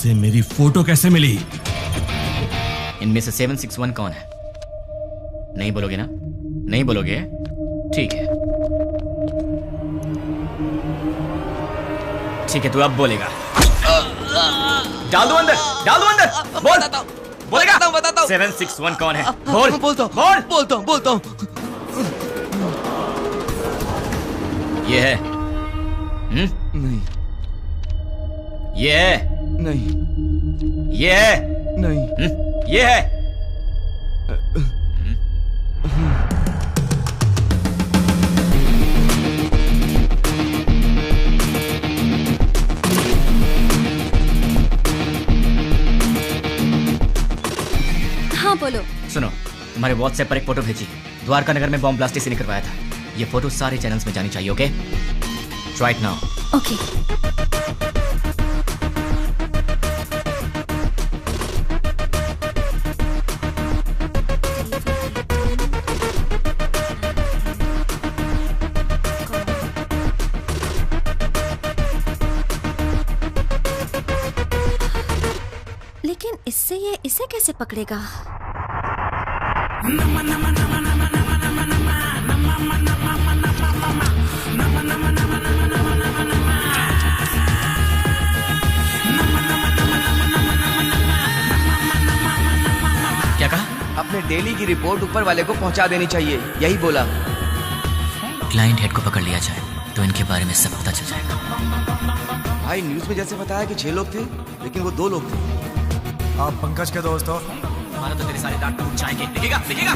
Speaker 15: इसे मेरी फोटो कैसे मिली?
Speaker 5: इनमें से 761 कौन है? नहीं बोलोगे ना? नहीं बोलोगे? ठीक है, ठीक है, तू अब बोलेगा। डाल दो अंदर, डाल दो अंदर। बोल, बोलेगा?
Speaker 13: बताता हूँ।
Speaker 5: 761 कौन है? बोल,
Speaker 13: बोलता हूँ,
Speaker 5: बोल,
Speaker 13: बोलता हूँ।
Speaker 5: ये है?
Speaker 13: नहीं।
Speaker 5: ये है?
Speaker 13: नहीं।
Speaker 5: ये है?
Speaker 13: नहीं।
Speaker 5: ये है?
Speaker 9: हाँ बोलो।
Speaker 5: सुनो, तुम्हारे व्हाट्सएप पर एक फोटो भेजी, द्वारका नगर में बॉम्ब ब्लास्ट इसी ने करवाया था। ये फोटो सारे चैनल्स में जानी चाहिए, okay? Try it now.
Speaker 9: Okay. लेकिन इससे ये इसे कैसे पकड़ेगा?
Speaker 5: क्या कहा?
Speaker 13: अपने डेली की रिपोर्ट ऊपर वाले को पहुंचा देनी चाहिए, यही बोला।
Speaker 5: क्लाइंट हेड को पकड़ लिया जाए तो इनके बारे में सब पता चल जाएगा।
Speaker 13: भाई न्यूज में जैसे बताया कि 6 लोग थे, लेकिन वो 2 लोग थे।
Speaker 2: आप पंकज के दोस्त हो?
Speaker 5: हमारा तो तेरे सारे दांत टूट जाएंगे। दिखेगा, दिखेगा।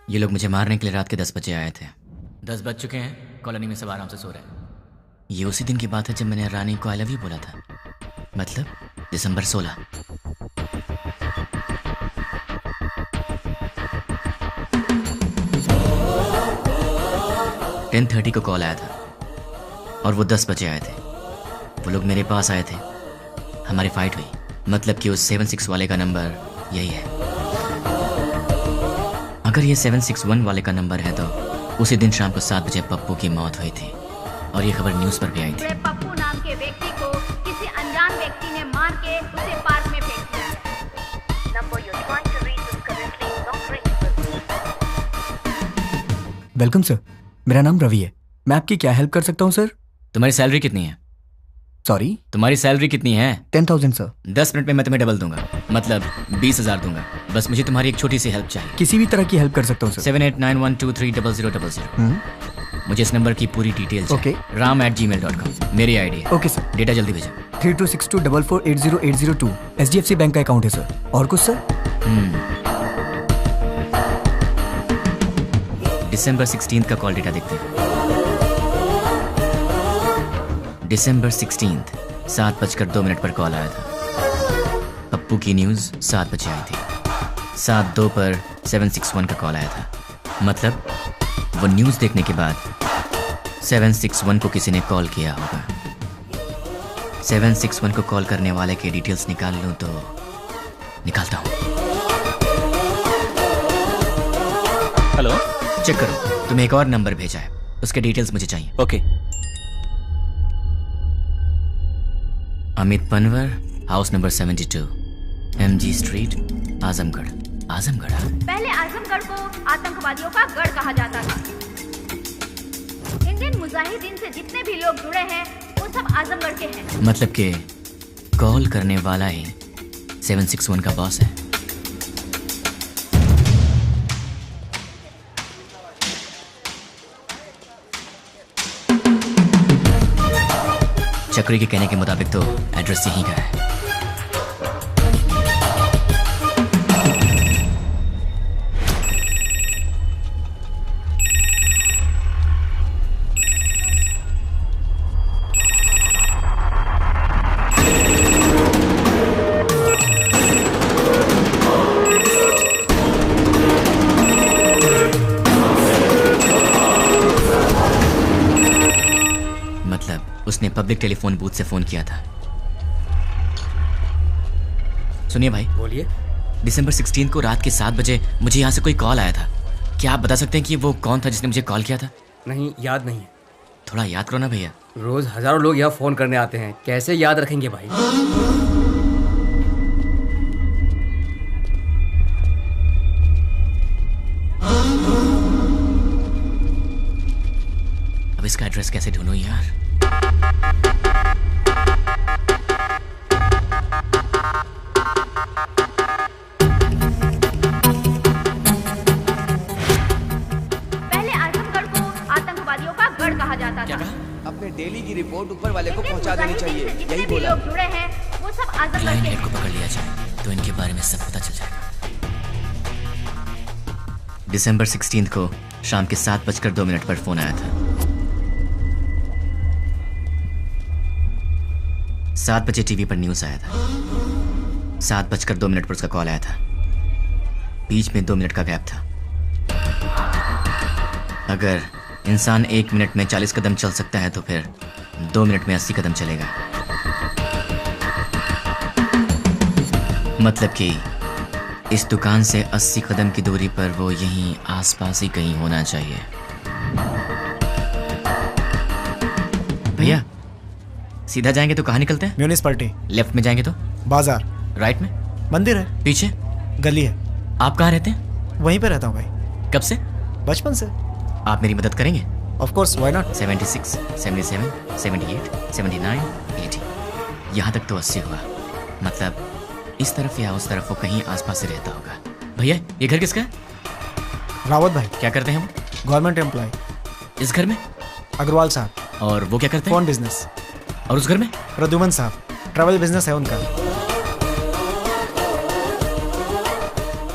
Speaker 5: ये लोग मुझे मारने के लिए रात के 10 बजे आए थे। 10 बज चुके हैं, कॉलोनी में सब आराम से सो रहे हैं। ये उसी दिन की बात है जब मैंने रानी को आई लव यू बोला था, मतलब दिसंबर 16। (10:30) को कॉल आया था और वो 10 बजे आए थे। वो लोग मेरे पास आए थे, हमारी फाइट हुई। मतलब कि उस 76 वाले का नंबर यही है। अगर ये 761 वाले का नंबर है तो उसी दिन शाम को 7 बजे पप्पू की मौत हुई थी और ये खबर न्यूज पर भी आई थी।
Speaker 12: पप्पू नाम के व्यक्ति को किसी अनजान व्यक्ति ने मार के उसे पार्क में फेंक दिया है। Number you trying to reach is currently not reachable.
Speaker 14: Welcome sir, मेरा नाम रवि है। मैं आपकी क्या हेल्प कर सकता हूँ सर?
Speaker 5: तुम्हारी सैलरी कितनी है?
Speaker 14: सॉरी?
Speaker 5: तुम्हारी सैलरी कितनी है?
Speaker 14: 10,000 सर।
Speaker 5: 10 मिनट में मैं तुम्हें डबल दूंगा, मतलब 20,000 दूंगा। बस मुझे तुम्हारी एक छोटी सी हेल्प चाहिए।
Speaker 14: किसी भी तरह की हेल्प कर सकता हूँ सर।
Speaker 5: 7891230000। मुझे इस नंबर की पूरी डिटेल चाहिए। ram@gmail.com मेरी आईडी है।
Speaker 14: Okay sir.
Speaker 5: डेटा जल्दी भेजो।
Speaker 14: 326244808002 HDFC बैंक का अकाउंट है सर। और कुछ सर?
Speaker 5: दिसंबर 16 का कॉल डेटा देखते हैं। दिसंबर 16 7:02 पर कॉल आया था। पप्पू की न्यूज 7 बजे आई थी। 7:02 पर 761 का कॉल आया था। मतलब वो न्यूज देखने के बाद 761 को किसी ने कॉल किया होगा। 761 को कॉल करने वाले के डिटेल्स निकाल लूं तो निकालता हूं। हेलो, चेक करो, तुम्हें एक और नंबर भेजा है, उसके डिटेल्स मुझे चाहिए।
Speaker 13: Okay.
Speaker 5: Amit Panwar, house number 72, MG street, Azamgarh. Azamgarh?
Speaker 12: पहले आजमगढ़ को आतंकवादियों का गढ़ कहा जाता था। इंडियन मुजाहिदीन से जितने भी लोग जुड़े हैं वो सब आजमगढ़ के हैं।
Speaker 5: मतलब कि कॉल करने वाला ही 761 का बॉस है। चक्री के कहने के मुताबिक तो एड्रेस यहीं का है। पब्लिक टेलीफोन बूथ से फोन किया था। सुनिए भाई।
Speaker 7: बोलिए।
Speaker 5: दिसंबर 16 को रात के 7 बजे मुझे यहाँ से कोई कॉल आया था। क्या आप बता सकते हैं कि वो कौन था जिसने मुझे कॉल किया था?
Speaker 7: नहीं, याद नहीं है।
Speaker 5: थोड़ा याद करो ना भैया।
Speaker 7: रोज हजारों लोग यहाँ फोन करने आते हैं, कैसे याद रखेंगे भाई?
Speaker 5: अब इसका एड्रेस कैसे ढूंढूं यार?
Speaker 12: पहले आजमगढ़ को आतंकवादियों का गढ़ कहा जाता था।
Speaker 13: अपने डेली की रिपोर्ट ऊपर वाले को पहुंचा देनी चाहिए,
Speaker 12: जितने
Speaker 13: यही
Speaker 12: भी
Speaker 13: बोला।
Speaker 12: लोग जुड़े हैं वो सब आजमगढ़
Speaker 5: क्लाइंट
Speaker 12: के
Speaker 5: हेड को पकड़ लिया जाए तो इनके बारे में सब पता चल जाएगा। दिसंबर 16 को शाम के 7:02 पर फोन आया था। 7 बजे टीवी पर न्यूज आया था। 7:02 पर उसका कॉल आया था। बीच में 2 मिनट का गैप था। अगर इंसान 1 मिनट में 40 कदम चल सकता है तो फिर 2 मिनट में 80 कदम चलेगा। मतलब कि इस दुकान से 80 कदम की दूरी पर वो यहीं आसपास ही कहीं होना चाहिए। भैया सीधा जाएंगे तो कहाँ निकलते हैं?
Speaker 2: म्यूनिसिपैलिटी।
Speaker 5: लेफ्ट में जाएंगे तो
Speaker 2: बाजार।
Speaker 5: राइट में
Speaker 2: मंदिर है।
Speaker 5: पीछे
Speaker 2: गली है।
Speaker 5: आप कहाँ रहते हैं?
Speaker 2: वहीं पे रहता हूँ भाई।
Speaker 5: कब से?
Speaker 2: बचपन से।
Speaker 5: आप मेरी मदद करेंगे?
Speaker 2: Of course, why not.
Speaker 5: 76, 77, 78, 79, 80, यहाँ तक तो 80 हुआ। मतलब इस तरफ या उस तरफ वो कहीं आसपास से रहता होगा। भैया ये घर किसका है?
Speaker 2: रावत भाई।
Speaker 5: क्या करते हैं वो?
Speaker 2: Government employ.
Speaker 5: इस घर में?
Speaker 2: अग्रवाल साहब।
Speaker 5: और वो क्या करते हैं?
Speaker 2: Phone business.
Speaker 5: और उस घर में?
Speaker 2: प्रद्युमन साहब, ट्रैवल बिजनेस है उनका।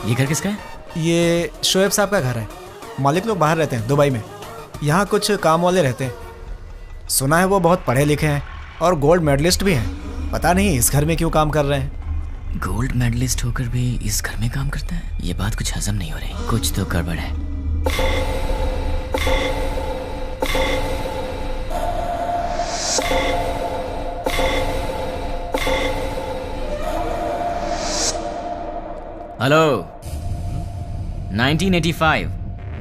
Speaker 5: ये घर किसका है?
Speaker 2: ये शोएब साहब का घर है। मालिक लोग बाहर रहते हैं, दुबई में। यहाँ कुछ काम वाले रहते हैं। सुना है वो बहुत पढ़े लिखे हैं और गोल्ड मेडलिस्ट भी हैं। पता नहीं इस घर में क्यों काम कर रहे हैं।
Speaker 5: गोल्ड मेडलिस्ट होकर भी इस घर में काम करता है? ये बात कुछ हजम नहीं हो रही। कुछ तो गड़बड़ है। Hello. 1985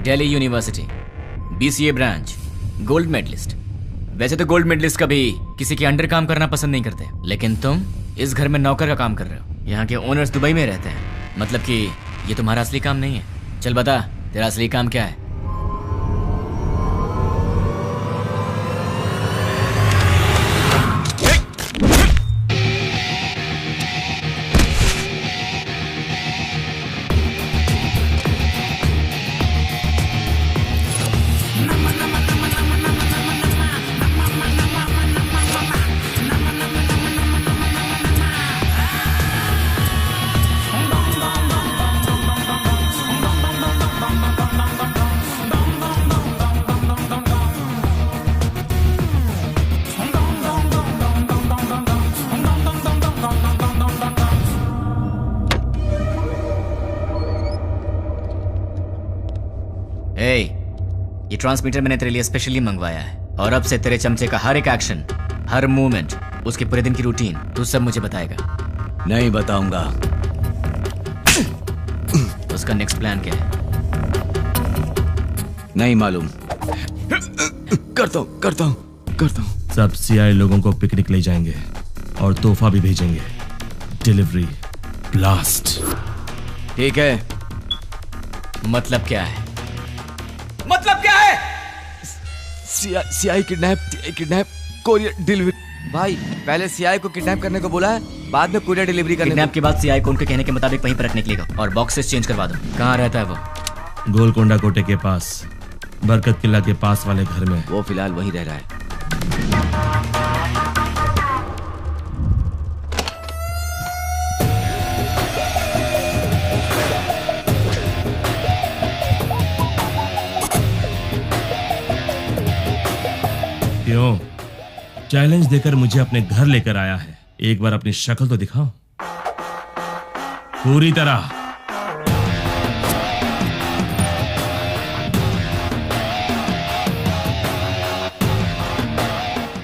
Speaker 5: Delhi university, BCA branch, gold medalist. वैसे तो गोल्ड मेडलिस्ट कभी किसी के अंडर काम करना पसंद नहीं करते, लेकिन तुम इस घर में नौकर का काम कर रहे हो। यहाँ के ओनर्स दुबई में रहते हैं। मतलब कि ये तुम्हारा असली काम नहीं है। चल बता, तेरा असली काम क्या है? ये ट्रांसमीटर मैंने तेरे लिए स्पेशली मंगवाया है और अब से तेरे चमचे का हर एक एक्शन, हर मूवमेंट, उसके पूरे दिन की रूटीन तू सब मुझे बताएगा।
Speaker 13: नहीं बताऊंगा।
Speaker 5: उसका नेक्स्ट प्लान क्या है?
Speaker 13: नहीं मालूम। करता हूँ।
Speaker 15: सब सीआई लोगों को पिकनिक ले जाएंगे और तोहफा भी भेजेंगे। Delivery blast.
Speaker 13: ठीक है।
Speaker 5: मतलब क्या है?
Speaker 13: मतलब क्या है? CI kidnap courier delivery. भाई पहले सीआई को किडनैप करने को बोला है, बाद में कोरियर डिलीवरी करने।
Speaker 5: किडनैप के बाद सीआई को उनके कहने के मुताबिक वहीं पर रखने के लिए और बॉक्सेस चेंज करवा दो। कहाँ रहता है वो?
Speaker 15: गोलकोंडा कोटे के पास, बरकत किला के पास वाले घर में।
Speaker 13: वो फिलहाल वहीं रह रहा है।
Speaker 15: क्यों? चैलेंज देकर मुझे अपने घर लेकर आया है। एक बार अपनी शक्ल तो दिखाओ पूरी तरह।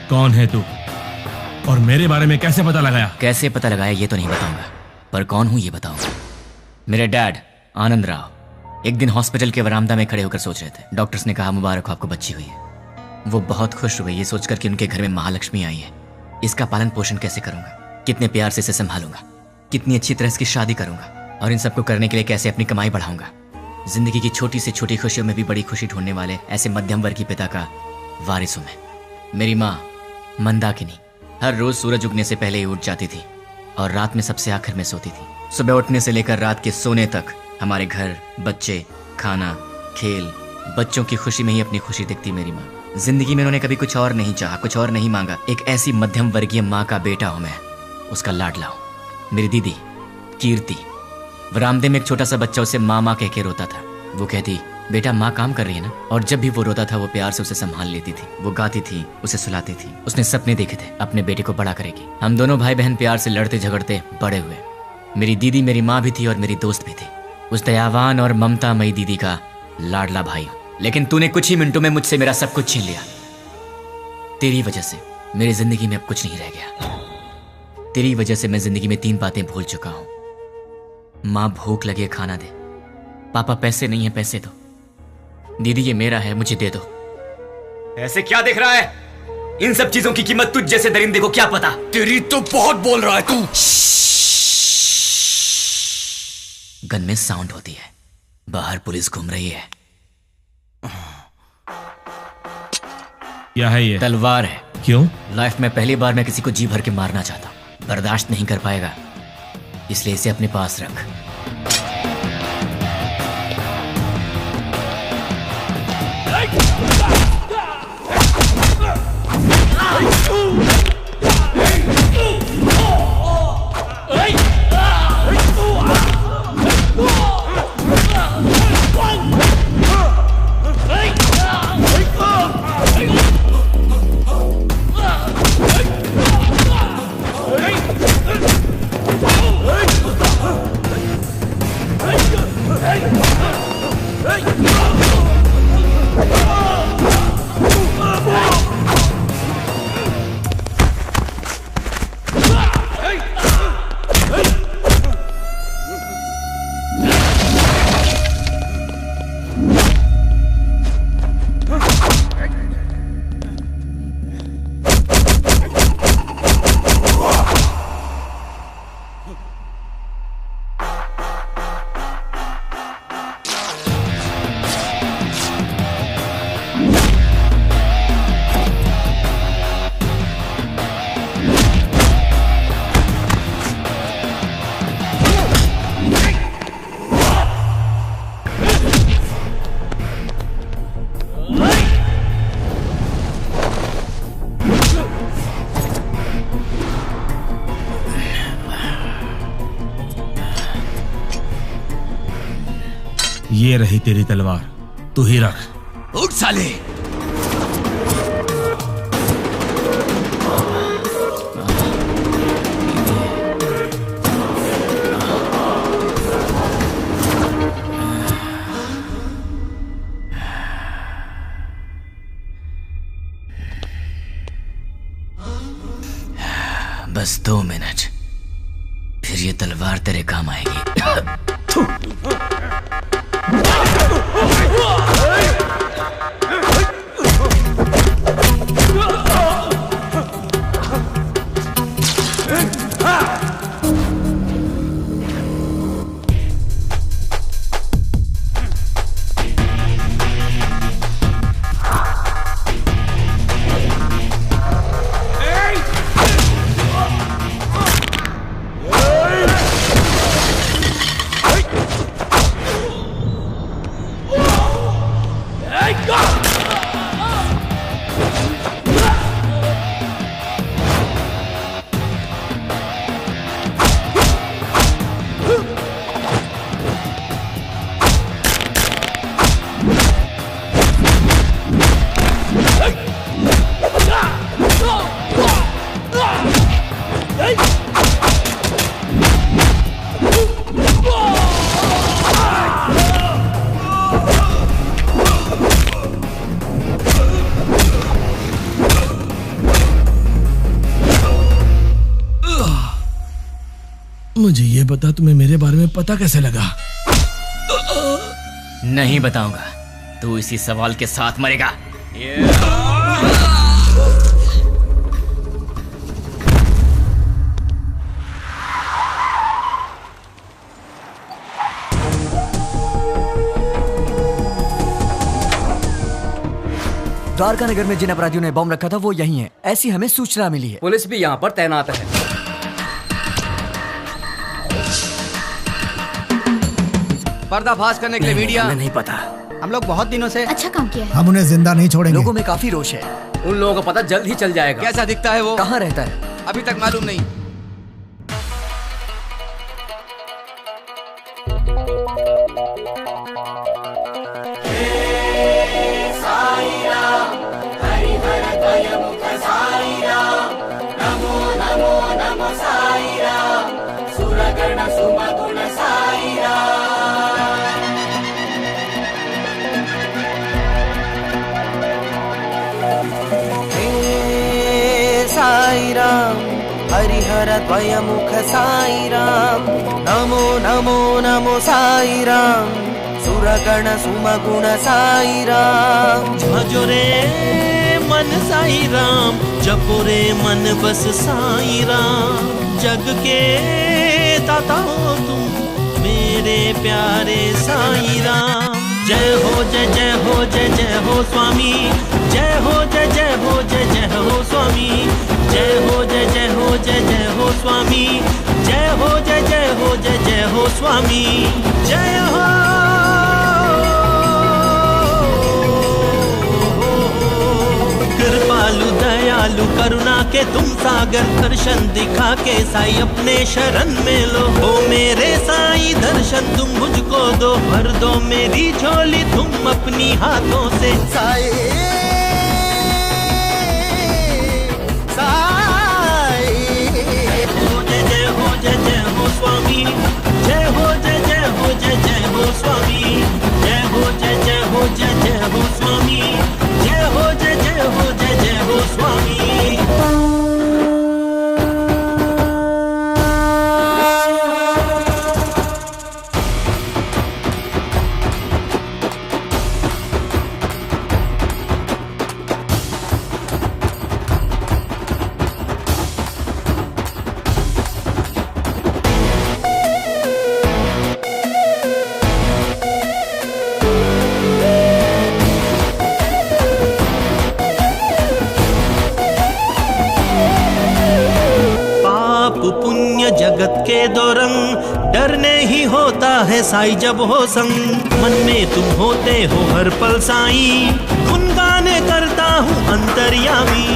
Speaker 15: कौन है तू? और मेरे बारे में कैसे पता लगाया?
Speaker 5: कैसे पता लगाया ये तो नहीं बताऊंगा, पर कौन हूं ये बताऊंगा। मेरे डैड आनंद राव एक दिन हॉस्पिटल के वरामदा में खड़े होकर सोच रहे थे। डॉक्टर्स ने कहा मुबारक हो, आपको बच्ची हुई है। वो बहुत खुश हुए ये सोचकर कि उनके घर में महालक्ष्मी आई है। इसका पालन पोषण कैसे करूंगा, कितने प्यार से इसे संभालूंगा, कितनी अच्छी तरह इसकी शादी करूंगा, और इन सबको करने के लिए कैसे अपनी कमाई बढ़ाऊंगा। जिंदगी की छोटी से छोटी खुशियों में भी बड़ी खुशी ढूंढने वाले ऐसे मध्यम वर्ग के पिता का वारिस हूं मैं। मेरी माँ मंदाकिनी हर रोज सूरज उगने से पहले ही उठ जाती थी और रात में सबसे आखिर में सोती थी। सुबह उठने से लेकर रात के सोने तक हमारे घर, बच्चे, खाना, खेल, बच्चों की खुशी में ही अपनी खुशी दिखती मेरी माँ। जिंदगी में उन्होंने कभी कुछ और नहीं चाहा, कुछ और नहीं मांगा। एक ऐसी मध्यम वर्गीय माँ का बेटा हूं मैं, उसका लाडला हूं। मेरी दीदी कीर्ति बरामदे में एक छोटा सा बच्चा उसे माँ माँ कह के रोता था। वो कहती, बेटा माँ काम कर रही है ना। और जब भी वो रोता था वो प्यार से उसे संभाल लेती थी। वो गाती थी, उसे सुलाती थी। उसने सपने देखे थे अपने बेटे को बड़ा करेगी। हम दोनों भाई बहन प्यार से लड़ते झगड़ते बड़े हुए। मेरी दीदी मेरी माँ भी थी और मेरी दोस्त भी थी। उस दयावान और ममतामयी दीदी का लाडला भाई हूं। लेकिन तूने कुछ ही मिनटों में मुझसे मेरा सब कुछ छीन लिया। तेरी वजह से मेरी जिंदगी में अब कुछ नहीं रह गया। तेरी वजह से मैं जिंदगी में 3 बातें भूल चुका हूं। माँ भूख लगे खाना दे, पापा पैसे नहीं है पैसे दो, दीदी ये मेरा है मुझे दे दो। ऐसे क्या देख रहा है? इन सब चीजों की कीमत तुझ जैसे दरिंदे को क्या पता।
Speaker 16: तेरी तो बहुत बोल रहा है तू।
Speaker 5: गन में साउंड होती है, बाहर पुलिस घूम रही है।
Speaker 15: क्या है ये?
Speaker 5: तलवार है।
Speaker 15: क्यों?
Speaker 5: लाइफ में पहली बार मैं किसी को जी भर के मारना चाहता हूं। बर्दाश्त नहीं कर पाएगा, इसलिए इसे अपने पास रख।
Speaker 15: ये रही तेरी तलवार, तू ही रख।
Speaker 16: उठ साले।
Speaker 5: बस 2 मिनट, फिर ये तलवार तेरे काम आएगी।
Speaker 15: मुझे ये बता, तुम्हें मेरे बारे में पता कैसे लगा?
Speaker 5: नहीं बताऊंगा, तू इसी सवाल के साथ मरेगा।
Speaker 14: द्वारका नगर में जिन अपराधियों ने बम रखा था वो यही है, ऐसी हमें सूचना मिली है।
Speaker 7: पुलिस भी यहाँ पर तैनात है।
Speaker 13: पर्दाफाश करने के लिए मीडिया।
Speaker 14: हमें नहीं पता।
Speaker 1: हम लोग बहुत दिनों से
Speaker 6: अच्छा काम किया है।
Speaker 2: हम उन्हें जिंदा नहीं छोड़ेंगे।
Speaker 14: लोगों में काफी रोष है।
Speaker 7: उन लोगों को पता जल्द ही चल जाएगा।
Speaker 13: कैसा दिखता है वो?
Speaker 14: कहाँ रहता है?
Speaker 13: अभी तक मालूम नहीं।
Speaker 10: साईराम हरिहर द्वयमुख साईराम नमो नमो नमो साईराम सुरगण सुमगुण साईराम
Speaker 18: भजो रे मन साईराम, जपो रे मन बस साईराम। जग के दाता हो तुम मेरे प्यारे साईराम। जय हो जय जय हो जय जय हो स्वामी, जय हो जय जय हो जय जय हो स्वामी, जय हो जय जय हो जय जय हो स्वामी, जय हो जय जय हो जय जय हो स्वामी, जय हो। कृपालु दयालु करुणा के तुम सागर, दर्शन दिखा के साई अपने शरण में लो। हो मेरे साई दर्शन तुम मुझको दो, भर दो मेरी झोली तुम अपनी हाथों से।
Speaker 10: साई साई
Speaker 18: हो जय जय हो जय जय हो स्वामी, जय हो जय जय हो जय जय हो स्वामी, जय हो जय जय हो जय जय हो स्वामी, जय हो जय जय हो जय जय हो स्वामी। जगत के दो रंग, डरने ही होता है साई जब हो संग। मन में तुम होते हो हर पल साई, गुनगाने करता हूँ अंतर्यामी।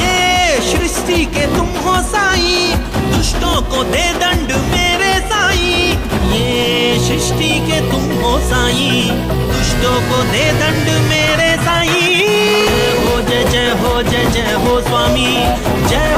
Speaker 18: ये सृष्टि के तुम हो साई, दुष्टों को दे दंड मेरे साई। ये सृष्टि के तुम हो साई, दुष्टों को दे दंड मेरे साई। हो जय जय हो जय जय हो स्वामी, जय